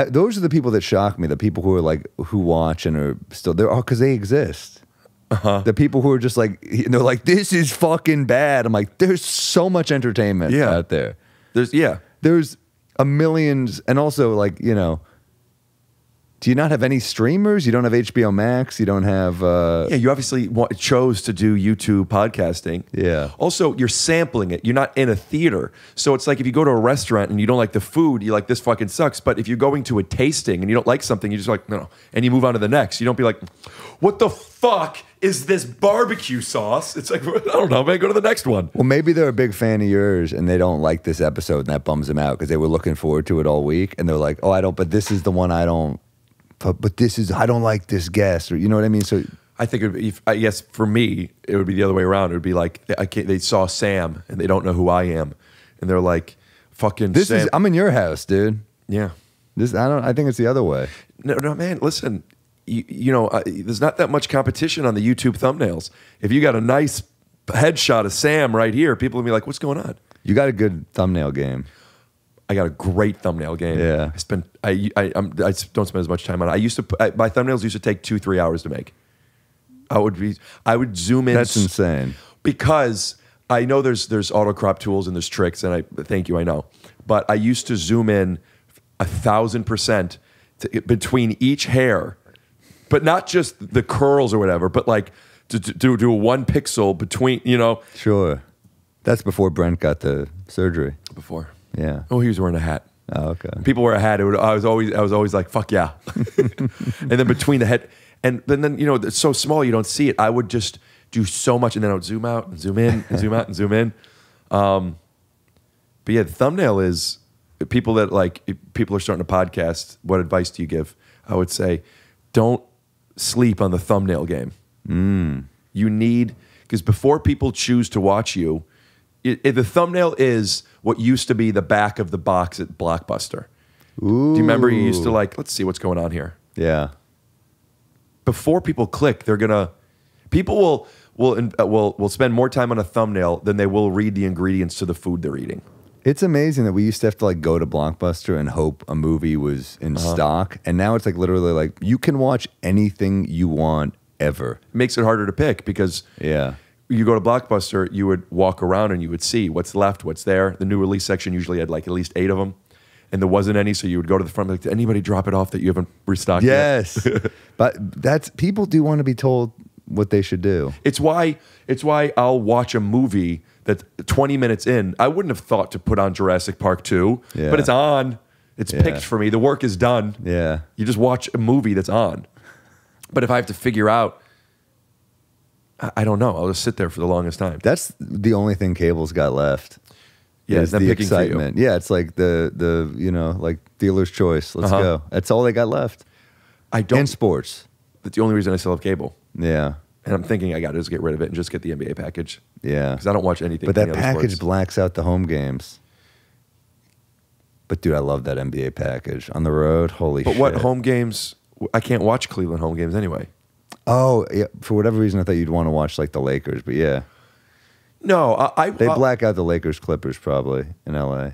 Those are the people that shock me. The people who are like, who watch and are still there, because they exist. The people who are just like, they're like, this is fucking bad. I'm like, there's so much entertainment out there. There's a millions, and also like, you know, do you not have any streamers? You don't have HBO Max. You don't have. Yeah, you obviously chose to do YouTube podcasting. Yeah. Also, you're sampling it. You're not in a theater. So it's like if you go to a restaurant and you don't like the food, you're like, this fucking sucks. But if you're going to a tasting and you don't like something, you just like, no. And you move on to the next. You don't be like, what the fuck is this barbecue sauce? It's like, I don't know, man, go to the next one. Well, maybe they're a big fan of yours and they don't like this episode and that bums them out because they were looking forward to it all week. And they're like, oh, but this is the one I don't. But I don't like this guest, or you know what I mean. So I think it would be, I guess for me, it would be the other way around. It would be like they saw Sam and they don't know who I am, and they're like, "Fucking Sam." I'm in your house, dude. Yeah. I think it's the other way. No, man. Listen, you know, there's not that much competition on the YouTube thumbnails. If you got a nice headshot of Sam right here, people will be like, "What's going on?" You got a good thumbnail game. I got a great thumbnail game. Yeah. I don't spend as much time on it. My thumbnails used to take 2-3 hours to make. I would zoom in. That's insane. Because I know there's auto crop tools and there's tricks, and I know. But I used to zoom in 1,000% between each hair, but not just the curls or whatever, but like to do 1 pixel between, you know. Sure. That's before Brent got the surgery. Before. Yeah. Oh, he was wearing a hat. Oh, okay. People wear a hat. I was always like, fuck yeah. And then between the head, and then you know, it's so small you don't see it. I would just do so much, and then I would zoom out and zoom in and zoom out and zoom in. But yeah, the thumbnail is people are starting a podcast. What advice do you give? I would say, don't sleep on the thumbnail game. You need, because before people choose to watch you, the thumbnail is what used to be the back of the box at Blockbuster. Ooh. Do you remember you used to like, let's see what's going on here. Yeah. Before people click, people will spend more time on a thumbnail than they will read the ingredients to the food they're eating. It's amazing that we used to have to like go to Blockbuster and hope a movie was in stock, and now it's like literally like you can watch anything you want ever. It makes it harder to pick because you go to Blockbuster, you would walk around and you would see what's left, what's there. The new release section usually had like at least 8 of them, and there wasn't any, so you would go to the front like, did anybody drop it off that you haven't restocked yet? Yes. But people do want to be told what they should do. It's why I'll watch a movie that's 20 minutes in. I wouldn't have thought to put on Jurassic Park 2, but it's on. It's picked for me. The work is done. Yeah. You just watch a movie that's on. But if I have to figure out, I don't know. I'll just sit there for the longest time. That's the only thing cable's got left. Yeah, is the excitement. Yeah, it's like the you know, like dealer's choice. Let's go. That's all they got left. And sports. That's the only reason I still have cable. Yeah. And I'm thinking I got to just get rid of it and just get the NBA package. Yeah. Because I don't watch anything. But that package blacks out the home games. But dude, I love that NBA package on the road. Holy shit. But what home games? I can't watch Cleveland home games anyway. Oh, yeah. For whatever reason, I thought you'd want to watch like the Lakers, but yeah. No, they black out the Lakers Clippers probably in LA.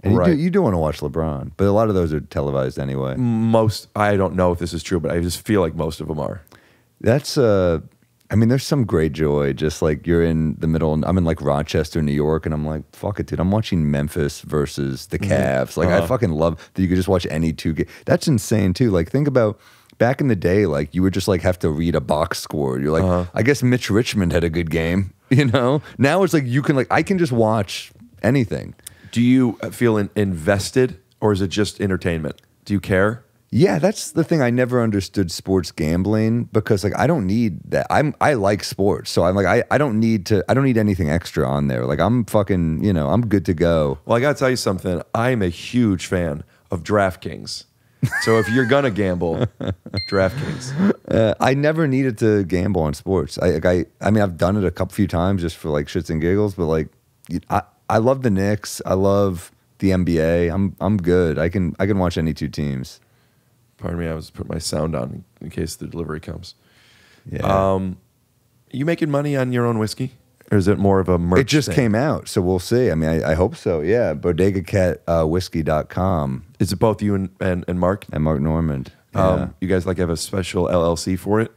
And you do want to watch LeBron, but a lot of those are televised anyway. I don't know if this is true, but I just feel like most of them are. That's I mean, there's some great joy. Just like you're in the middle, I'm in like Rochester, New York, and I'm like, fuck it, dude. I'm watching Memphis versus the Cavs. Like, I fucking love that you could just watch any two games. That's insane too. Like, think about back in the day, like you would just like have to read a box score. You're like, I guess Mitch Richmond had a good game, you know? Now it's like you can I can just watch anything. Do you feel invested, or is it just entertainment? Do you care? Yeah, that's the thing. I never understood sports gambling because like I don't need that. I like sports, so I'm like I don't need anything extra on there. Like I'm fucking, you know, I'm good to go. Well, I got to tell you something. I'm a huge fan of DraftKings. So if you're gonna gamble, DraftKings. I never needed to gamble on sports. I mean I've done it a few times just for like shits and giggles, but like I love the Knicks. I love the NBA. I'm good. I can watch any two teams. Pardon me, I was putting my sound on in case the delivery comes. Yeah. You making money on your own whiskey? Or is it more of a merch It just thing? came out, so we'll see. I mean, I hope so, yeah. BodegaCatWhiskey.com. Is it both you and Mark? And Mark Normand. Yeah. You guys like have a special LLC for it?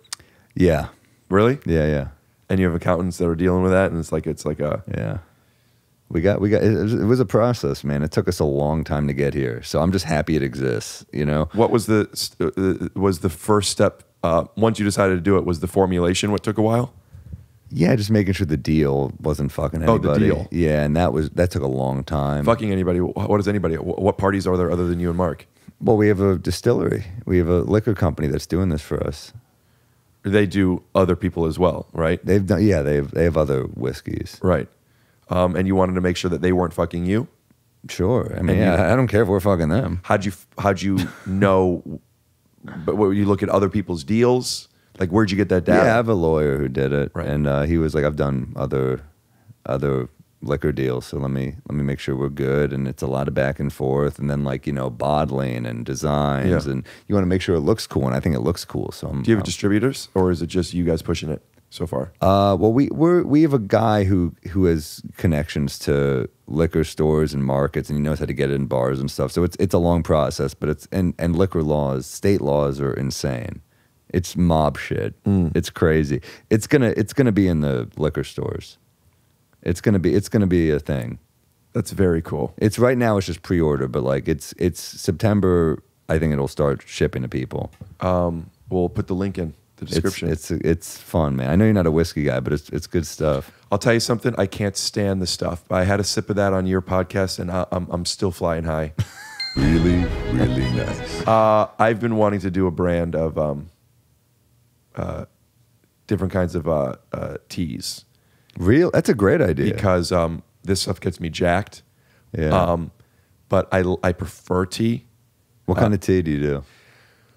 Yeah. Really? Yeah. And you have accountants that are dealing with that, and it's like a... Yeah. We got it was a process, man. It took us a long time to get here. So I'm just happy it exists, you know. What was the first step once you decided to do it? Was the formulation what took a while? Yeah, just making sure the deal wasn't fucking anybody. Oh, the deal. Yeah, and that took a long time. Fucking anybody. What is anybody? What parties are there other than you and Mark? Well, we have a distillery. We have a liquor company that's doing this for us. They do other people as well, right? They've done. Yeah, they have other whiskeys. Right. And you wanted to make sure that they weren't fucking you? Sure. I mean, I don't care if we're fucking them. How'd you know? But what, you look at other people's deals? Like, where'd you get that data? Yeah, I have a lawyer who did it, Right. and he was like, "I've done other liquor deals, so let me make sure we're good." And it's a lot of back and forth, and then like, you know, bottling and designs, and you want to make sure it looks cool, and I think it looks cool. So do you have distributors, or is it just you guys pushing it so far? Well, we have a guy who has connections to liquor stores and markets, and he knows how to get it in bars and stuff. So it's a long process, but it's and liquor laws, state laws are insane. It's mob shit. It's crazy. It's gonna be in the liquor stores. It's gonna be a thing. That's very cool. It's right now. It's just pre-order, but like it's September. I think it'll start shipping to people. We'll put the link in the description. It's fun, man. I know you're not a whiskey guy, but it's good stuff. I'll tell you something. I can't stand the stuff. I had a sip of that on your podcast, and I'm still flying high. Really, really nice. I've been wanting to do a brand of different kinds of teas. That's a great idea. Because this stuff gets me jacked. Yeah. But I prefer tea. What kind of tea do you do?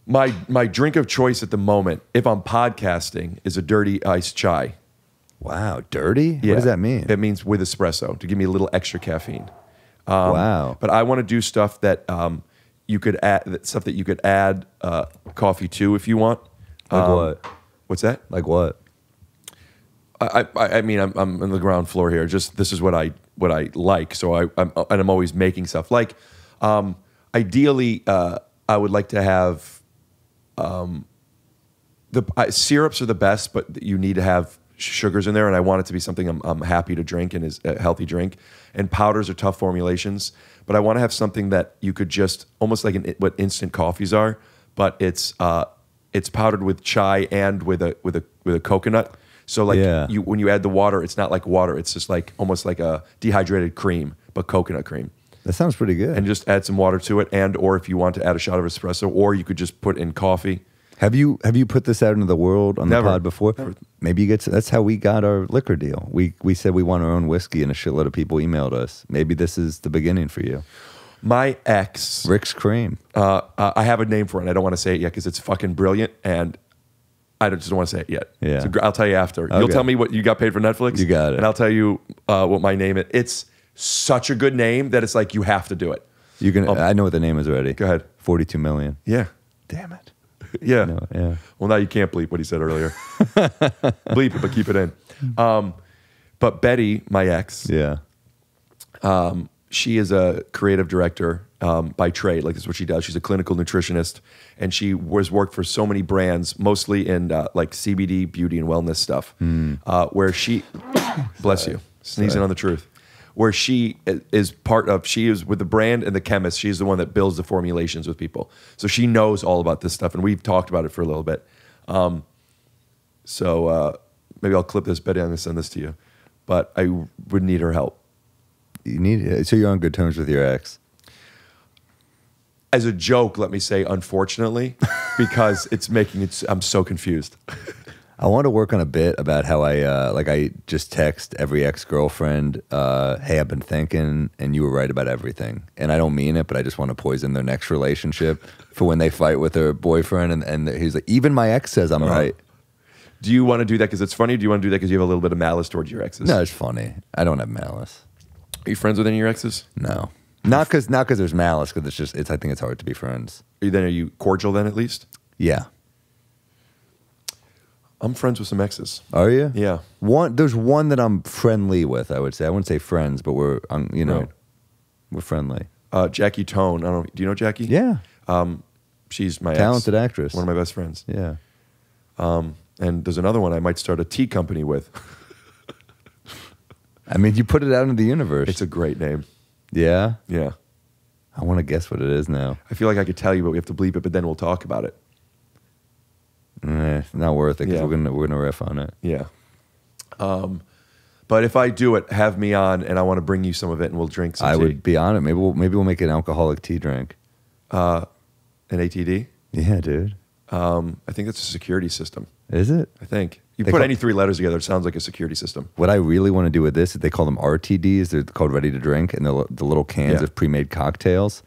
My drink of choice at the moment, if I'm podcasting, is a dirty iced chai. Wow, dirty? Yeah. What does that mean? It means with espresso to give me a little extra caffeine. Wow. But I want to do stuff that you could add coffee to if you want. Like what? What's that? Like what? I mean, I'm on the ground floor here. Just this is what I like. So I'm always making stuff. Like, ideally, I would like to have syrups are the best, but you need to have sugars in there, and I want it to be something I'm happy to drink and is a healthy drink. And powders are tough formulations, but I want to have something that you could just almost like what instant coffees are, but it's powdered with chai and with a coconut. So like when you add the water, it's not like water. It's just like almost like a dehydrated cream, but coconut cream. That sounds pretty good. And just add some water to it, or if you want to add a shot of espresso, or you could just put in coffee. Have you put this out into the world on Never. the pod before? Never. Maybe you get. That's how we got our liquor deal. We said we want our own whiskey, and a shitload of people emailed us. Maybe this is the beginning for you. My ex, Rick's Cream. I have a name for it. And I don't want to say it yet because it's fucking brilliant, and I just don't want to say it yet. Yeah. So I'll tell you after. You'll Okay. tell me what you got paid for Netflix. You got it. And I'll tell you what my name is. It's such a good name that it's like you have to do it. You can. I know what the name is already. Go ahead. 42 million. Yeah. Damn it. Yeah. No, yeah. Well, now you can't bleep what he said earlier. Bleep it, but keep it in. But Betty, my ex, Yeah. she is a creative director by trade. Like, this is what she does. She's a clinical nutritionist, and she worked for so many brands, mostly in like CBD, beauty, and wellness stuff, where she, bless you, sneezing on the truth, where she is she is with the brand and the chemist. She's the one that builds the formulations with people. So she knows all about this stuff, and we've talked about it for a little bit. So maybe I'll clip this, Betty. I'm going to send this to you. But I would need her help. So you're on good terms with your ex? As a joke, let me say, unfortunately, because I'm so confused. I want to work on a bit about how I just text every ex-girlfriend, hey, I've been thinking, and you were right about everything. And I don't mean it, but I just want to poison their next relationship for when they fight with their boyfriend. And he's like, even my ex says I'm right. Do you want to do that because it's funny? Or do you want to do that because you have a little bit of malice towards your exes? No, it's funny. I don't have malice. Are you friends with any of your exes? No. Not because there's malice, because I think it's hard to be friends. Are you cordial then, at least? Yeah. I'm friends with some exes. Are you? Yeah. There's one that I'm friendly with, I would say. I wouldn't say friends, but we're friendly. Jackie Tone. Do you know Jackie? Yeah. She's my talented actress. One of my best friends. Yeah. And there's another one I might start a tea company with. I mean, you put it out into the universe. It's a great name. Yeah? Yeah. I want to guess what it is now. I feel like I could tell you, but we have to bleep it, but then we'll talk about it. Not worth it, because we're gonna riff on it. Yeah. But if I do it, have me on, and I want to bring you some of it, and we'll drink some tea. I would be on it. Maybe we'll make an alcoholic tea drink. An ATD? Yeah, dude. I think that's a security system. Is it? I think. You put any three letters together, it sounds like a security system. What I really want to do with this is they call them RTDs. They're called ready to drink, and they're the little cans of pre-made cocktails.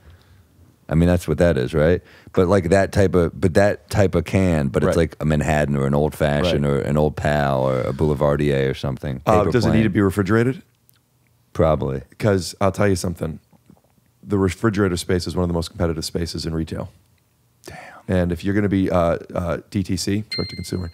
I mean, that's what that is, right? But like that type of can, but it's like a Manhattan or an old fashioned or an Old Pal or a Boulevardier or something. Does it need to be refrigerated? Probably. Because I'll tell you something. The refrigerator space is one of the most competitive spaces in retail. Damn. And if you're going to be DTC, direct to consumer,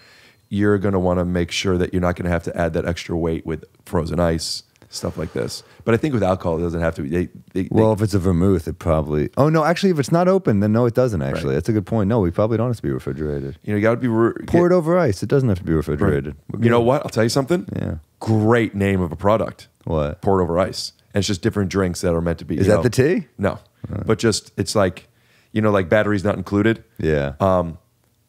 you're going to want to make sure that you're not going to have to add that extra weight with frozen ice, stuff like this. But I think with alcohol, it doesn't have to be. If it's a vermouth, it probably. Oh no, actually, if it's not open, then no, it doesn't. Actually, that's a good point. No, we probably don't have to be refrigerated. You got to be pour it over ice. It doesn't have to be refrigerated. Right. You know what? I'll tell you something. Yeah. Great name of a product. What? Pour it over ice, and it's just different drinks that are meant to be. Is that the tea? No, but just it's like, like batteries not included. Yeah.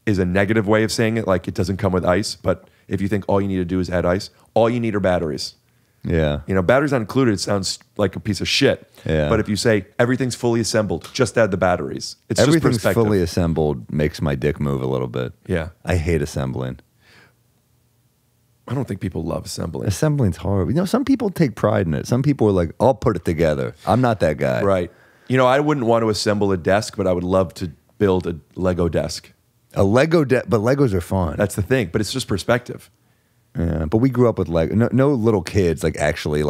Is a negative way of saying it. Like it doesn't come with ice, but if you think all you need to do is add ice, all you need are batteries. Yeah. Batteries not included, it sounds like a piece of shit. Yeah. But if you say everything's fully assembled, just add the batteries. It's everything's just perspective. fully assembled makes my dick move a little bit. Yeah. I hate assembling. I don't think people love assembling. Assembling's horrible. Some people take pride in it. Some people are like, I'll put it together. I'm not that guy. Right. I wouldn't want to assemble a desk, but I would love to build a Lego desk. A Lego desk, but Legos are fun. That's the thing, but it's just perspective. Yeah, but we grew up with Lego. No little kids actually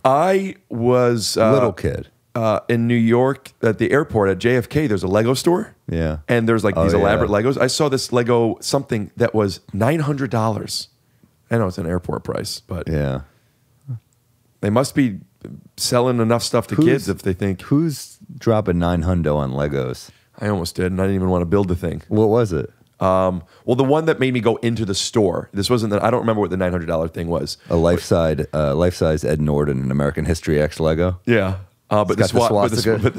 I was little kid in New York at the airport at JFK. There's a Lego store. Yeah, and there's these elaborate Legos. I saw this Lego something that was $900. I know it's an airport price, but yeah, they must be selling enough stuff to kids if they think. Who's dropping $900 on Legos? I almost did, and I didn't even want to build the thing. What was it? Well, the one that made me go into the store. This wasn't. I don't remember what the $900 thing was. A life-size Ed Norton in American History X Lego. Yeah, but the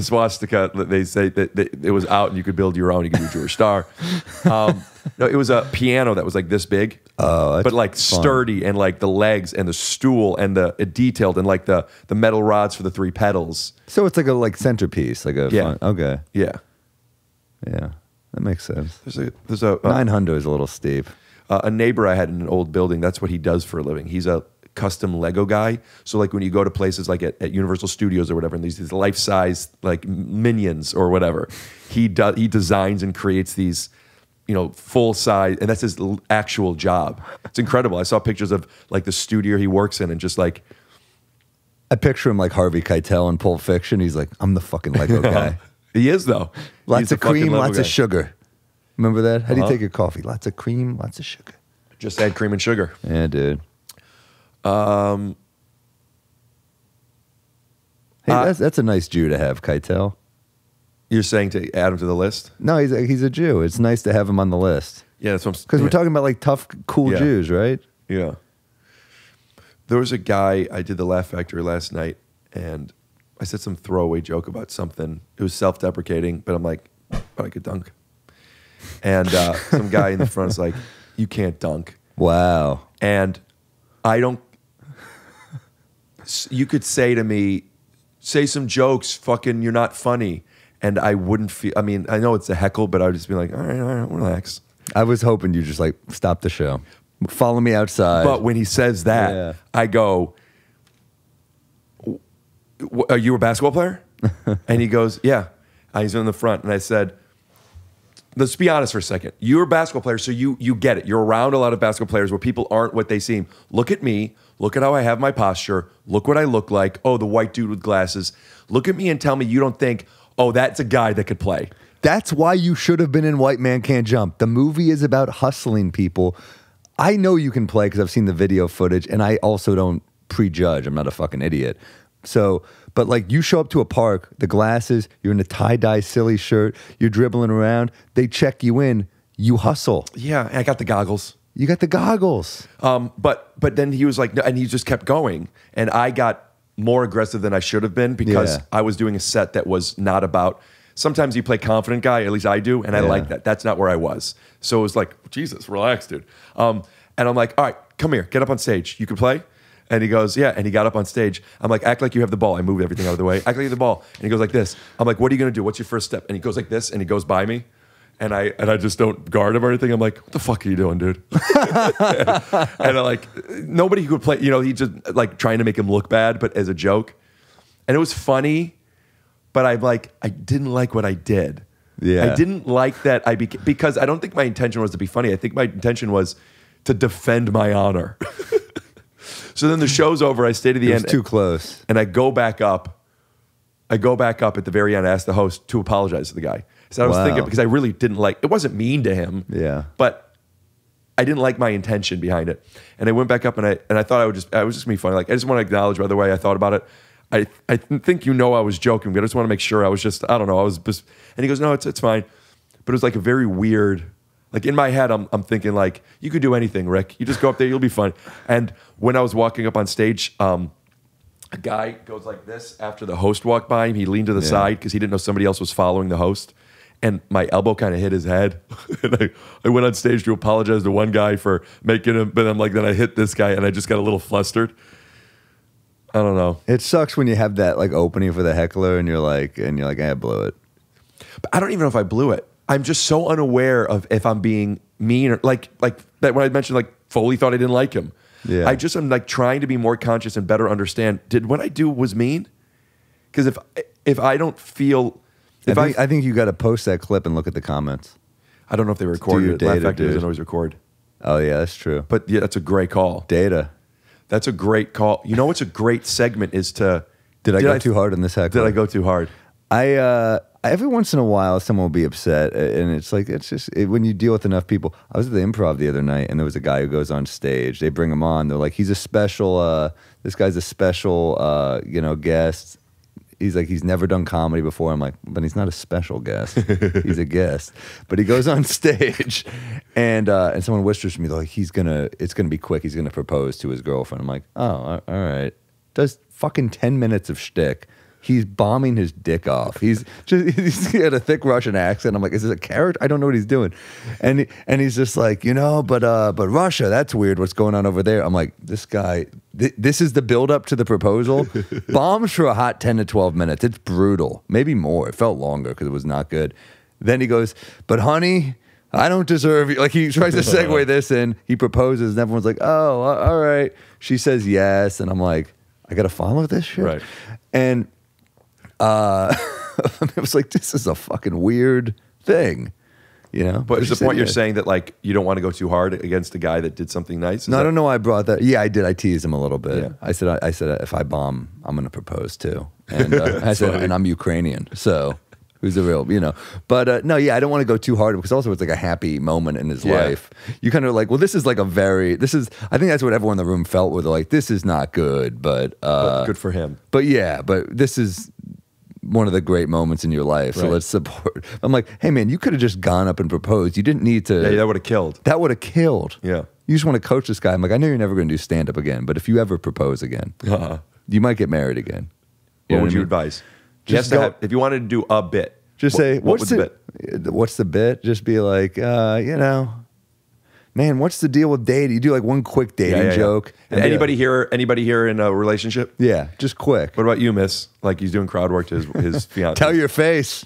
swastika. They say that it was out, and you could build your own. You could do Jewish Star. No, it was a piano that was like this big. Oh, but like fun. Sturdy, and like the legs and the stool and the detailed, and like the metal rods for the 3 pedals. So it's like a centerpiece, fun, okay. Yeah. Yeah, that makes sense. There's a 900 is a little steep. A neighbor I had in an old building, that's what he does for a living. He's a custom Lego guy. So like when you go to places like at Universal Studios or whatever, and these life-size like minions or whatever, he designs and creates these, full size, and that's his actual job. It's incredible. I saw pictures of like the studio he works in, and just like, I picture him like Harvey Keitel in Pulp Fiction. He's like, I'm the fucking Lego guy. He is, though. Lots of cream, lots of sugar. Remember that? How do you take your coffee? Lots of cream, lots of sugar. Just add cream and sugar. Yeah, dude. Hey, Hey, that's a nice Jew to have, Keitel. You're saying to add him to the list? No, he's a Jew. It's nice to have him on the list. Yeah, that's what because we're talking about like tough, cool Jews, right? Yeah. There was a guy, I did the Laugh Factory last night, and I said some throwaway joke about something. It was self-deprecating, but I'm like, but I could dunk. And some guy in the front is like, you can't dunk. Wow. And I don't, you could say to me, say some jokes, fucking, you're not funny. And I wouldn't feel, I mean, I know it's a heckle, but I would just be like, all right, relax. I was hoping you just like, stop the show. Follow me outside. But when he says that, I go, are you a basketball player? And he goes, yeah. He's in the front. And I said, let's be honest for a second. You're a basketball player, so you get it. You're around a lot of basketball players where people aren't what they seem. Look at me. Look at how I have my posture. Look what I look like. Oh, the white dude with glasses. Look at me and tell me you don't think, oh, that's a guy that could play. That's why you should have been in White Man Can't Jump. The movie is about hustling people. I know you can play because I've seen the video footage, and I also don't prejudge. I'm not a fucking idiot. So, but like you show up to a park, the glasses, you're in a tie-dye silly shirt, you're dribbling around, they check you in, you hustle. Yeah, I got the goggles. You got the goggles. But then he was like, no, and he just kept going. And I got more aggressive than I should have been because I was doing a set that was not about, sometimes you play confident guy, at least I do, and I like that. That's not where I was. So it was like, Jesus, relax, dude. And I'm like, all right, come here, get up on stage. You can play? And he goes, yeah. And he got up on stage. I'm like, act like you have the ball. I moved everything out of the way. Act like you have the ball. And he goes like this. I'm like, what are you going to do? What's your first step? And he goes like this, and he goes by me. And I just don't guard him or anything. I'm like, what the fuck are you doing, dude? And I'm like, nobody could play, you know, he just like trying to make him look bad, but as a joke. And it was funny, but I didn't like what I did. Yeah. I didn't like that because I don't think my intention was to be funny. I think my intention was to defend my honor. So then the show's over. I stay to the end. It was too close. And I go back up. At the very end. I asked the host to apologize to the guy. So I was thinking, because I really didn't like, it wasn't mean to him. Yeah. But I didn't like my intention behind it. And I went back up and I thought I was just going to be funny. Like, I just want to acknowledge, by the way, I thought about it. I think I was joking, but I just want to make sure I was just, I don't know. And he goes, no, it's fine. But it was like a very weird, like in my head, I'm thinking like, you could do anything, Rick. You just go up there, you'll be fun. And when I was walking up on stage, a guy goes like this after the host walked by him. He leaned to the side because he didn't know somebody else was following the host. And my elbow kind of hit his head. And I went on stage to apologize to one guy for making him, but I'm like, then I hit this guy and I just got a little flustered. I don't know. It sucks when you have that like opening for the heckler and you're like, I blew it. But I don't even know if I blew it. I'm just so unaware of if I'm being mean or like that when I mentioned like Foley thought I didn't like him. Yeah. I just am like trying to be more conscious and better understand. Did what I do was mean? Because if I don't feel, I think you got to post that clip and look at the comments. I don't know if they recorded it. Laugh Factory doesn't always record. Oh yeah, that's true. But yeah, that's a great call. Data. That's a great call. You know what's a great segment is to. Did I go too hard on this heckler? Did I go too hard? Every once in a while, someone will be upset, and it's just when you deal with enough people. I was at the Improv the other night, and there was a guy who goes on stage. They bring him on. They're like, he's a special. This guy's a special, guest. He's like, he's never done comedy before. I'm like, but he's not a special guest. He's a guest. But he goes on stage, and someone whispers to me, like, it's gonna be quick. He's gonna propose to his girlfriend. I'm like, oh, all right. Does fucking 10 minutes of shtick. He's bombing his dick off. He's got a thick Russian accent. I'm like, is this a character? I don't know what he's doing. And he's just like, but Russia, that's weird. What's going on over there? I'm like, this guy, this is the build up to the proposal. Bombs for a hot 10 to 12 minutes. It's brutal. Maybe more. It felt longer because it was not good. Then he goes, but honey, I don't deserve you. Like he tries to segue this in. He proposes and everyone's like, oh, all right. She says yes. And I'm like, I got to follow this shit. Right. And it was like, this is a fucking weird thing, But is the point you're saying that like you don't want to go too hard against a guy that did something nice? No, I don't know why I brought that. Yeah, I did. I teased him a little bit. Yeah. I said if I bomb, I'm going to propose too. And I said, and I'm Ukrainian, so who's the real, you know. But no, yeah, I don't want to go too hard because also it's like a happy moment in his life. You kind of like, well, this is like I think that's what everyone in the room felt with like, this is not good, but good for him. But yeah, but this is one of the great moments in your life. So Right. let's support. I'm like, hey man, you could have just gone up and proposed. You didn't need to. Yeah, that would have killed. That would have killed. Yeah. You just want to coach this guy. I'm like, I know you're never going to do stand up again, but if you ever propose again, you might get married again. What would you advise? Just if you wanted to do a bit, Just say, what what's was the bit? What's the bit? Just be like, you know, man, what's the deal with dating? You do like one quick dating joke. And anybody here in a relationship? Yeah, just quick. What about you, Miss? Like he's doing crowd work to his fiance. Tell your face.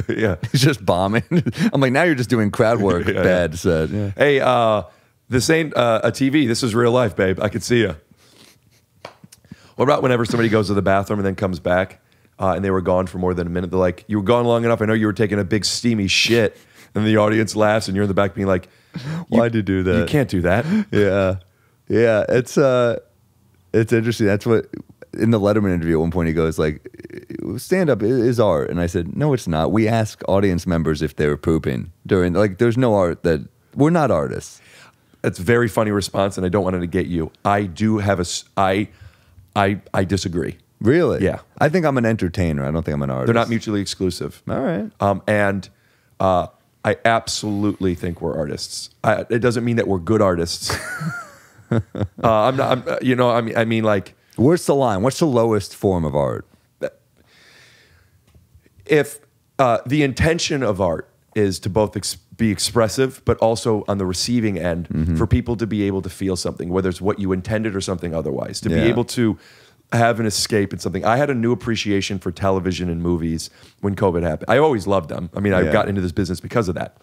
Yeah. He's just bombing. I'm like, now you're just doing crowd work. Bad said. Yeah. Hey, this ain't a TV. This is real life, babe. I can see you. What about whenever somebody goes to the bathroom and then comes back and they were gone for more than a minute? They're like, you were gone long enough. I know you were taking a big steamy shit. And the audience laughs and you're in the back being like, why'd you do that? You can't do that. Yeah. Yeah. It's interesting. That's what in the Letterman interview at one point he goes like, stand up is art. And I said, no, it's not. We ask audience members if they were pooping during, like, there's no art that we're not artists. That's a very funny response. And I don't want to negate you. I do have I disagree. Really? Yeah. I think I'm an entertainer. I don't think I'm an artist. They're not mutually exclusive. All right. And I absolutely think we're artists. It doesn't mean that we're good artists. I'm not. I mean, like, where's the line? What's the lowest form of art? If the intention of art is to both be expressive, but also on the receiving end, for people to be able to feel something, whether it's what you intended or something otherwise, to be able to have an escape in something. I had a new appreciation for television and movies when COVID happened. I always loved them. I mean, I got into this business because of that.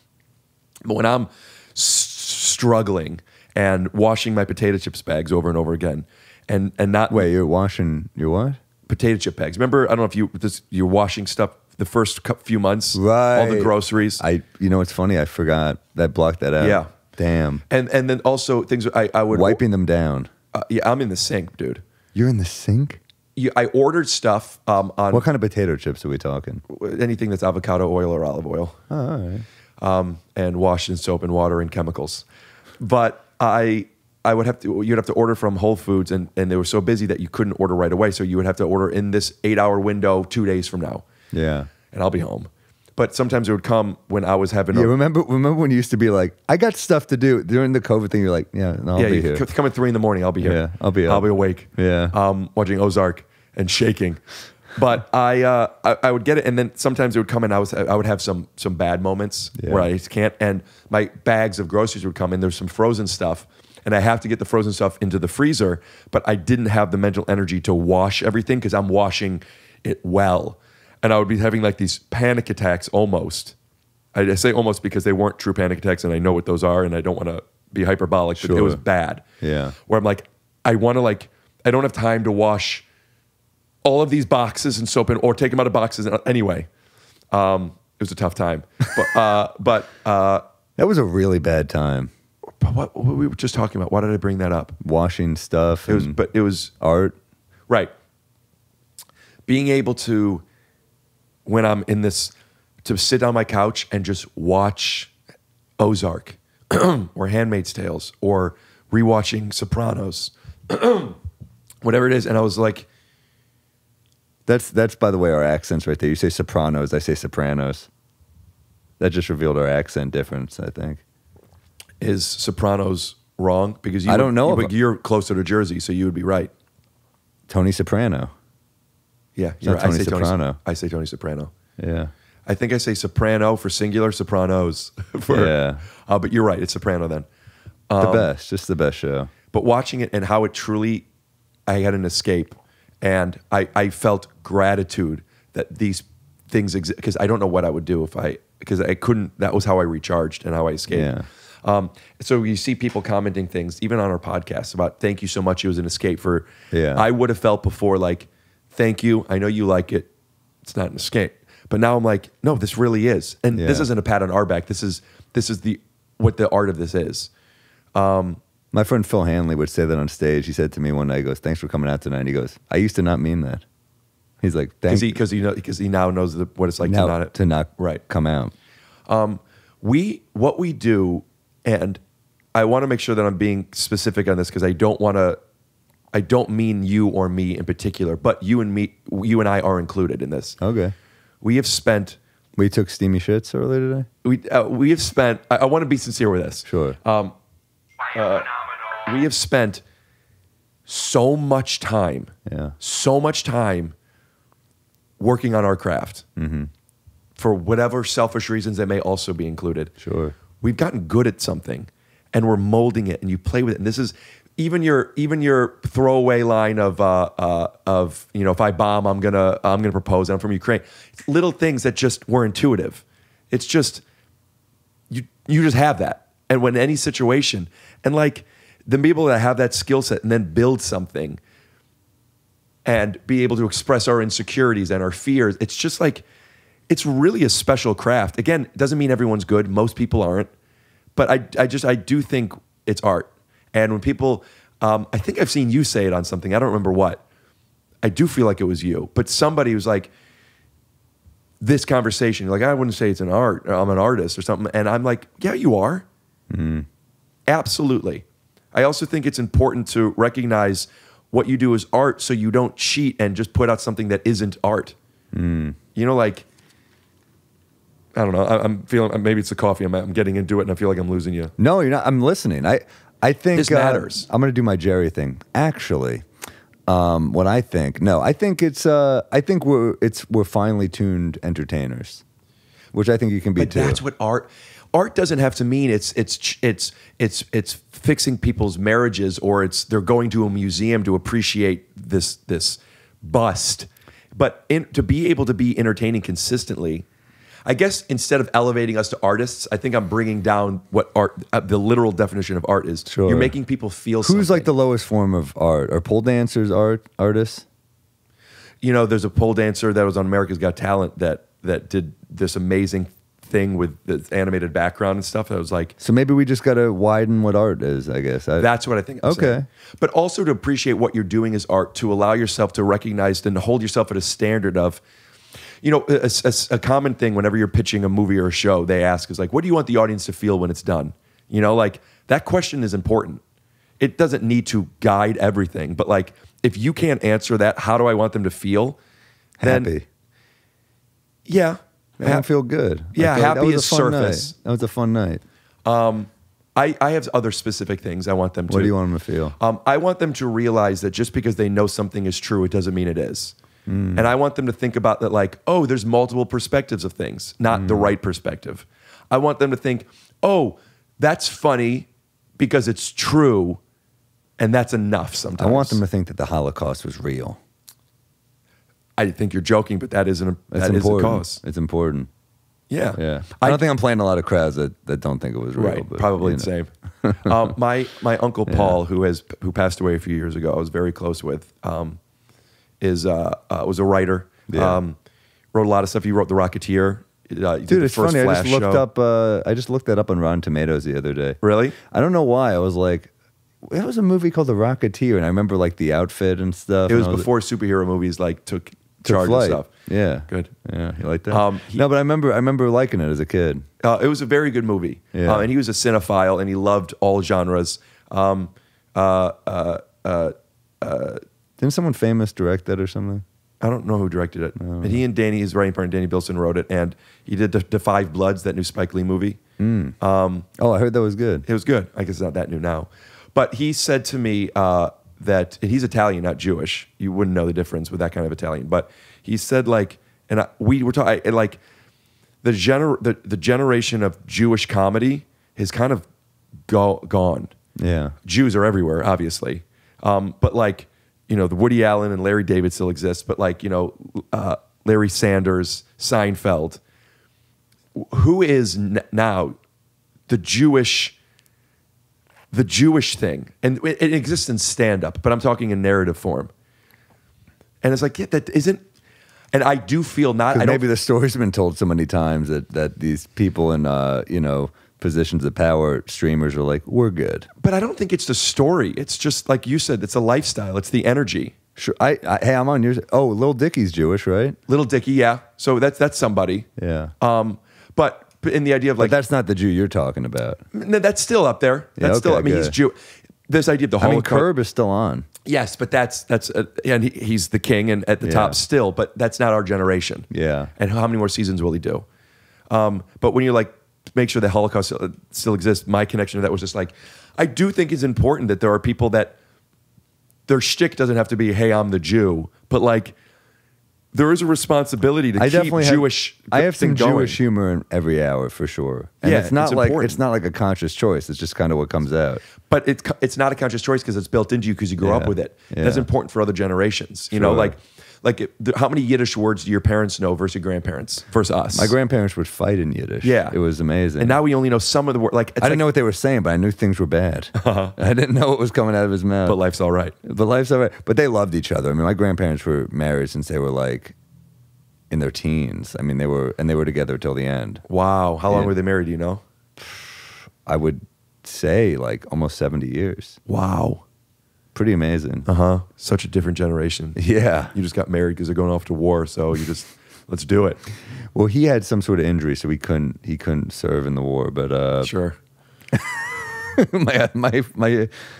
But when I'm struggling and washing my potato chips bags over and over again, and not wait, you're washing your what? Potato chip bags. Remember, I don't know if you're washing stuff the first few months, right? All the groceries. You know, it's funny. I forgot that blocked that out. Yeah, damn. And then also things I would wiping them down. Yeah, I'm in the sink, dude. You're in the sink? I ordered stuff on... What kind of potato chips are we talking? Anything that's avocado oil or olive oil. Oh, all right. And washed in soap and water and chemicals. But you'd have to order from Whole Foods and they were so busy that you couldn't order right away. So you would have to order in this 8-hour window 2 days from now. Yeah. And I'll be home. But sometimes it would come when I was having remember when you used to be like, I got stuff to do during the COVID thing. You're like, I'll be here. Come at 3 in the morning. I'll be here. Yeah, I'll be awake. Yeah. Watching Ozark and shaking. But I would get it, and then sometimes it would come, and I would have some bad moments where I just can't. And my bags of groceries would come, and there's some frozen stuff, and I have to get the frozen stuff into the freezer. But I didn't have the mental energy to wash everything because I'm washing it well. And I would be having like these panic attacks almost. I say almost because they weren't true panic attacks, and I know what those are, and I don't want to be hyperbolic, but it was bad. Yeah. Where I'm like, I don't have time to wash all of these boxes and soap or take them out of boxes. Anyway, it was a tough time. But that was a really bad time. But what we were just talking about, why did I bring that up? Washing stuff. It was art. Right. Being able to, when I'm in this, to sit on my couch and just watch Ozark or Handmaid's Tales or rewatching Sopranos, whatever it is. And I was like, that's by the way, our accents right there. You say Sopranos, I say Sopranos. That just revealed our accent difference, I think. Is Sopranos wrong? Because I don't know. You're closer to Jersey, so you would be right. Tony Soprano. Yeah, you're right. I say Soprano. I say Tony Soprano. Yeah. I think I say soprano for singular, Sopranos for... but you're right, it's Soprano then. The best, just the best show. But watching it and how it truly... I had an escape, and I felt gratitude that these things exist, because I don't know what I would do because I couldn't... That was how I recharged and how I escaped. Yeah. So you see people commenting things, even on our podcast, about thank you so much, it was an escape for... Yeah. I would have felt before like, thank you, I know you like it, it's not an escape. But now I'm like, no, this really is. And this isn't a pat on our back. This is what the art of this is. My friend Phil Hanley would say that on stage. He said to me one night, he goes, thanks for coming out tonight. He goes, I used to not mean that. He's like, because he now knows what it's like to not right come out. What we do, and I want to make sure that I'm being specific on this because I don't mean you or me in particular, but you and I are included in this. Okay. We have spent. We took steamy shits earlier today. We have spent. I want to be sincere with this. Sure. We have spent so much time. Yeah. So much time working on our craft. Mm-hmm. For whatever selfish reasons that may also be included. Sure. We've gotten good at something, and we're molding it, and you play with it. And this is even your throwaway line of if I bomb, I'm gonna propose. I'm from Ukraine. It's little things that just were intuitive. It's just you just have that, and when any situation, and like the people that have that skill set and then build something, and be able to express our insecurities and our fears. It's just like. It's really a special craft. Again, it doesn't mean everyone's good. Most people aren't. But I do think it's art. And when people, I think I've seen you say it on something. I don't remember what. I do feel like it was you. But somebody was like, this conversation, like, I wouldn't say it's an art. I'm an artist or something. And I'm like, yeah, you are. Mm-hmm. Absolutely. I also think it's important to recognize what you do as art so you don't cheat and just put out something that isn't art. Mm. You know, like, I don't know. I'm feeling maybe it's the coffee. I'm getting into it, and I feel like I'm losing you. No, you're not. I'm listening. I think this matters. I'm going to do my Jerry thing. Actually, what I think. No, I think it's. I think we're finely tuned entertainers, which I think you can be too. That's what art. Art doesn't have to mean it's fixing people's marriages or they're going to a museum to appreciate this bust. But to be able to be entertaining consistently. I guess instead of elevating us to artists, I think I'm bringing down what art, the literal definition of art is. Sure. You're making people feel Who's something. like the lowest form of art? Are pole dancers artists? You know, there's a pole dancer that was on America's Got Talent that did this amazing thing with the animated background and stuff. I was like, so maybe we just got to widen what art is. I guess that's what I think. I'm saying. But also to appreciate what you're doing as art, to allow yourself to recognize and hold yourself at a standard of. You know, a common thing whenever you're pitching a movie or a show, they ask is like, what do you want the audience to feel when it's done? You know, like that question is important. It doesn't need to guide everything, but like if you can't answer that, how do I want them to feel? Happy. Yeah. I feel good. Yeah, happy is surface. That was a fun night. I have other specific things I want them to. What do you want them to feel? I want them to realize that just because they know something is true, it doesn't mean it is. And I want them to think about that like, oh, there's multiple perspectives of things, not the right perspective. I want them to think, oh, that's funny because it's true, and that's enough sometimes. I want them to think that the Holocaust was real. I think you're joking, but that is a cause. It's important. Yeah. Yeah. I don't think I'm playing a lot of crowds that don't think it was real. Right, but, probably the same. My uncle Paul, who passed away a few years ago, I was very close with, was a writer. Yeah. Wrote a lot of stuff. He wrote The Rocketeer. Dude, it's funny. I just looked that up on Rotten Tomatoes the other day. Really? I don't know why. I was like, it was a movie called The Rocketeer, and I remember like the outfit and stuff. It was before superhero movies like took charge of stuff. Yeah, good. Yeah, you like that? No, but I remember liking it as a kid. It was a very good movie. Yeah. And he was a cinephile, and he loved all genres. Didn't someone famous direct that or something? I don't know who directed it. And he and his writing partner, Danny Bilson, wrote it, and he did the Five Bloods, that new Spike Lee movie. I heard that was good. It was good. I guess it's not that new now. But he said to me that and he's Italian, not Jewish. You wouldn't know the difference with that kind of Italian. But he said we were talking like the generation of Jewish comedy has kind of gone. Yeah, Jews are everywhere, obviously, but like. You know, the Woody Allen and Larry David still exist, but like, you know, Larry Sanders, Seinfeld. Who is now the Jewish thing? And it exists in stand-up, but I'm talking in narrative form. And it's like, yeah, that isn't, and I do feel not. Maybe the story's been told so many times that these people in, positions of power, streamers are like, we're good. But I don't think it's the story. It's just like you said, it's a lifestyle. It's the energy. Sure. Hey, I'm on yours. Oh, Lil Dicky's Jewish, right? Little Dicky, yeah. So that's somebody. Yeah. But in the idea of like, but that's not the Jew you're talking about. No, that's still up there. That's still. I mean, he's Jew. This idea of the Holocaust. Curb is still on. Yes, but that's and he's the king and at the top still. But that's not our generation. Yeah. And how many more seasons will he do? But when you're like, make sure the Holocaust still exists. My connection to that was just like, I do think it's important that there are people that their shtick doesn't have to be, hey, I'm the Jew, but like there is a responsibility to keep Jewish. I have some going. Jewish humor in every hour for sure. And Yeah, it's not it's like important. it's not like a conscious choice. It's just kind of what comes out. But it's not a conscious choice because it's built into you because you grew up with it. Yeah. That's important for other generations. You know, Sure. how many Yiddish words do your parents know versus your grandparents versus us? My grandparents would fight in Yiddish. Yeah. It was amazing. And now we only know some of the words. Like I didn't know what they were saying, but I knew things were bad. I didn't know what was coming out of his mouth. But life's all right. But they loved each other. I mean, my grandparents were married since they were like in their teens. I mean, they were together till the end. Wow. How long were they married? Do you know? I would say like almost 70 years. Wow. Pretty amazing. Such a different generation. Yeah. You just got married because they're going off to war, so you just let's do it. Well, he had some sort of injury, so he couldn't serve in the war. But sure. my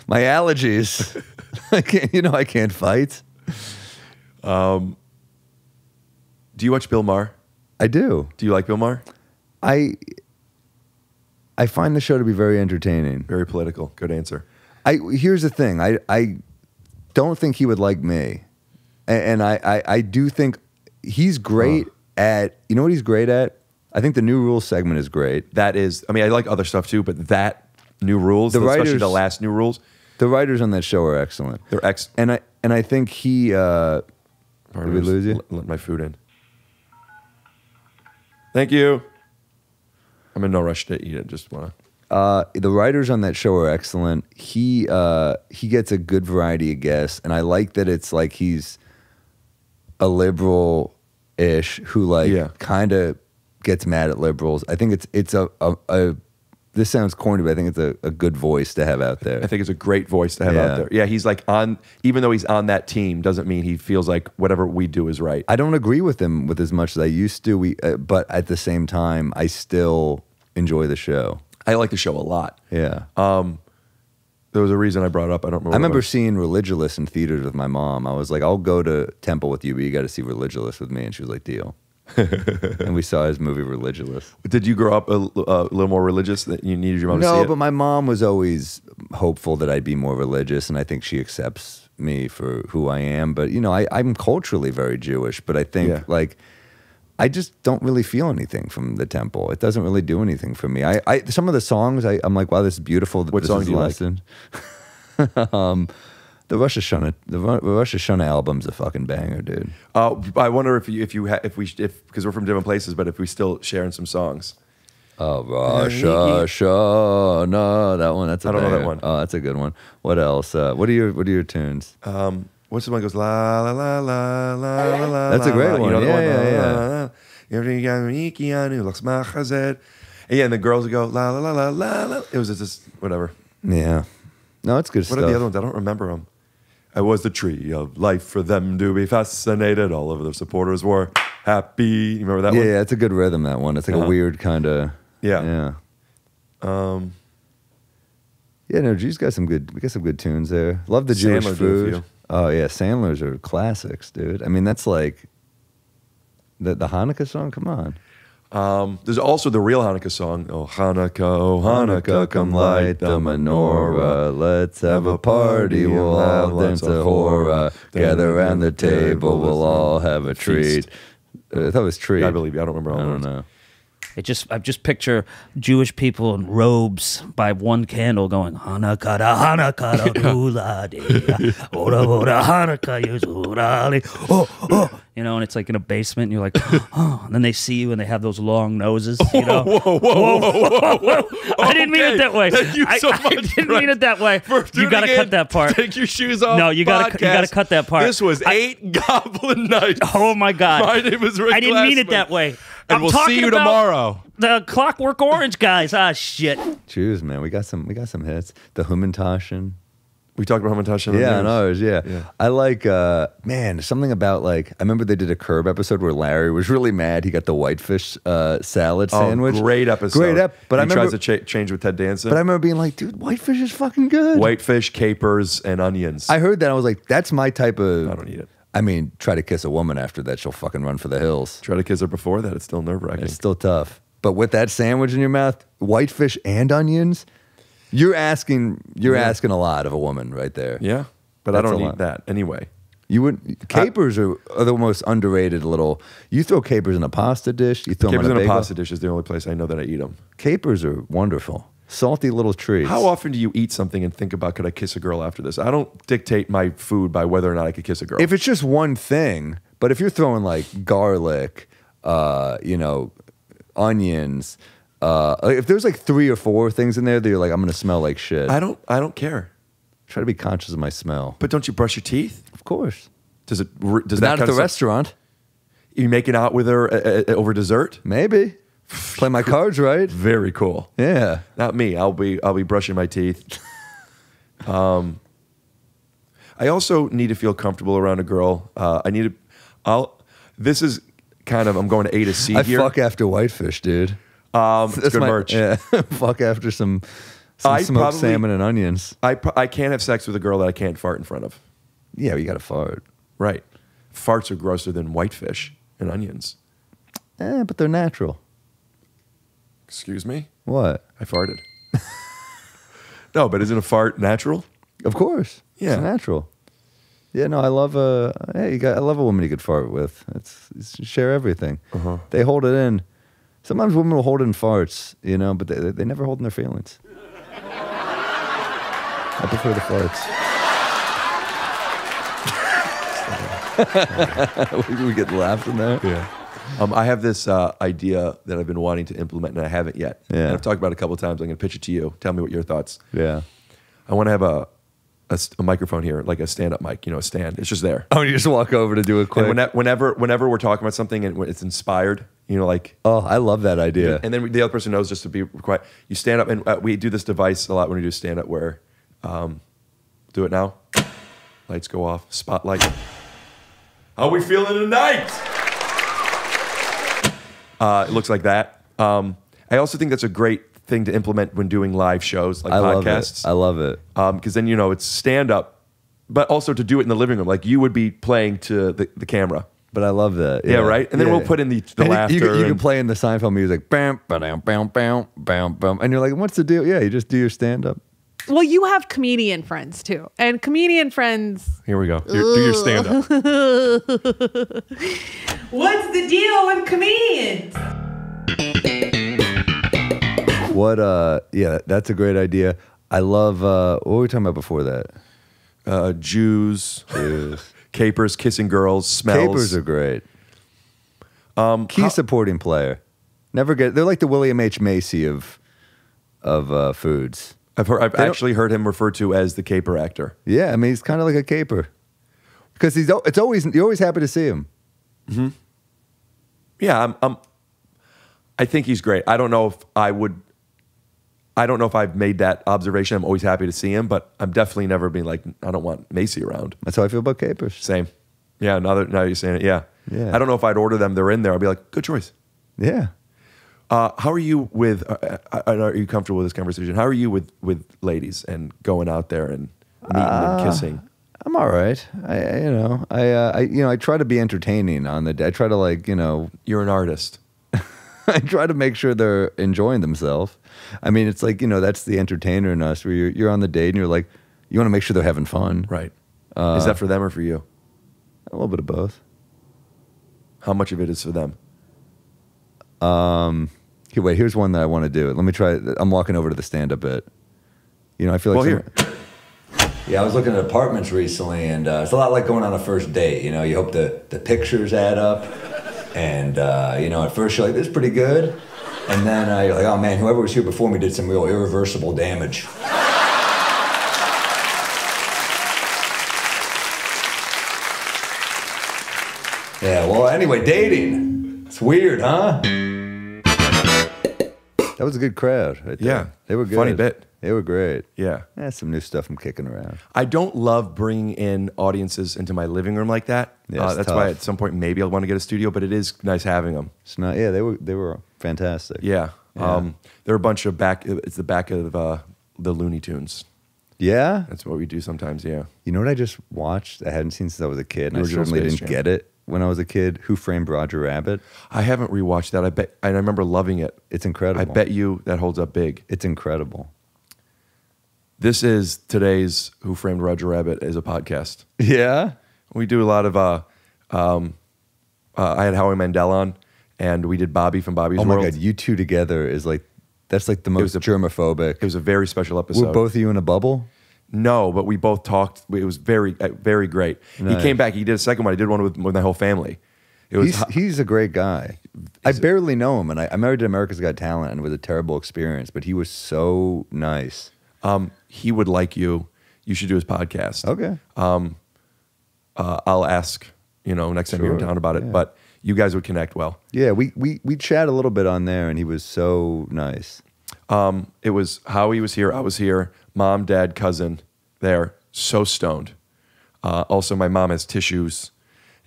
allergies. I can't fight. Do you watch Bill Maher? I do. Do you like Bill Maher? I find the show to be very entertaining. Very political. Good answer. Here's the thing. I don't think he would like me. And I do think he's great at, you know what he's great at? I think the New Rules segment is great. That is, I mean, I like other stuff too, but that New Rules, especially the last New Rules. The writers on that show are excellent. They're And I think he, did we lose you? Let my food in. Thank you. I'm in no rush to eat it. Just want to. The writers on that show are excellent. He gets a good variety of guests, and I like that it's like he's a liberal-ish who kind of gets mad at liberals. I think it's a this sounds corny, but I think it's a good voice to have out there. I think it's a great voice to have out there. Yeah, he's like even though he's on that team, doesn't mean he feels like whatever we do is right. I don't agree with him with as much as I used to. But at the same time, I still enjoy the show. I like the show a lot. Yeah. There was a reason I brought it up. I don't remember. I remember seeing Religulous in theaters with my mom. I was like, I'll go to Temple with you, but you got to see Religulous with me. And she was like, deal. And we saw his movie Religulous. Did you grow up a little more religious that you needed your mom to see it? No, but my mom was always hopeful that I'd be more religious, and I think she accepts me for who I am. But, I'm culturally very Jewish, but I think, I just don't really feel anything from the temple. It doesn't really do anything for me. I some of the songs, I'm like, wow, this is beautiful. What song do you like? The Rosh Hashanah album's a fucking banger, dude. I wonder if because we're from different places, but if we still sharing some songs. Oh, Rosh Hashanah, that one. That's a I don't know banger. that one. Oh, that's a good one. What else? What are your tunes? What's the one that goes la la la la la la la? That's a great one. You know the one? Yeah. Yeah, and the girls would go la la la la la la. It was just whatever. Yeah. No, it's good What stuff. are the other ones? I don't remember them. I was the tree of life for them to be fascinated. All of their supporters were happy. You remember that one? Yeah, it's a good rhythm, that one. It's like a weird kind of... Yeah. Yeah, no, we got some good tunes there. Love the Jewish Sandler did a food. few. Oh, yeah, Sandler's are classics, dude. I mean, that's like... The Hanukkah song? Come on. There's also the real Hanukkah song. Oh, Hanukkah, come light the menorah. Let's have a party. We'll all dance a hora. Gather around the table. We'll all have a treat. I thought it was treat. I believe you. I don't remember all I don't those. know. I just picture Jewish people in robes by one candle going Hanukkah, Hanukkah, Ora Ora Hanukkah, oh, and it's like in a basement, and you're like, oh, and then they see you, and they have those long noses, Whoa. I didn't mean it that way. Thank you so much. I didn't mean it that way. You got to cut that part. Take your shoes off. No, you got to cut that part. This was 8 Goblin Nights. Oh my God! My name is Rick I didn't mean it Glassman. that way. And I'm we'll talking see you about tomorrow. The Clockwork Orange guys. Ah, shit. Jews, man, we got some hits. The Humintashen. We talked about Hamantash on Yeah, on ours. ours, yeah. I like, man, something about like, I remember they did a Curb episode where Larry was really mad he got the whitefish salad sandwich. Great episode. Great ep. But he I remember, tries to change with Ted Danson. But I remember being like, dude, whitefish is fucking good. Whitefish, capers, and onions. I heard that. I was like, that's my type of. I don't eat it. I mean, try to kiss a woman after that, she'll fucking run for the hills. Try to kiss her before that, it's still nerve-wracking. It's still tough. But with that sandwich in your mouth, whitefish and onions, you're asking a lot of a woman right there. Yeah, but That's I a don't lot. eat that anyway. You would capers are the most underrated little. You throw capers in a pasta dish. You throw Capers them in on a bagel. pasta dish is the only place I know that I eat them. Capers are wonderful, salty little treats. How often do you eat something and think about, could I kiss a girl after this? I don't dictate my food by whether or not I could kiss a girl. If it's just one thing, but if you're throwing like garlic, onions, if there's like 3 or 4 things in there that you're like, I'm gonna smell like shit. I don't care. Try to be conscious of my smell. But don't you brush your teeth? Of course. Does Not that at kind the of restaurant. You making out with her over dessert? Maybe. Play my cards right. Very cool. Yeah. Not me. I'll be brushing my teeth. I also need to feel comfortable around a girl. This is kind of, I'm going to A to C I here. fuck after whitefish, dude. It's good merch. Yeah. Fuck after some smoked salmon and onions. I can't have sex with a girl that I can't fart in front of. Yeah, you got to fart. Right. Farts are grosser than whitefish and onions. But they're natural. Excuse me? What? I farted. No, but isn't a fart natural? Of course. Yeah. It's natural. Yeah, no, I love I love a woman you could fart with. It's share everything. Uh-huh. They hold it in. Sometimes women will hold in farts, but they never hold in their feelings. I prefer the farts. we get laughs in there. Yeah. I have this idea that I've been wanting to implement and I haven't yet. Yeah. And I've talked about it a couple of times. I'm going to pitch it to you. Tell me what your thoughts. Yeah. I want to have a microphone here, like a stand-up mic, a stand. It's just there. Oh, you just walk over to do it quick. And whenever we're talking about something and it's inspired, like. Oh, I love that idea. And then the other person knows just to be quiet. You stand up, and we do this device a lot when we do stand-up where, do it now. Lights go off. Spotlight. How we feeling tonight? It looks like that. I also think that's a great thing to implement when doing live shows like podcasts. I love it. Because then it's stand up, but also to do it in the living room, like you would be playing to the camera. But I love that. Yeah, right. And then we'll put in the laughter. You can play in the Seinfeld music, bam, bam, bam, bam, bam, bam, and you're like, what's the deal? Yeah, you just do your stand up. Well, you have comedian friends too, and comedian friends. Here we go. Do your stand up. What's the deal with comedians? Yeah, that's a great idea. I love, what were we talking about before that? Jews, capers, kissing girls, smells. Capers are great. Key supporting player. They're like the William H. Macy of foods. I've actually heard him referred to as the caper actor. Yeah, I mean, he's kind of like a caper. Because you're always happy to see him. Mm-hmm. Yeah, I think he's great. I don't know if I've made that observation. I'm always happy to see him, but I'm definitely never being like, I don't want Macy around. That's how I feel about capers. Same. Yeah, now you're saying it, yeah. I don't know if I'd order them. They're in there. I'd be like, good choice. Yeah. How are you with, are you comfortable with this conversation? How are you with ladies and going out there and meeting and kissing? I'm all right. I try to be entertaining on the day. I try to You're an artist. I try to make sure they're enjoying themselves. I mean, it's like, that's the entertainer in us where you're on the date and you're like, you want to make sure they're having fun. Right. Is that for them or for you? A little bit of both. How much of it is for them? Okay, wait, here's one that I want to do. Let me try. I'm walking over to the stand-up bit. I feel like... here. Yeah, I was looking at apartments recently, and it's a lot like going on a first date. You hope the pictures add up, and at first you're like, this is pretty good, and then you're like, oh man, whoever was here before me did some real irreversible damage. Yeah, well, anyway, dating. It's weird, huh? That was a good crowd right there. Yeah. They were good. Funny bit. They were great. Yeah. That's some new stuff I'm kicking around. I don't love bringing in audiences into my living room like that. Yeah, it's that's tough. why at some point maybe I'll want to get a studio, but it is nice having them. It's not. Yeah, they were fantastic. Yeah. Yeah. They're a bunch of it's the back of the Looney Tunes. Yeah? That's what we do sometimes, yeah. You know what I just watched? I hadn't seen since I was a kid, and I Original certainly Space didn't Jam. get it when I was a kid. Who Framed Roger Rabbit? I haven't rewatched that. I remember loving it. It's incredible. I bet you that holds up big. It's incredible. This is today's Who Framed Roger Rabbit is a podcast. Yeah? We do a lot of I had Howie Mandel on, and we did Bobby from Bobby's Oh my World. God, you two together is like, that's like the most germophobic. It was a very special episode. Were both of you in a bubble? No, but we both talked. It was very, very great. Nice. He came back. He did a second one. I did one with my whole family. It was He's a great guy. I barely know him, and I married to America's Got Talent, and it was a terrible experience, but he was so nice. He would like you. You should do his podcast. Okay. I'll ask, next time you're in Sure, town about it, yeah. but you guys would connect well. Yeah, we chat a little bit on there, and he was so nice. It was Howie was here. I was here. Mom, dad, cousin there. So stoned. Also, my mom has tissues,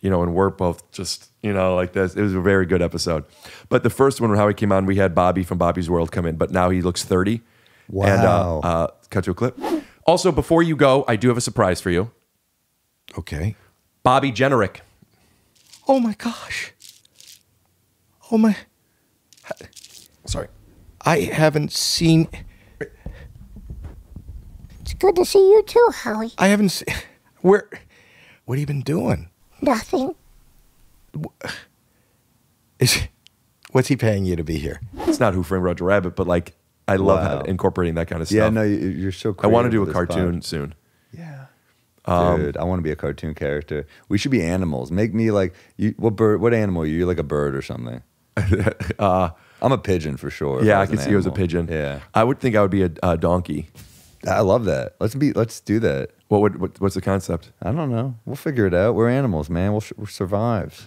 and we're both just, like this. It was a very good episode. But the first one when Howie came on, we had Bobby from Bobby's World come in, but now he looks 30. Wow. And cut to a clip. Also, before you go, I do have a surprise for you. Okay. Bobby Jenerick. Oh my gosh. Oh my. Sorry. I haven't seen. It's good to see you too, Howie. I haven't seen. What have you been doing? Nothing. What's he paying you to be here? It's not Who Framed Roger Rabbit, but like I love incorporating that kind of stuff. Yeah, no, you're so I want to do creative a with this cartoon pod. soon. Dude, I want to be a cartoon character. We should be animals. Make me like you. What animal are you? You're like a bird or something. I'm a pigeon for sure. Yeah, if I was can an see you as a animal. pigeon. Yeah, I would think I would be a donkey. I love that. Let's do that. What's the concept? I don't know. We'll figure it out. We're animals, man. We're survives.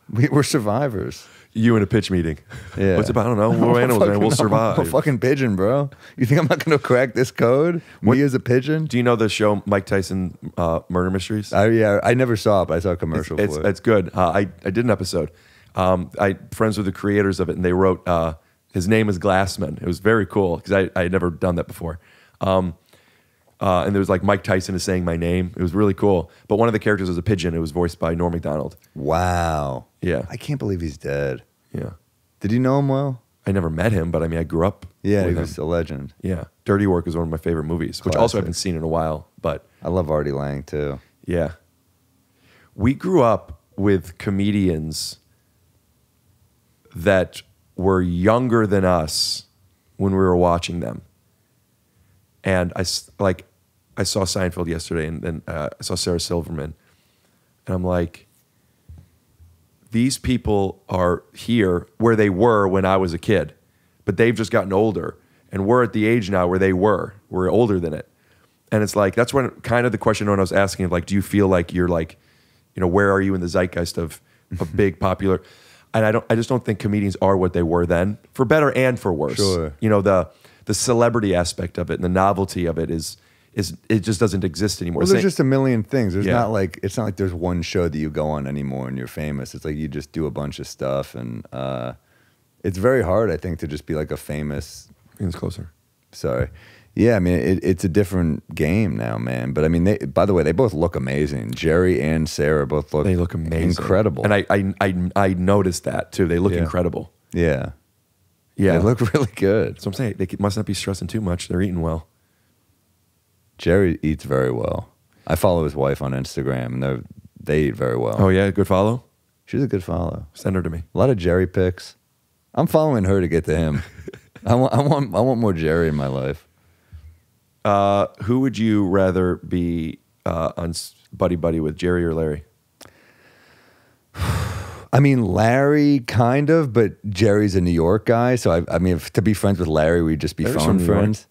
We're survivors. You in a pitch meeting. Yeah. What's about? I don't know. We're animals, man. We'll survive. I'm a fucking pigeon, bro. You think I'm not going to crack this code? Me as a pigeon? Do you know the show Mike Tyson Murder Mysteries? Yeah, I never saw it, but I saw a commercial It's for it. it's good. I did an episode. I friends with the creators of it, and they wrote his name is Glassman. It was very cool because I had never done that before. And there was like Mike Tyson is saying my name. It was really cool. But one of the characters was a pigeon. It was voiced by Norm Macdonald. Wow. Yeah. I can't believe he's dead. Yeah. Did you know him well? I never met him, but I mean, I grew up. Yeah, he with was him. a legend. Yeah. Dirty Work is one of my favorite movies, which also I haven't seen in a while. But I love Artie Lang too. Yeah. We grew up with comedians that were younger than us when we were watching them. And I saw Seinfeld yesterday, and then I saw Sarah Silverman. And I'm like, these people are here where they were when I was a kid, but they've just gotten older. And we're at the age now where they were. We're older than it. And it's like, that's when kind of the question when I was asking, like, do you feel like you're like, where are you in the zeitgeist of a big popular? And I just don't think comedians are what they were then, for better and for worse. Sure. The celebrity aspect of it and the novelty of it is it just doesn't exist anymore. Well, there's just a million things. There's Yeah. it's not like there's one show that you go on anymore and you're famous. It's like you just do a bunch of stuff, and it's very hard, I think, to just be like a famous. It's closer. Sorry. Yeah, I mean, it's a different game now, man. But I mean, by the way, they both look amazing. Jerry and Sarah both look. They look amazing, incredible. And I noticed that too. They look Yeah. incredible. Yeah. Yeah, They look really good. So I'm saying they must not be stressing too much. They're eating well. Jerry eats very well. I follow his wife on Instagram, and they eat very well. Oh yeah, good follow. She's a good follow. Send her to me. A lot of Jerry pics. I'm following her to get to him. I want more Jerry in my life. Who would you rather be on buddy with, Jerry or Larry? I mean, Larry, kind of, but Jerry's a New York guy. So, I mean, to be friends with Larry, we'd just be Larry's phone from New York. friends.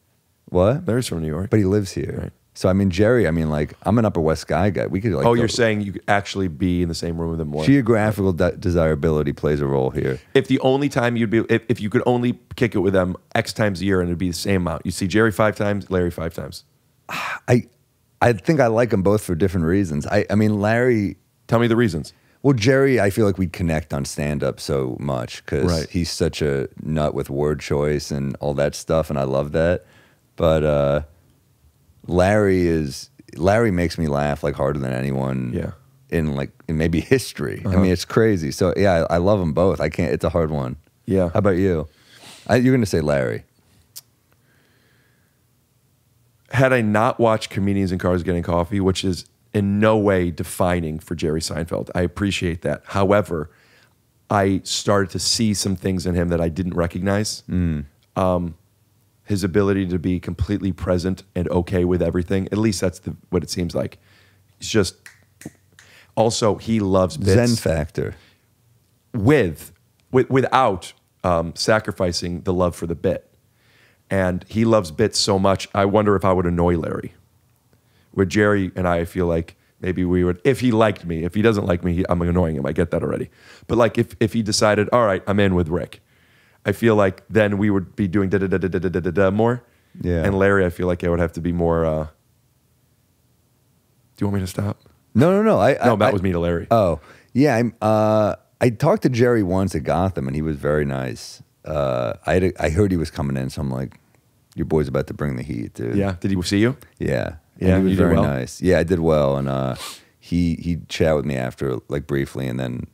What? Larry's from New York. But he lives here. Right. So I mean, Jerry. I mean, like I'm an Upper West guy. We could like. Oh, you're saying you could actually be in the same room with them more. Geographical desirability plays a role here. If the only time you'd be, if you could only kick it with them X times a year and it'd be the same amount, you see Jerry 5 times, Larry 5 times. I think I like them both for different reasons. I mean, Larry. Tell me the reasons. Well, Jerry, I feel like we'd connect on stand-up so much because he's such a nut with word choice and all that stuff, and I love that. But Larry makes me laugh like harder than anyone. Yeah. In maybe history. I mean, it's crazy. So yeah, I love them both. I can't. It's a hard one. Yeah. How about you? You're gonna say Larry. Had I not watched Comedians in Cars Getting Coffee, which is in no way defining for Jerry Seinfeld, I appreciate that. However, I started to see some things in him that I didn't recognize. His ability to be completely present and okay with everything. At least that's what it seems like. It's just, also, he loves bits. Zen factor. Without sacrificing the love for the bit. And he loves bits so much, I wonder if I would annoy Larry. With Jerry and I feel like maybe we would, if he liked me. If he doesn't like me, I'm annoying him. I get that already. But like if he decided, all right, I'm in with Rick, I feel like then we would be doing da-da-da-da-da-da-da more. Yeah. And Larry, I feel like I would have to be more, do you want me to stop? No. That was me to Larry. Oh, yeah. I talked to Jerry once at Gotham, and he was very nice. I heard he was coming in, so I'm like, your boy's about to bring the heat, dude. Yeah. Did he see you? Yeah. Yeah, and he was you did very well? nice. Yeah, I did well, and he chatted with me after, like, briefly, and then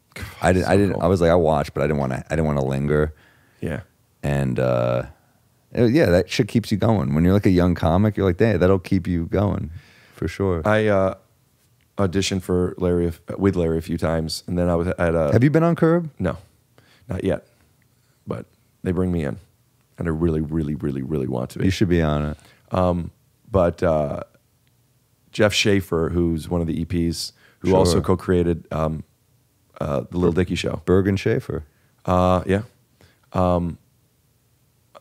I didn't. cool. I was like, I watched, but I didn't want to linger. Yeah. And yeah, that shit keeps you going. When you're like a young comic, you're like, hey, that'll keep you going, for sure. I auditioned for with Larry a few times, and then I was at a. Have you been on Curb? No, not yet, but they bring me in, and I really, really, really, really want to be. You should be on it. But Jeff Schaefer, who's one of the EPs, who Sure. also co-created the Little Dicky Show. Bergen Schaefer. Yeah.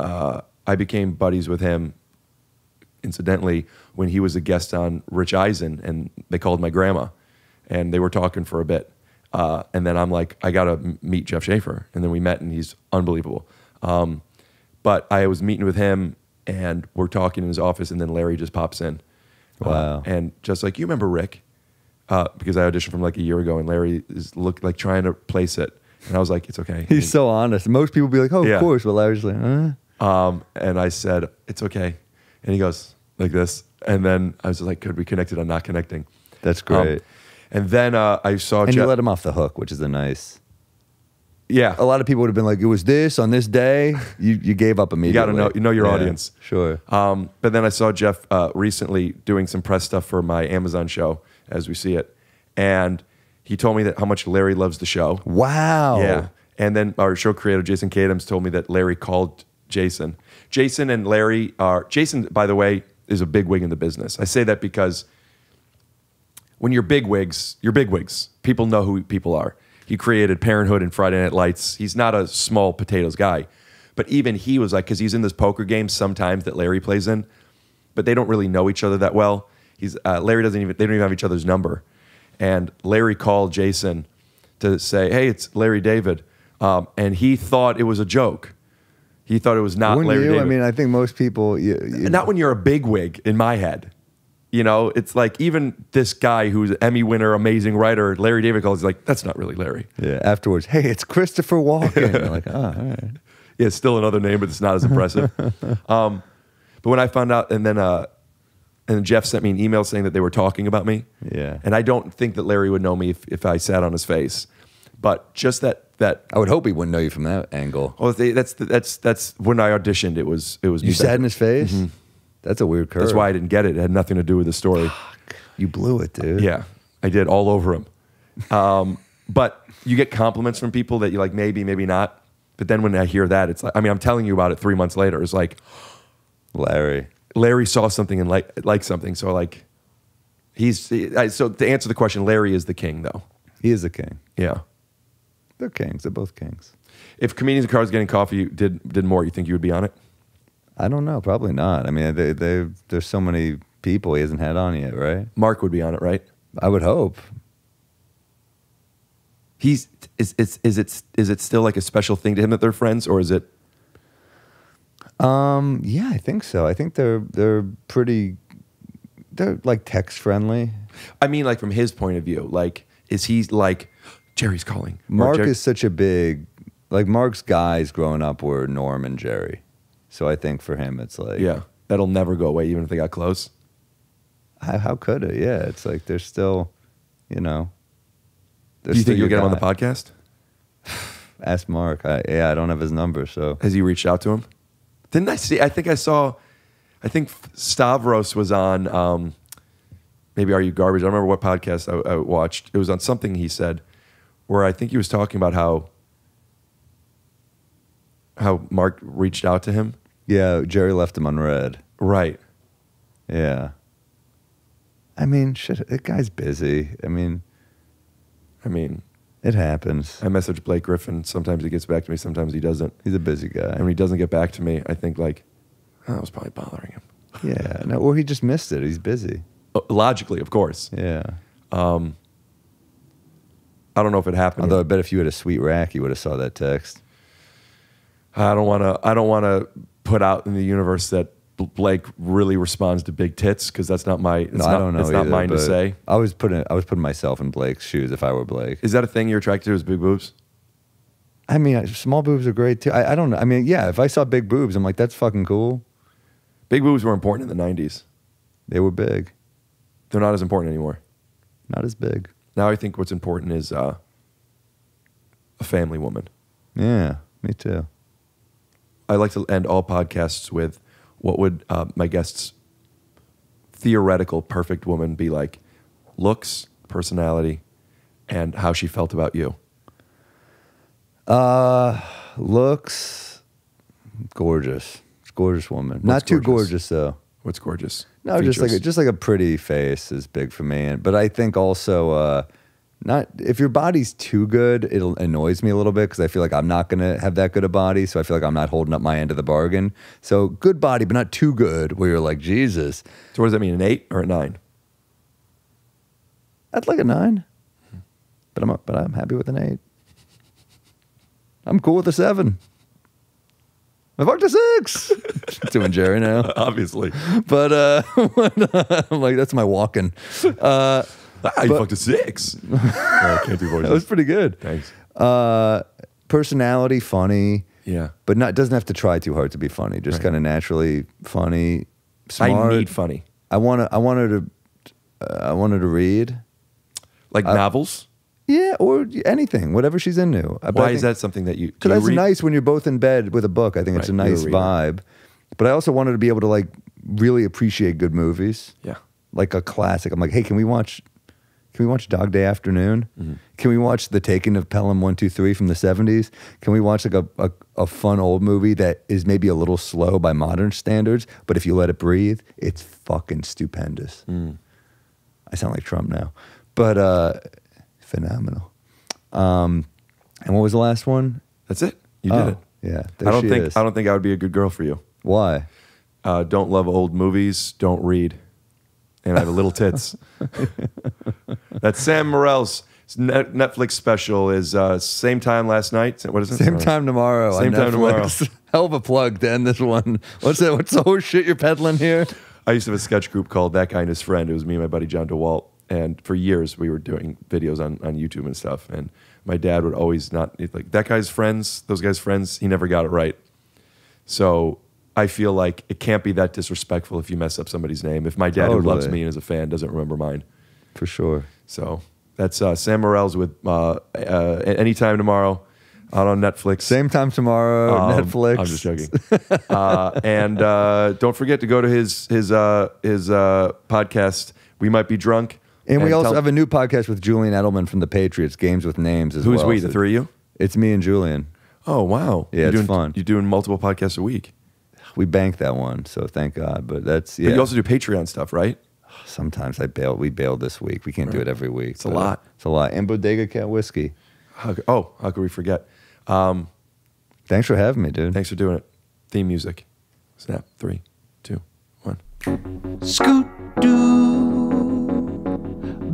I became buddies with him, incidentally, when he was a guest on Rich Eisen, and they called my grandma, and they were talking for a bit. And then I'm like, I got to meet Jeff Schaefer. And then we met, and he's unbelievable. But I was meeting with him, and we're talking in his office, and then Larry just pops in. Wow. And just like, you remember Rick? Because I auditioned from like a year ago, and Larry is like trying to place it. And I was like, it's okay. He's so honest. Most people be like, oh, Yeah. of course. But Larry's like, And I said, it's okay. And he goes like this. And then I was like, could we connect it on not connecting? That's great. And then I saw and Jeff. you let him off the hook, which is a nice. Yeah. A lot of people would have been like, it was this on this day. You gave up You immediately. got to know your Yeah, audience. Sure. But then I saw Jeff recently doing some press stuff for my Amazon show, As We See It. And he told me that how much Larry loves the show. Wow. Yeah. And then our show creator, Jason Kadams, told me that Larry called Jason. Jason and Larry are... Jason, by the way, is a bigwig in the business. I say that because when you're bigwigs, you're bigwigs. People know who people are. He created Parenthood and Friday Night Lights. He's not a small potatoes guy. But even he was like... Because he's in this poker game sometimes that Larry plays in, but they don't really know each other that well. Larry doesn't even... They don't even have each other's number. And Larry called Jason to say, hey, it's Larry David. And he thought it was a joke. He thought it was not Wouldn't Larry you? David. I mean, I think most people... Not when you're a bigwig, in my head. You know, it's like even this guy who's an Emmy winner, amazing writer, Larry David calls, he's like, that's not really Larry. Yeah, afterwards, hey, it's Christopher Walken. You're like, oh, all right. Yeah, it's still another name, but it's not as impressive. But when I found out, and then Jeff sent me an email saying that they were talking about me. Yeah. And I don't think that Larry would know me if I sat on his face. But just that I would hope he wouldn't know you from that angle. Oh, that's when I auditioned. It was You me sat back- in his face? Mhm. That's a weird curve. That's why I didn't get it. It had nothing to do with the story. You blew it, dude. Yeah, I did all over him. But you get compliments from people that you like, maybe, maybe not. But then when I hear that, it's like, I mean, I'm telling you about it 3 months later. It's like, Larry saw something and like something. So like, so to answer the question, Larry is the king, though. He is the king. Yeah. They're kings. They're both kings. If Comedians and Cars Getting Coffee did more, you think you would be on it? I don't know. Probably not. I mean, there's so many people he hasn't had on yet, right? Mark would be on it, right? I would hope. Is it still like a special thing to him that they're friends, or is it? Yeah, I think so. I think they're like text friendly. I mean, like from his point of view, like is he like Jerry's calling? Mark is such a big, like Mark's guys growing up were Norm and Jerry, so I think for him it's like yeah, that'll never go away even if they got close. How could it? Yeah, it's like they're still, you know. Do you think you'll get him on the podcast? Ask Mark. I don't have his number, so has he reached out to him? Didn't I see? I think Stavros was on maybe Are You Garbage? I don't remember what podcast I watched. It was on something he said where I think he was talking about how Mark reached out to him. Yeah, Jerry left him unread. Right. Yeah. I mean, shit, that guy's busy. I mean, it happens. I message Blake Griffin. Sometimes he gets back to me. Sometimes he doesn't. He's a busy guy. And when he doesn't get back to me, I think like, oh, I was probably bothering him. Yeah. No, or he just missed it. He's busy. Logically, of course. Yeah. I don't know if it happened. Although I bet if you had a sweet rack, you would have saw that text. I don't want to put out in the universe that Blake really responds to big tits because that's not my. I don't know. It's not mine to say. I was putting myself in Blake's shoes if I were Blake. Is that a thing you're attracted to? Is big boobs? I mean, small boobs are great too. I don't know. I mean, yeah. If I saw big boobs, I'm like, that's fucking cool. Big boobs were important in the '90s. They were big. They're not as important anymore. Not as big. Now I think what's important is a family woman. Yeah, me too. I like to end all podcasts with what would my guest's theoretical perfect woman be like? Looks, personality, and how she felt about you. Looks, gorgeous. Gorgeous woman. Not too gorgeous though. What's gorgeous? No, just like a pretty face is big for me. But I think also not if your body's too good, it annoys me a little bit because I feel like I'm not gonna have that good a body. So I feel like I'm not holding up my end of the bargain. So good body, but not too good where you're like Jesus. So what does that mean? An 8 or a 9? I'd like a 9, but I'm happy with an 8. I'm cool with a 7. I fucked a 6. Doing Jerry now, obviously. But I'm like, that's my walking. You fucked a 6. I can't do voices. That was pretty good. Thanks. Personality, funny. Yeah. But doesn't have to try too hard to be funny. Just kind of naturally funny, smart. I need funny. I want her to read. Like novels? Yeah, or anything, whatever she's into. Why is that something that you? Because that's nice when you're both in bed with a book. I think it's a nice vibe. But I also wanted to be able to like really appreciate good movies. Yeah, like a classic. I'm like, hey, can we watch Dog Day Afternoon? Mm-hmm. Can we watch The Taking of Pelham 1, 2, 3 from the 70s? Can we watch like a fun old movie that is maybe a little slow by modern standards, but if you let it breathe, it's fucking stupendous. I sound like Trump now, but phenomenal. And what was the last one? That's it. You did it. Yeah. I don't think I would be a good girl for you. Why? Don't love old movies. Don't read. And I have little tits. That's Sam Morrill's Netflix special is same time last night. What is it? Same time tomorrow. Same time tomorrow. Hell of a plug to end this one. What's that? What's the horse shit you're peddling here? I used to have a sketch group called That Guy and His Friend. It was me and my buddy John DeWalt. And for years, we were doing videos on YouTube and stuff. And my dad would always like, that guy's friends, those guys' friends, he never got it right. So I feel like it can't be that disrespectful if you mess up somebody's name. If my dad, who loves me and is a fan, doesn't remember mine. For sure. So that's Sam Morrill's with Anytime Tomorrow out on Netflix. Same time tomorrow, Netflix. I'm just joking. And don't forget to go to his podcast, We Might Be Drunk. And we also have a new podcast with Julian Edelman from the Patriots, Games with Names as well. Who's we, the three of you? It's me and Julian. Oh, wow. Yeah, it's fun. You're doing multiple podcasts a week. We banked that one, so thank God. But that's, yeah. But you also do Patreon stuff, right? Sometimes we bailed this week. We can't do it every week. It's a lot. It's a lot. And Bodega Cat Whiskey. How could we forget? Thanks for having me, dude. Thanks for doing it. Theme music. Snap. 3, 2, 1. Scoot.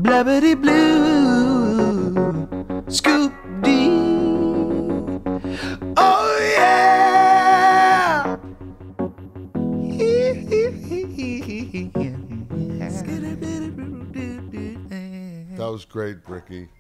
Blabbity blue, scoop dee. Oh yeah. That was great, Bricky.